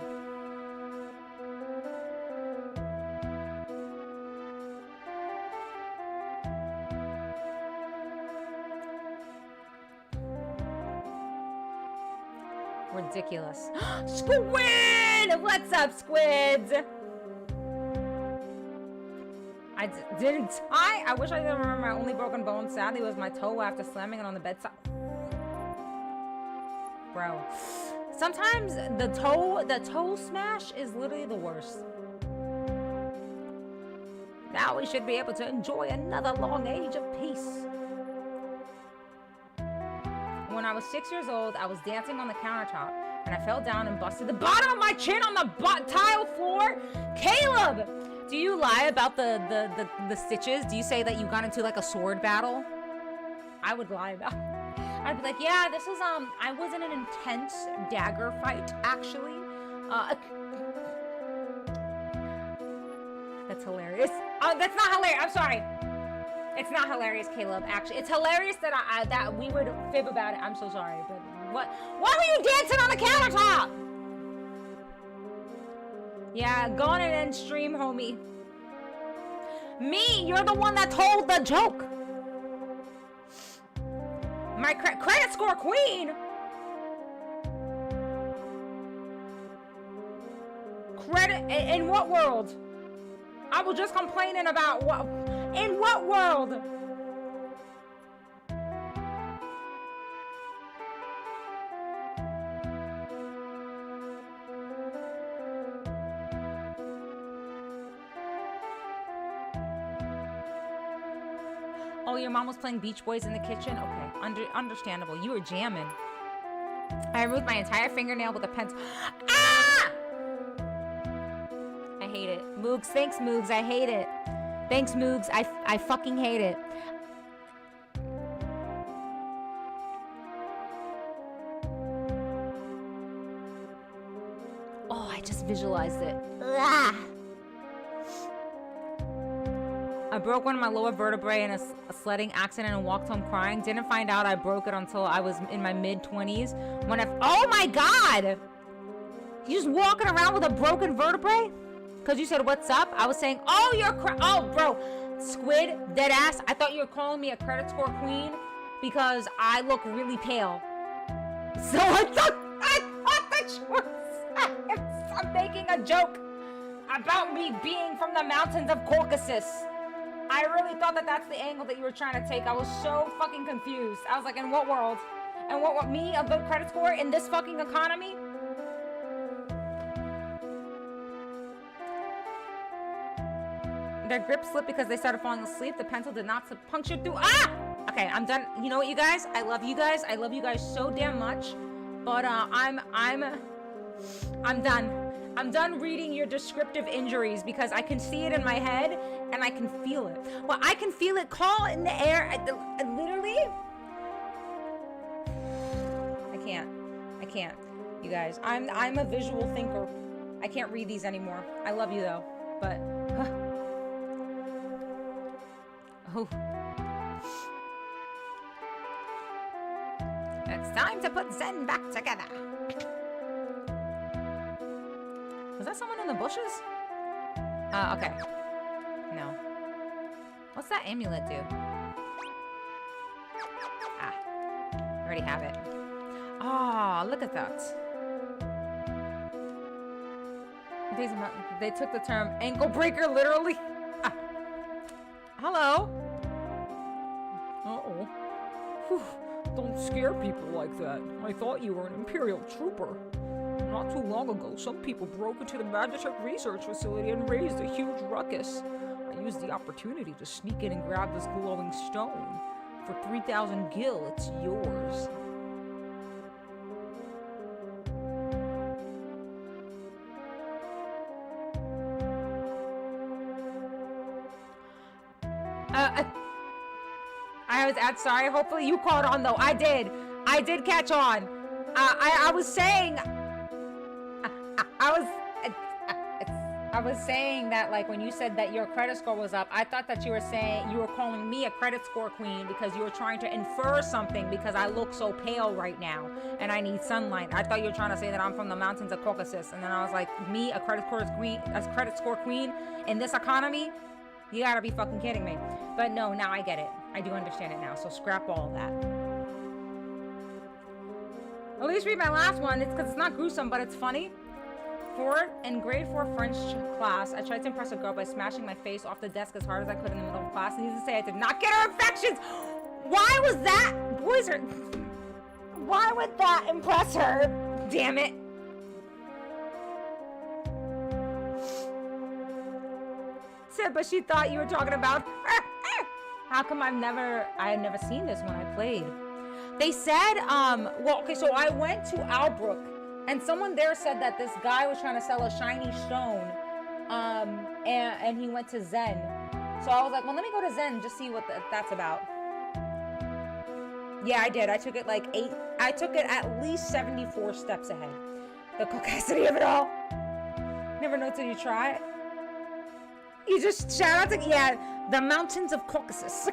Ridiculous. Squid! What's up, squids? Didn't I wish I didn't remember my only broken bone, sadly, was my toe after slamming it on the bedside. Bro. Sometimes the toe smash is literally the worst. Now we should be able to enjoy another long age of peace. When I was 6 years old, I was dancing on the countertop and I fell down and busted the bottom of my chin on the tile floor. Caleb! Do you lie about the stitches? Do you say that you got into like a sword battle? I would lie about it. I'd be like, yeah, this is, I was in an intense dagger fight, actually. That's hilarious. That's not hilarious. I'm sorry. It's not hilarious, Caleb, actually. It's hilarious that that we would fib about it. I'm so sorry, but what? Why were you dancing on the countertop? Yeah, go on and end stream, homie. Me, you're the one that told the joke. My credit score queen. Credit, in what world? I was just complaining about what, in what world? Oh, your mom was playing Beach Boys in the kitchen? Okay, understandable. You were jamming. I removed my entire fingernail with a pencil. Ah! I hate it. Moogs, thanks, Moogs. I hate it. Thanks, Moogs. I fucking hate it. Oh, I just visualized it. Ah! I broke one of my lower vertebrae in a sledding accident and walked home crying. Didn't find out I broke it until I was in my mid-20s. Oh my God! You just walking around with a broken vertebrae? Because you said, what's up? I was saying, oh, oh, bro. Squid, dead ass. I thought you were calling me a credit score queen because I look really pale. So I thought that you were I'm making a joke about me being from the mountains of Caucasus. I really thought that that's the angle that you were trying to take. I was so fucking confused. I was like, in what world? And what me, a good credit score in this fucking economy? Their grip slipped because they started falling asleep. The pencil did not puncture through. Ah! Okay, I'm done. You know what, you guys? I love you guys. I love you guys so damn much. But I'm done. I'm done reading your descriptive injuries because I can see it in my head and I can feel it. Well, I can feel it call in the air. Literally. I can't. You guys, I'm a visual thinker. I can't read these anymore. I love you though, but. Oh. It's time to put Zen back together. Was that someone in the bushes? Okay. No. What's that amulet do? Ah. I already have it. Oh, look at that. They took the term ankle breaker literally. Ah. Hello. Uh-oh. Whew. Don't scare people like that. I thought you were an Imperial trooper. Not too long ago, some people broke into the Magitech research facility and raised a huge ruckus. I used the opportunity to sneak in and grab this glowing stone. For 3,000 gil, it's yours. I was sorry. Hopefully you caught on though. I did catch on. I was saying. I was saying that, like, when you said that your credit score was up, I thought that you were saying you were calling me a credit score queen because you were trying to infer something because I look so pale right now and I need sunlight. I thought you were trying to say that I'm from the mountains of Caucasus, and then I was like, me, a credit score queen in this economy? You gotta be fucking kidding me. But no, now I get it. I do understand it now. So scrap all of that. At least read my last one. It's because it's not gruesome, but it's funny. In grade 4 French class, I tried to impress a girl by smashing my face off the desk as hard as I could in the middle of class. Needless to say, I did not get her infections. Why was that? Why would that impress her? Damn it. But she thought you were talking about how come I had never seen this when I played. They said, well, okay, so I went to Albrook and someone there said that this guy was trying to sell a shiny stone, and he went to Zen. So I was like, well, let me go to Zen and just see what that's about. Yeah, I did. I took it at least 74 steps ahead. The caucasity of it all. Never know till you try it. You just shout out to, yeah, the mountains of Caucasus.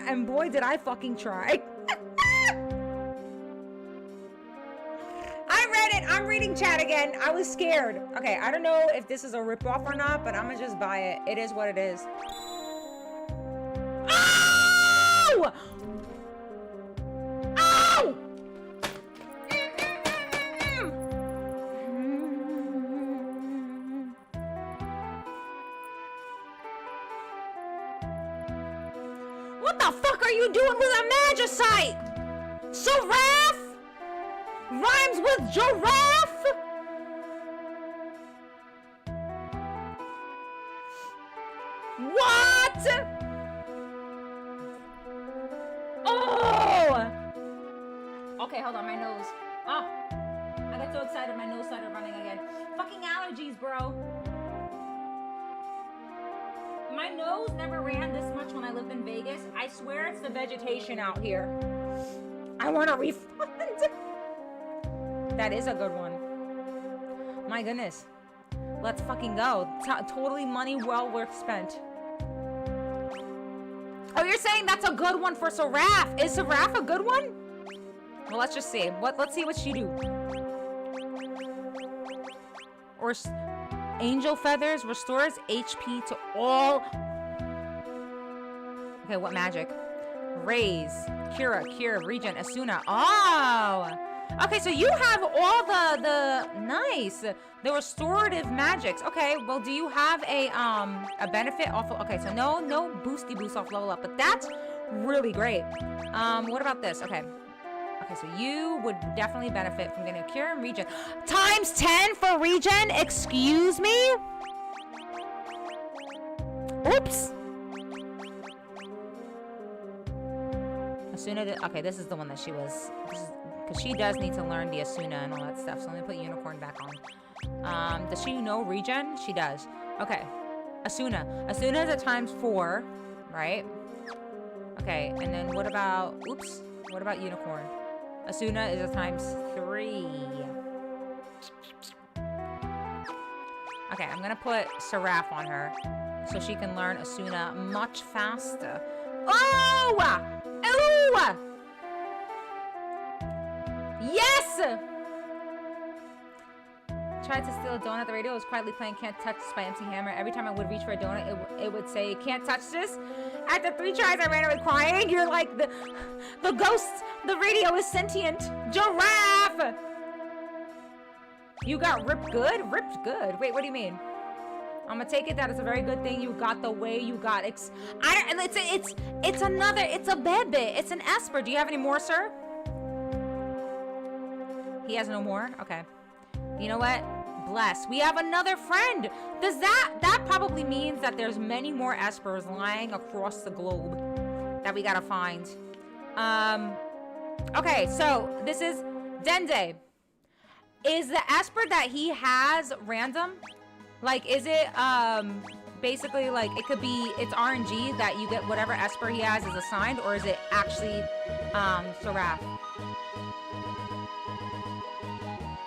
And boy, did I fucking try. I read it. I'm reading chat again. I was scared. Okay, I don't know if this is a ripoff or not, but I'm gonna just buy it. It is what it is. Oh! Oh! What the fuck are you doing with a magicite? Giraffe? Rhymes with giraffe? What? Okay, hold on, my nose. Oh, I got so excited, my nose started running again. Fucking allergies, bro. My nose never ran this much when I lived in Vegas. I swear it's the vegetation out here. I want a refund. That is a good one. My goodness. Let's fucking go. Totally money well worth spent. Oh, you're saying that's a good one for Seraph. Is Seraph a good one? Well, let's just see. Let's see what she do. Or Angel Feathers restores HP to all. Okay, what magic? Raise, Cure, Regen, Asuna. Oh! Okay, so you have all the nice, the restorative magics. Okay, well, do you have a benefit off of, okay, so no boosty boost off level up, but that's really great. What about this? Okay, so you would definitely benefit from getting a Cure and Regen. Times 10 for Regen? Excuse me? Oops. Asuna, okay, this is the one that she was, because she does need to learn the Asuna and all that stuff. So let me put Unicorn back on. Does she know Regen? She does. Okay, Asuna. Asuna is at times 4, right? Okay, and then what about, oops, what about Unicorn? Asuna is at times 3. Okay, I'm gonna put Seraph on her so she can learn Asuna much faster. Oh! Oh! Yes! Tried to steal a donut at the radio. I was quietly playing Can't Touch This by MC Hammer. Every time I would reach for a donut, it would say, can't touch this. After 3 tries, I ran away crying. You're like, the ghost, the radio is sentient. Giraffe! You got ripped good? Ripped good? Wait, what do you mean? I'm gonna take it that it's a very good thing you got the way you got. It's a bebe. It's an Esper. Do you have any more, sir? He has no more? Okay. You know what? Bless. We have another friend. Does that probably means that there's many more Espers lying across the globe that we gotta find. Okay, so this is Dende. Is the Esper that he has random? Like, is it, basically, like, it could be, it's RNG that you get whatever Esper he has is assigned, or is it actually, Seraph?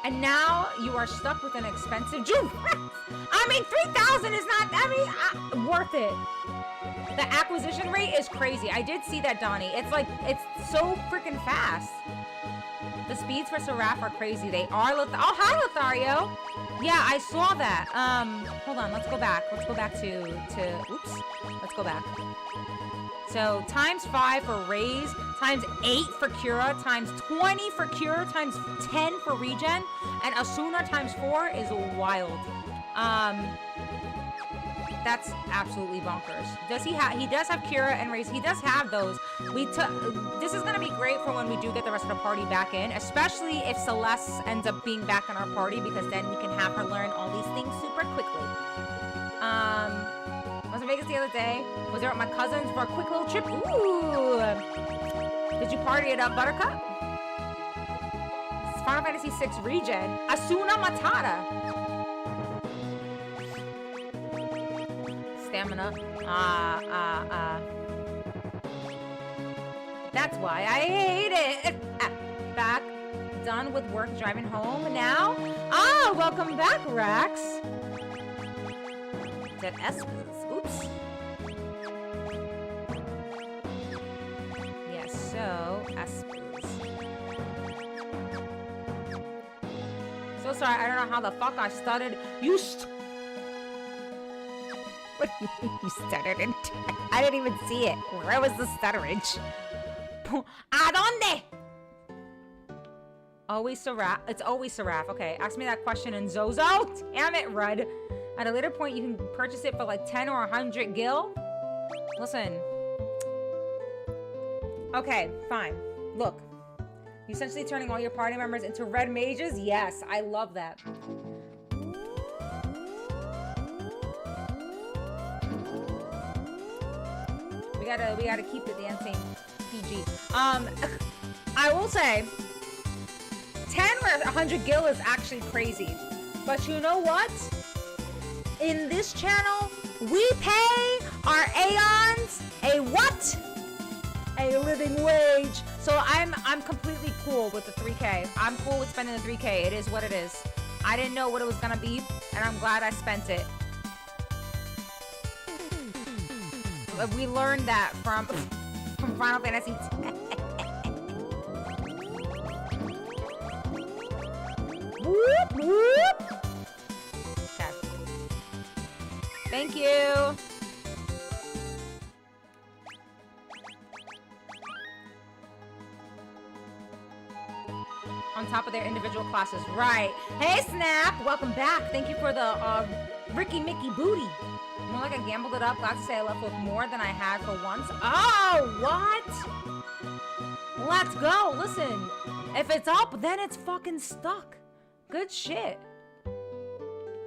And now you are stuck with an expensive June. I mean, 3,000 is not, worth it. The acquisition rate is crazy. I did see that, Donnie. It's like, it's so freaking fast. The speeds for Seraph are crazy. They are, oh, hi, Lothario. Yeah, I saw that. Hold on, let's go back. Let's go back to, oops. Let's go back. So, times 5 for Raise, times 8 for Cura, times 20 for Cure, times 10 for Regen, and Asuna times 4 is wild. That's absolutely bonkers. Does he does have Cura and Raise. He does have those. This is gonna be great for when we do get the rest of the party back in, especially if Celeste ends up being back in our party, because then we can have her learn all these things super quickly. I was in Vegas the other day. Was there with my cousins for a quick little trip. Ooh. Did you party it up, Buttercup? It's Final Fantasy VI Regen. Asuna Matata. Stamina. That's why I hate it. Back. Done with work, driving home now. Ah, welcome back, Rax. That Espers. Oops. Yes, so Espers. So sorry, I don't know how the fuck I stuttered. What do you mean you stuttered? I didn't even see it. Where was the stutterage? Adonde? Always Seraph. It's always Seraph. Okay, ask me that question in Zozo. Damn it, Rudd. At a later point, you can purchase it for like 10 or 100 gil. Listen. Okay, fine. Look. You're essentially turning all your party members into red mages? Yes, I love that. We gotta keep it the same PG. I will say, 100 gil is actually crazy. But you know what? In this channel, we pay our Aeons a what? A living wage. So I'm completely cool with the 3K. I'm cool with spending the 3K. It is what it is. I didn't know what it was gonna be, and I'm glad I spent it. We learned that from Final Fantasy X. Whoop, whoop. Okay. Thank you. On top of their individual classes. Right. Hey, Snap. Welcome back. Thank you for the Ricky Mickey booty. More like I gambled it up. Glad to say I left with more than I had for once. Oh, what? Let's go. Listen, if it's up, then it's fucking stuck. Good shit.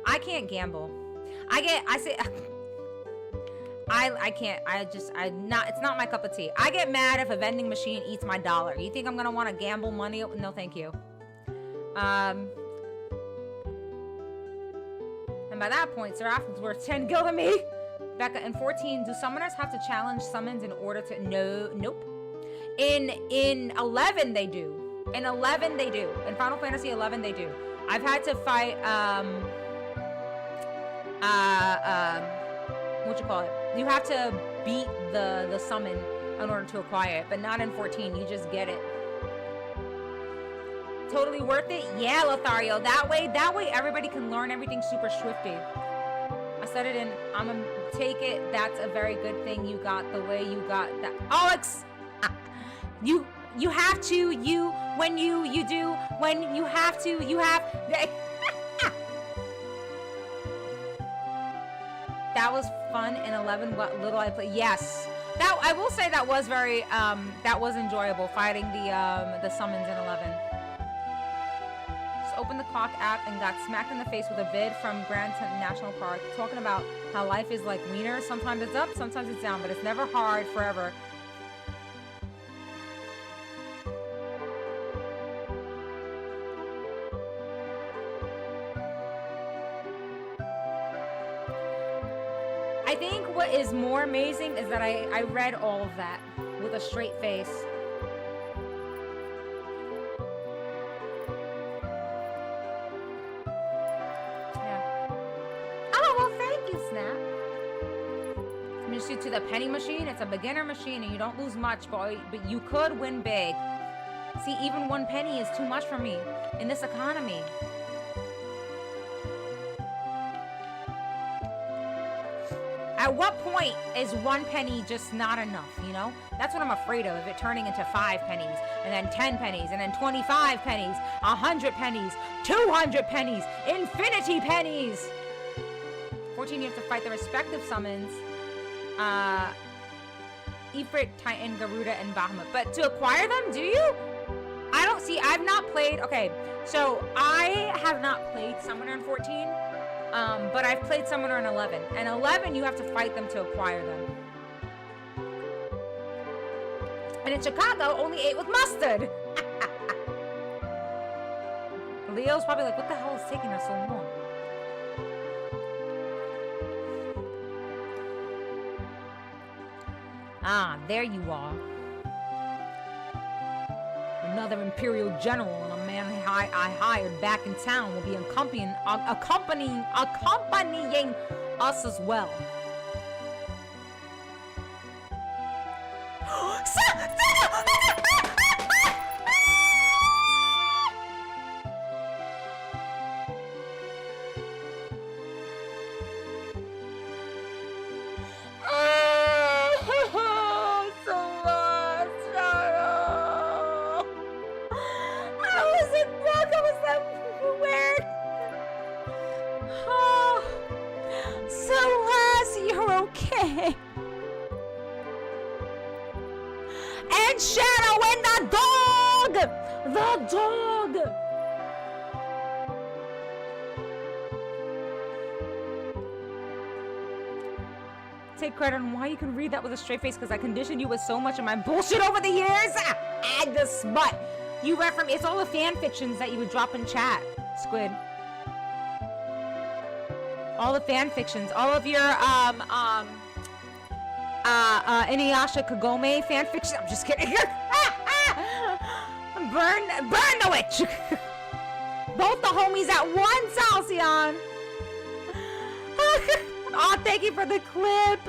I can't gamble. I can't. It's not my cup of tea. I get mad if a vending machine eats my dollar. You think I'm gonna want to gamble money? No, thank you. And by that point, Seraphim's worth 10 gil to me. Becca, in 14, do summoners have to challenge summons in order to... Nope. In 11, they do. In 11, they do. In Final Fantasy 11, they do. I've had to fight, what you call it? You have to beat the summon in order to acquire it, but not in 14. You just get it. Totally worth it? Yeah, Lothario. That way everybody can learn everything super swifty. I said it in, I'm gonna take it. That's a very good thing you got the way you got that. Alex! You have to, when you have to, you have. That was fun in 11, what little I played. Yes. That, I will say that was very, that was enjoyable, fighting the summons in 11. Opened the clock app and got smacked in the face with a vid from Grand National Park talking about how life is like Wiener. Sometimes it's up, sometimes it's down, but it's never hard forever. I think what is more amazing is that I read all of that with a straight face. To the penny machine, it's a beginner machine and you don't lose much, but you could win big. See, even 1 penny is too much for me in this economy. At what point is 1 penny just not enough, you know? That's what I'm afraid of it turning into 5 pennies, and then 10 pennies, and then 25 pennies, 100 pennies, 200 pennies, infinity pennies. 14, you have to fight the respective summons. Ifrit, Titan, Garuda, and Bahamut. But to acquire them, do you? I don't see. I've not played. Okay, so I have not played Summoner in 14, but I've played Summoner in 11. And 11, you have to fight them to acquire them. And in Chicago, only 8 with mustard. Leo's probably like, what the hell is taking her so long? Ah, there you are. Another Imperial General and a man I hired back in town will be accompanying us as well. Take credit on why you can read that with a straight face, because I conditioned you with so much of my bullshit over the years. The smut. You read from, it's all the fan fictions that you would drop in chat, Squid. All the fan fictions, all of your, Inuyasha Kagome fan fiction. I'm just kidding. Burn the witch. Both the homies at once, Halcyon. Oh, thank you for the clip.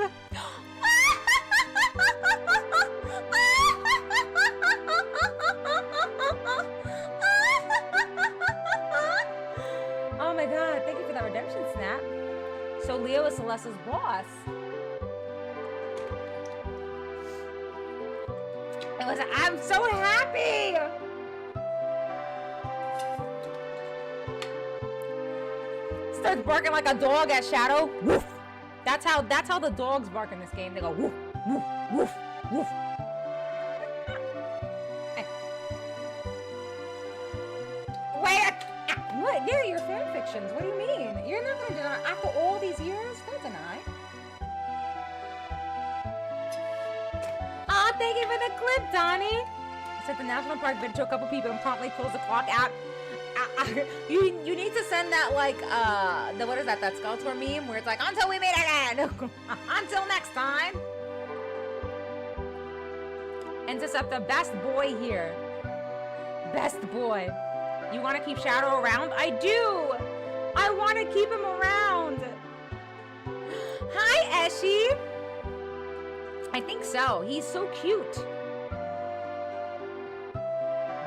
Oh my god, thank you for that redemption snap. So Leo is Celeste's boss. I'm so happy. Starts barking like a dog at Shadow. Woof. That's how the dogs bark in this game. They go woof, woof, woof, woof. Wait, what? They're your fan fictions. What do you mean? You're not gonna deny after all these years? Don't deny. Aw, thank you for the clip, Donnie. It's at the National Park, been to a couple people and promptly pulls the clock out. You need to send that, like, what is that Skeletor meme where it's like, until we meet again. Until next time. Interceptor, best boy here. Best boy. You want to keep Shadow around? I do. I want to keep him around. Hi, Eshi. I think so. He's so cute.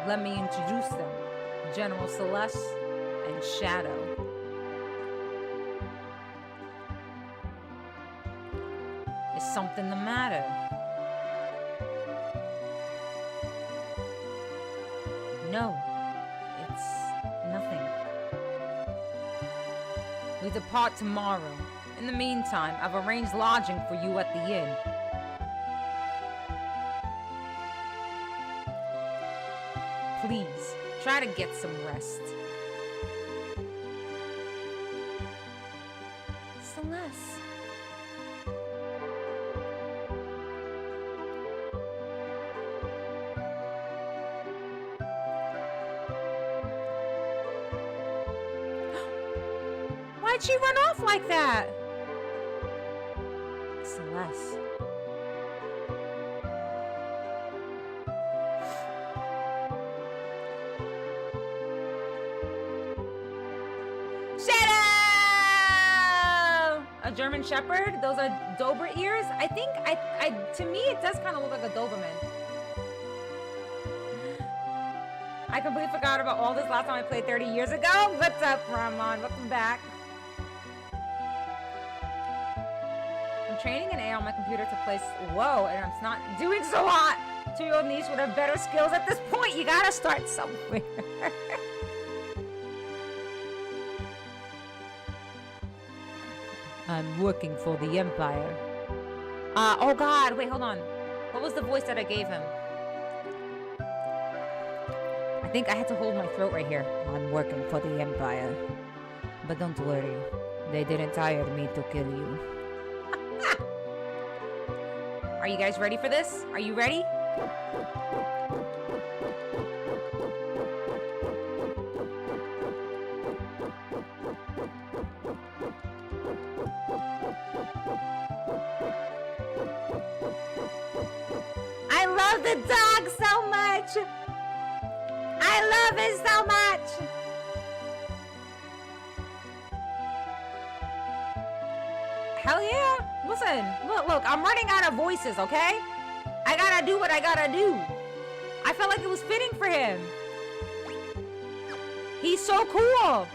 Let me introduce them. General Celeste and Shadow. Is something the matter? No, it's nothing. We depart tomorrow. In the meantime, I've arranged lodging for you at the inn. Please, try to get some rest. Celeste. Why'd she run off like that? Celeste. Shadow! A German Shepherd? Those are Dober ears? I think, to me, it does kind of look like a Doberman. I completely forgot about all this last time I played 30 years ago. What's up, Ramon? Welcome back. I'm training an AI on my computer to place... Whoa, and it's not doing so hot. 2-year-old niece would have better skills at this point. You gotta start somewhere. I'm working for the Empire. Oh god, wait, hold on. What was the voice that I gave him? I think I had to hold my throat right here. I'm working for the Empire. But don't worry, they didn't hire me to kill you. Are you guys ready for this? Are you ready? I love the dog so much. I love it so much. Hell yeah. Listen, look, I'm running out of voices, okay? I gotta do what I gotta do. I felt like it was fitting for him. He's so cool.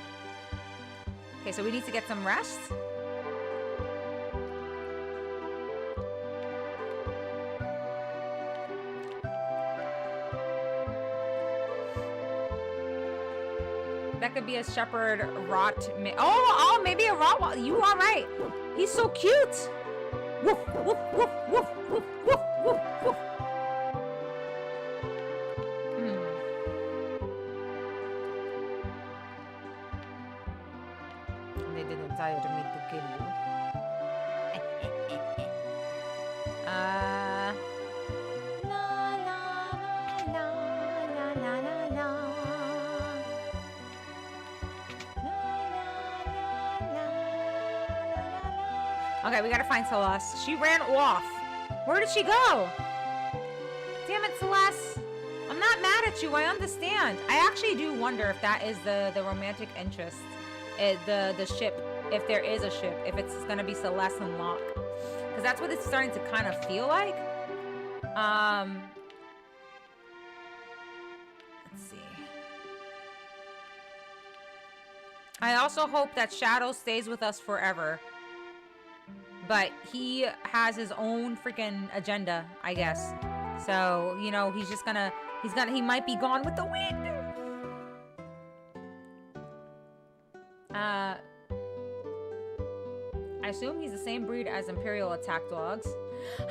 Okay, so we need to get some rest. That could be a shepherd rot. Oh, maybe a rot. You are right. He's so cute. Woof, woof, woof, woof, woof, woof, woof, woof. They didn't hire me to kill you. La la la la la la la. Okay, we gotta find Celeste. She ran off. Where did she go? Damn it, Celeste. I'm not mad at you. I understand. I actually do wonder if that is the romantic interest. The ship. If there is a ship. If it's gonna be Celeste and Locke. Because that's what it's starting to kind of feel like. Let's see. I also hope that Shadow stays with us forever. But he has his own freaking agenda, I guess. So, you know, he's gonna, he might be gone with the wind. I assume he's the same breed as Imperial attack dogs.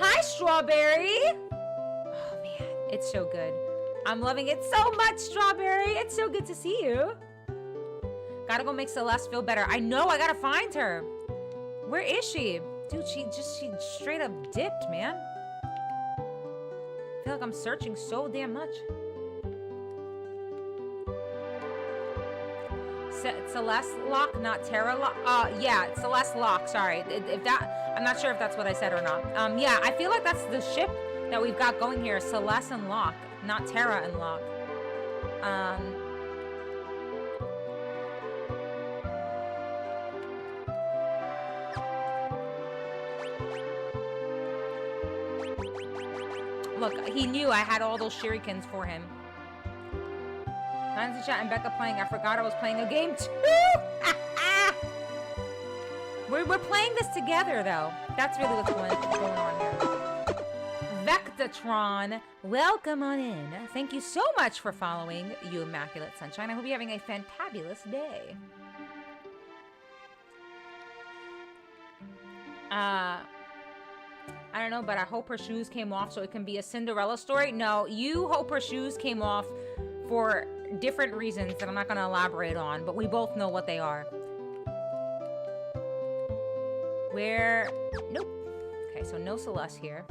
Hi, Strawberry! Oh, man, it's so good. I'm loving it so much, Strawberry. It's so good to see you. Gotta go make Celeste feel better. I know, I gotta find her. Where is she? Dude, she straight up dipped, man. I feel like I'm searching so damn much. Celeste Locke, not Terra Locke. Yeah, Celeste Locke. Sorry, if that, I'm not sure if that's what I said or not. Yeah, I feel like that's the ship that we've got going here. Celeste and Locke, not Terra and Locke. Look, he knew I had all those shurikens for him. Fancy Chat and Becca playing. I forgot I was playing a game too. We're playing this together, though. That's really what's going on here. Vectatron, welcome on in. Thank you so much for following, you immaculate sunshine. I hope you're having a fantabulous day. I don't know, but I hope her shoes came off so it can be a Cinderella story. No, you hope her shoes came off for different reasons that I'm not going to elaborate on, but we both know what they are. Where? Nope. Okay, so no Celeste here.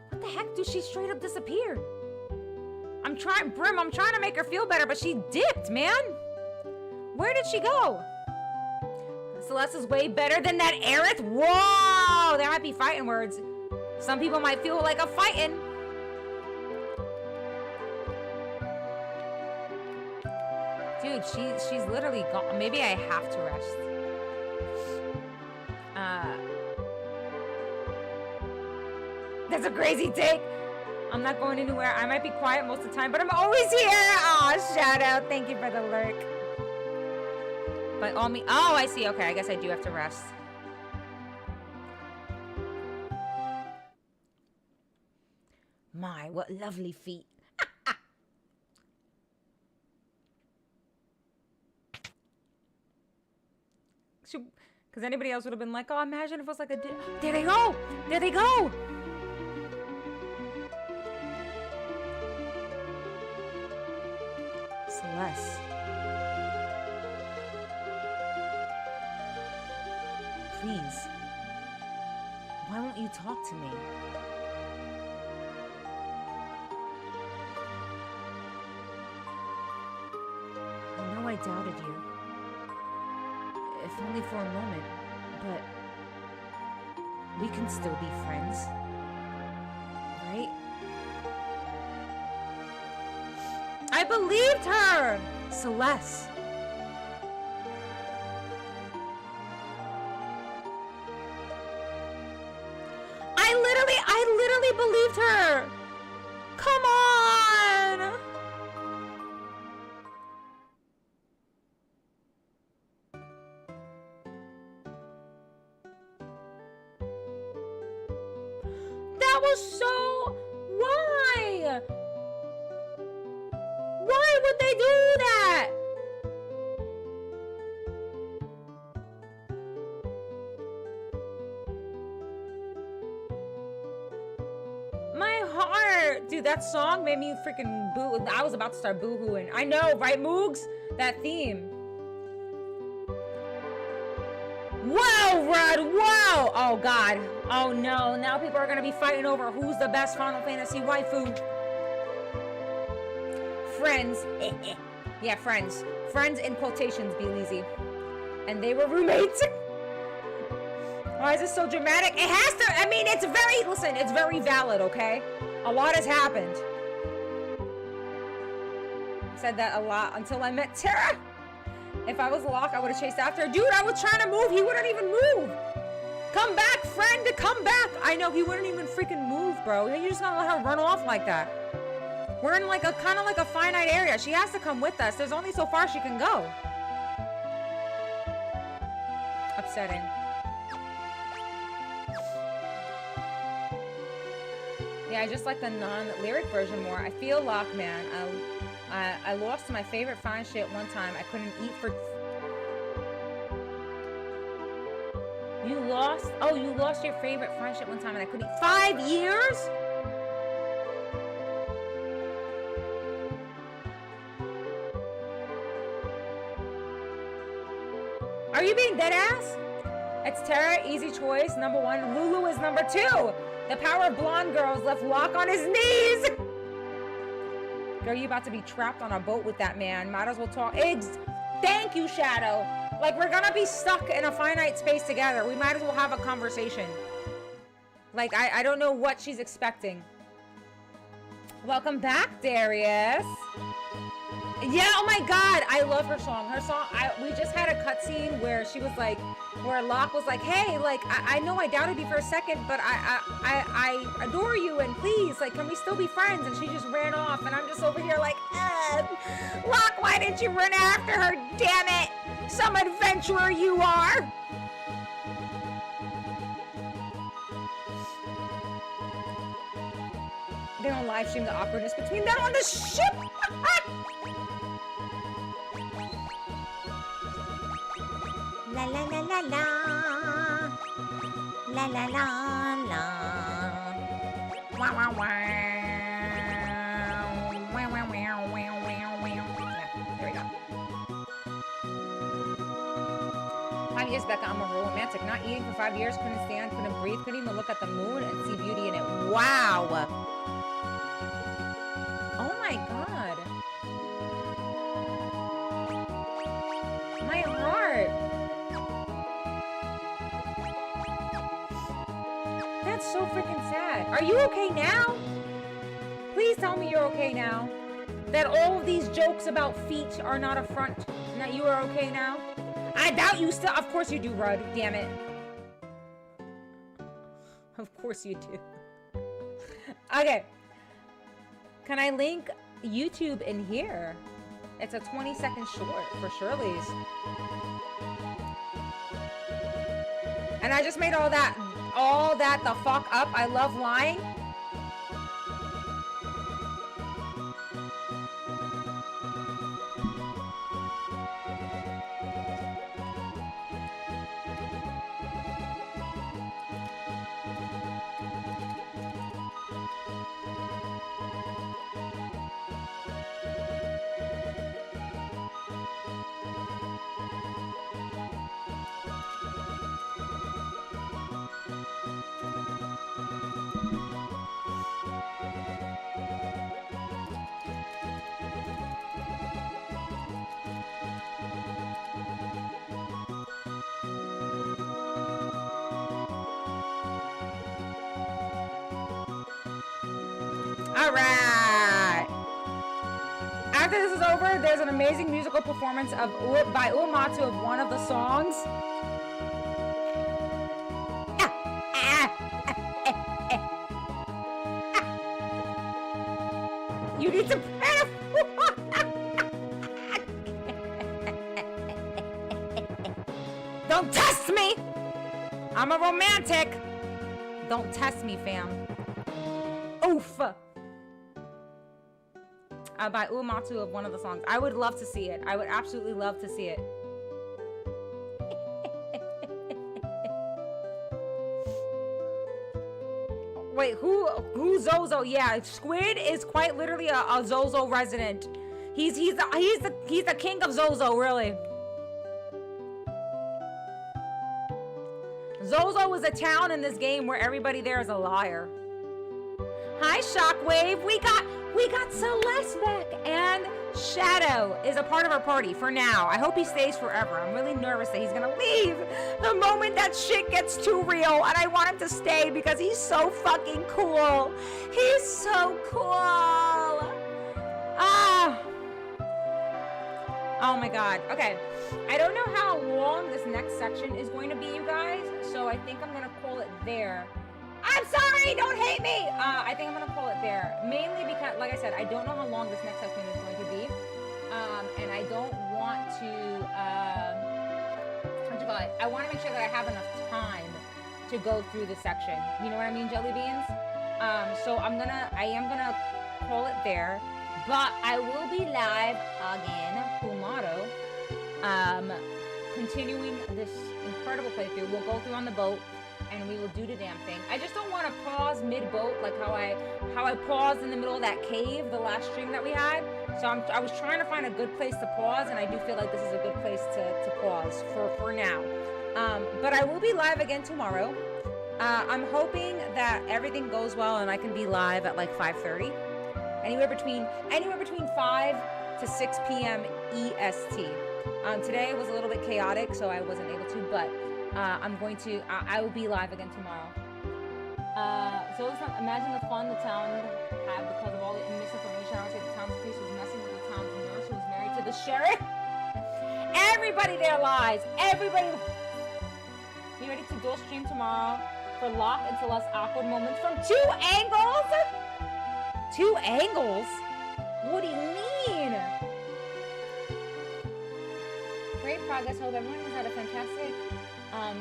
What the heck? Dude, she straight up disappeared. I'm trying to make her feel better, but she dipped, man. Where did she go? Celeste is way better than that Aerith? Whoa! There might be fighting words. Some people might feel like I'm fighting. Dude, she's literally gone. Maybe I have to rest. That's a crazy take. I'm not going anywhere. I might be quiet most of the time, but I'm always here. Aw, shout out. Thank you for the lurk. But all me. Oh, I see. Okay, I guess I do have to rest. My, what lovely feet. Because anybody else would have been like, oh, imagine if it was like a... There they go! There they go! Celeste. Please. Why won't you talk to me? I know I doubted you. If only for a moment, but we can still be friends, right? I believed her! Celeste. I literally believed her! Come on! That was so... Why? Why would they do that? My heart! Dude, that song made me freaking boo. I was about to start boo-hooing. I know, right, Moogs? That theme. Whoa, Rod! Whoa! Oh, God. Oh, no. Now people are going to be fighting over who's the best Final Fantasy waifu. Friends. Yeah, friends. Friends in quotations, be easy. And they were roommates. Why is this so dramatic? It has to, I mean, it's very, listen, it's very valid, okay? A lot has happened. Said that a lot until I met Tara. If I was Locke, I would have chased after her. Dude, I was trying to move. He wouldn't even move. Come back, friend, come back. I know, he wouldn't even freaking move, bro. You're just gonna let her run off like that. We're in like a, kind of like a finite area. She has to come with us. There's only so far she can go. Upsetting. Yeah, I just like the non-lyric version more. I feel Locke, man. I lost my favorite fine shit one time. I couldn't eat for... You lost? Oh, you lost your favorite fine shit one time and I couldn't eat... 5 years? Are you being dead ass? It's Tara, easy choice, number 1. Lulu is number 2. The power of blonde girls left Locke on his knees. Girl, you about to be trapped on a boat with that man. Might as well talk. Thank you, Shadow. Like, we're gonna be stuck in a finite space together. We might as well have a conversation. Like, I don't know what she's expecting. Welcome back, Darius. Yeah, oh my God, I love her song. Her song, we just had a cutscene where she was like, where Locke was like, hey, like, I know I doubted you for a second, but I adore you, and please, like, can we still be friends? And she just ran off, and I'm just over here like, Locke, why didn't you run after her? Damn it! Some adventurer you are! They don't live stream the awkwardness between them on the ship! La la la la la. La la la la. Wow wow wow. Wow wow wow wow wow. Yeah, there we go. 5 years, Becca, I'm a romantic. Not eating for 5 years, couldn't stand, couldn't breathe, couldn't even look at the moon and see beauty in it. Wow. Oh my God. My heart. That's so freaking sad. Are you okay now? Please tell me you're okay now. That all of these jokes about feet are not a front. And that you are okay now. I doubt you still. Of course you do, Rudd. Damn it. Of course you do. Okay. Can I link YouTube in here? It's a 20-second short for Shirley's. And I just made all that the fuck up. I love lying. All right. After this is over, there's an amazing musical performance by Uematsu of one of the songs. You need to Don't test me! I'm a romantic! Don't test me, fam. Oof! By Uematsu of one of the songs. I would love to see it. I would absolutely love to see it. Wait, who's Zozo? Yeah, Squid is quite literally a Zozo resident. He's the king of Zozo, really. Zozo is a town in this game where everybody there is a liar. Hi, Shockwave. We got Celeste back, and Shadow is a part of our party for now. I hope he stays forever. I'm really nervous that he's gonna leave the moment that shit gets too real, and I want him to stay because he's so fucking cool. He's so cool. Ah. Oh my god. Okay. I don't know how long this next section is going to be, you guys, so I think I'm gonna call it there. I'm sorry, don't hate me! I think I'm gonna call it there. Mainly because, like I said, I don't know how long this next section is going to be. And I don't want to, what do you call it? I want to make sure that I have enough time to go through the section. You know what I mean, Jelly Beans? So I am gonna call it there. But I will be live again tomorrow. Continuing this incredible playthrough. We'll go through on the boat. And we will do the damn thing. I just don't want to pause mid-boat like how I paused in the middle of that cave the last stream that we had. So I was trying to find a good place to pause, and I do feel like this is a good place to pause for now. But I will be live again tomorrow. I'm hoping that everything goes well and I can be live at like 5:30. Anywhere between 5 to 6 p.m. EST. Today was a little bit chaotic, so I wasn't able to, but I will be live again tomorrow. So imagine the fun the town had because of all the misinformation. I would say the town's priest was messing with the town's nurse who was married to the sheriff. Everybody there lies. Everybody. Be ready to dual stream tomorrow for Locke and Celeste's awkward moments from 2 angles? 2 angles? What do you mean? Great progress. Hope everyone has had a fantastic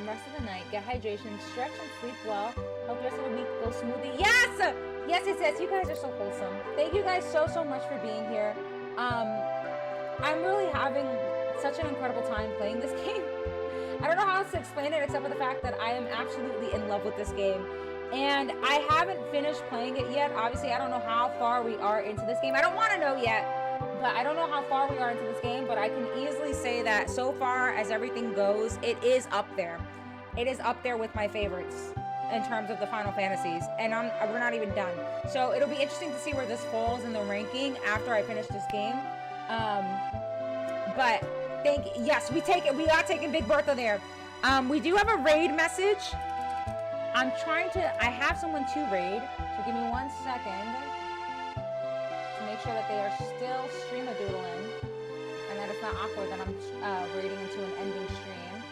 rest of the night. Get hydration, stretch, and sleep well. Hope the rest of the week goes smoothly. Yes! Yes, it says. You guys are so wholesome. Thank you guys so much for being here. I'm really having such an incredible time playing this game. I don't know how else to explain it except for the fact that I am absolutely in love with this game. And I haven't finished playing it yet. Obviously, I don't know how far we are into this game. I don't want to know yet. But I don't know how far we are into this game, but I can easily say that so far as everything goes, it is up there. It is up there with my favorites in terms of the Final Fantasies, and we're not even done. So it'll be interesting to see where this falls in the ranking after I finish this game. But yes, we are taking Big Bertha there. We do have a raid message. I have someone to raid, so give me 1 second. Make sure that they are still stream-a-doodling and that it's not awkward that I'm raiding into an ending stream.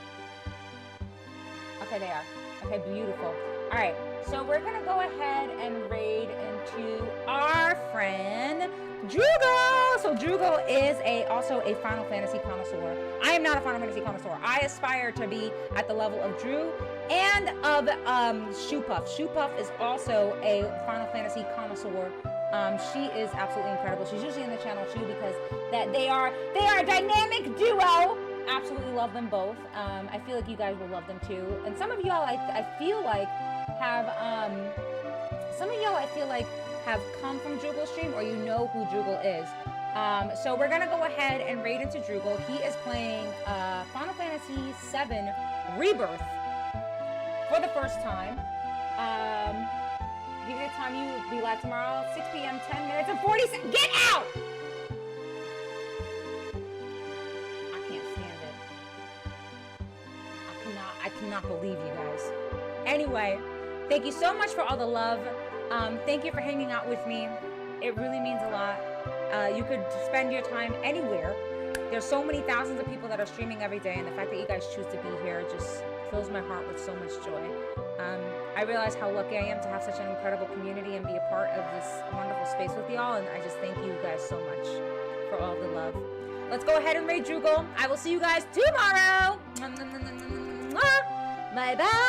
Okay, they are. Okay, beautiful. All right, so we're going to go ahead and raid into our friend Drugal. So Drugal is also a Final Fantasy connoisseur. I am not a Final Fantasy connoisseur. I aspire to be at the level of Drew and of Shoepuff. Shoepuff is also a Final Fantasy connoisseur. She is absolutely incredible. She's usually in the channel too because they are a dynamic duo. Absolutely love them both. I feel like you guys will love them too. And some of y'all I feel like have come from Drugal's stream or you know who Drugal is. So we're gonna go ahead and raid into Drugal. He is playing Final Fantasy VII Rebirth for the first time. Give you the time you will be live tomorrow, 6 p.m., 10 minutes and 40 seconds. Get out! I can't stand it. I cannot believe you guys. Anyway, thank you so much for all the love. Thank you for hanging out with me. It really means a lot. You could spend your time anywhere. There's so many thousands of people that are streaming every day, and the fact that you guys choose to be here just fills my heart with so much joy. I realize how lucky I am to have such an incredible community and be a part of this wonderful space with y'all, and I just thank you guys so much for all the love. Let's go ahead and raid Drugal. I will see you guys tomorrow. Bye-bye.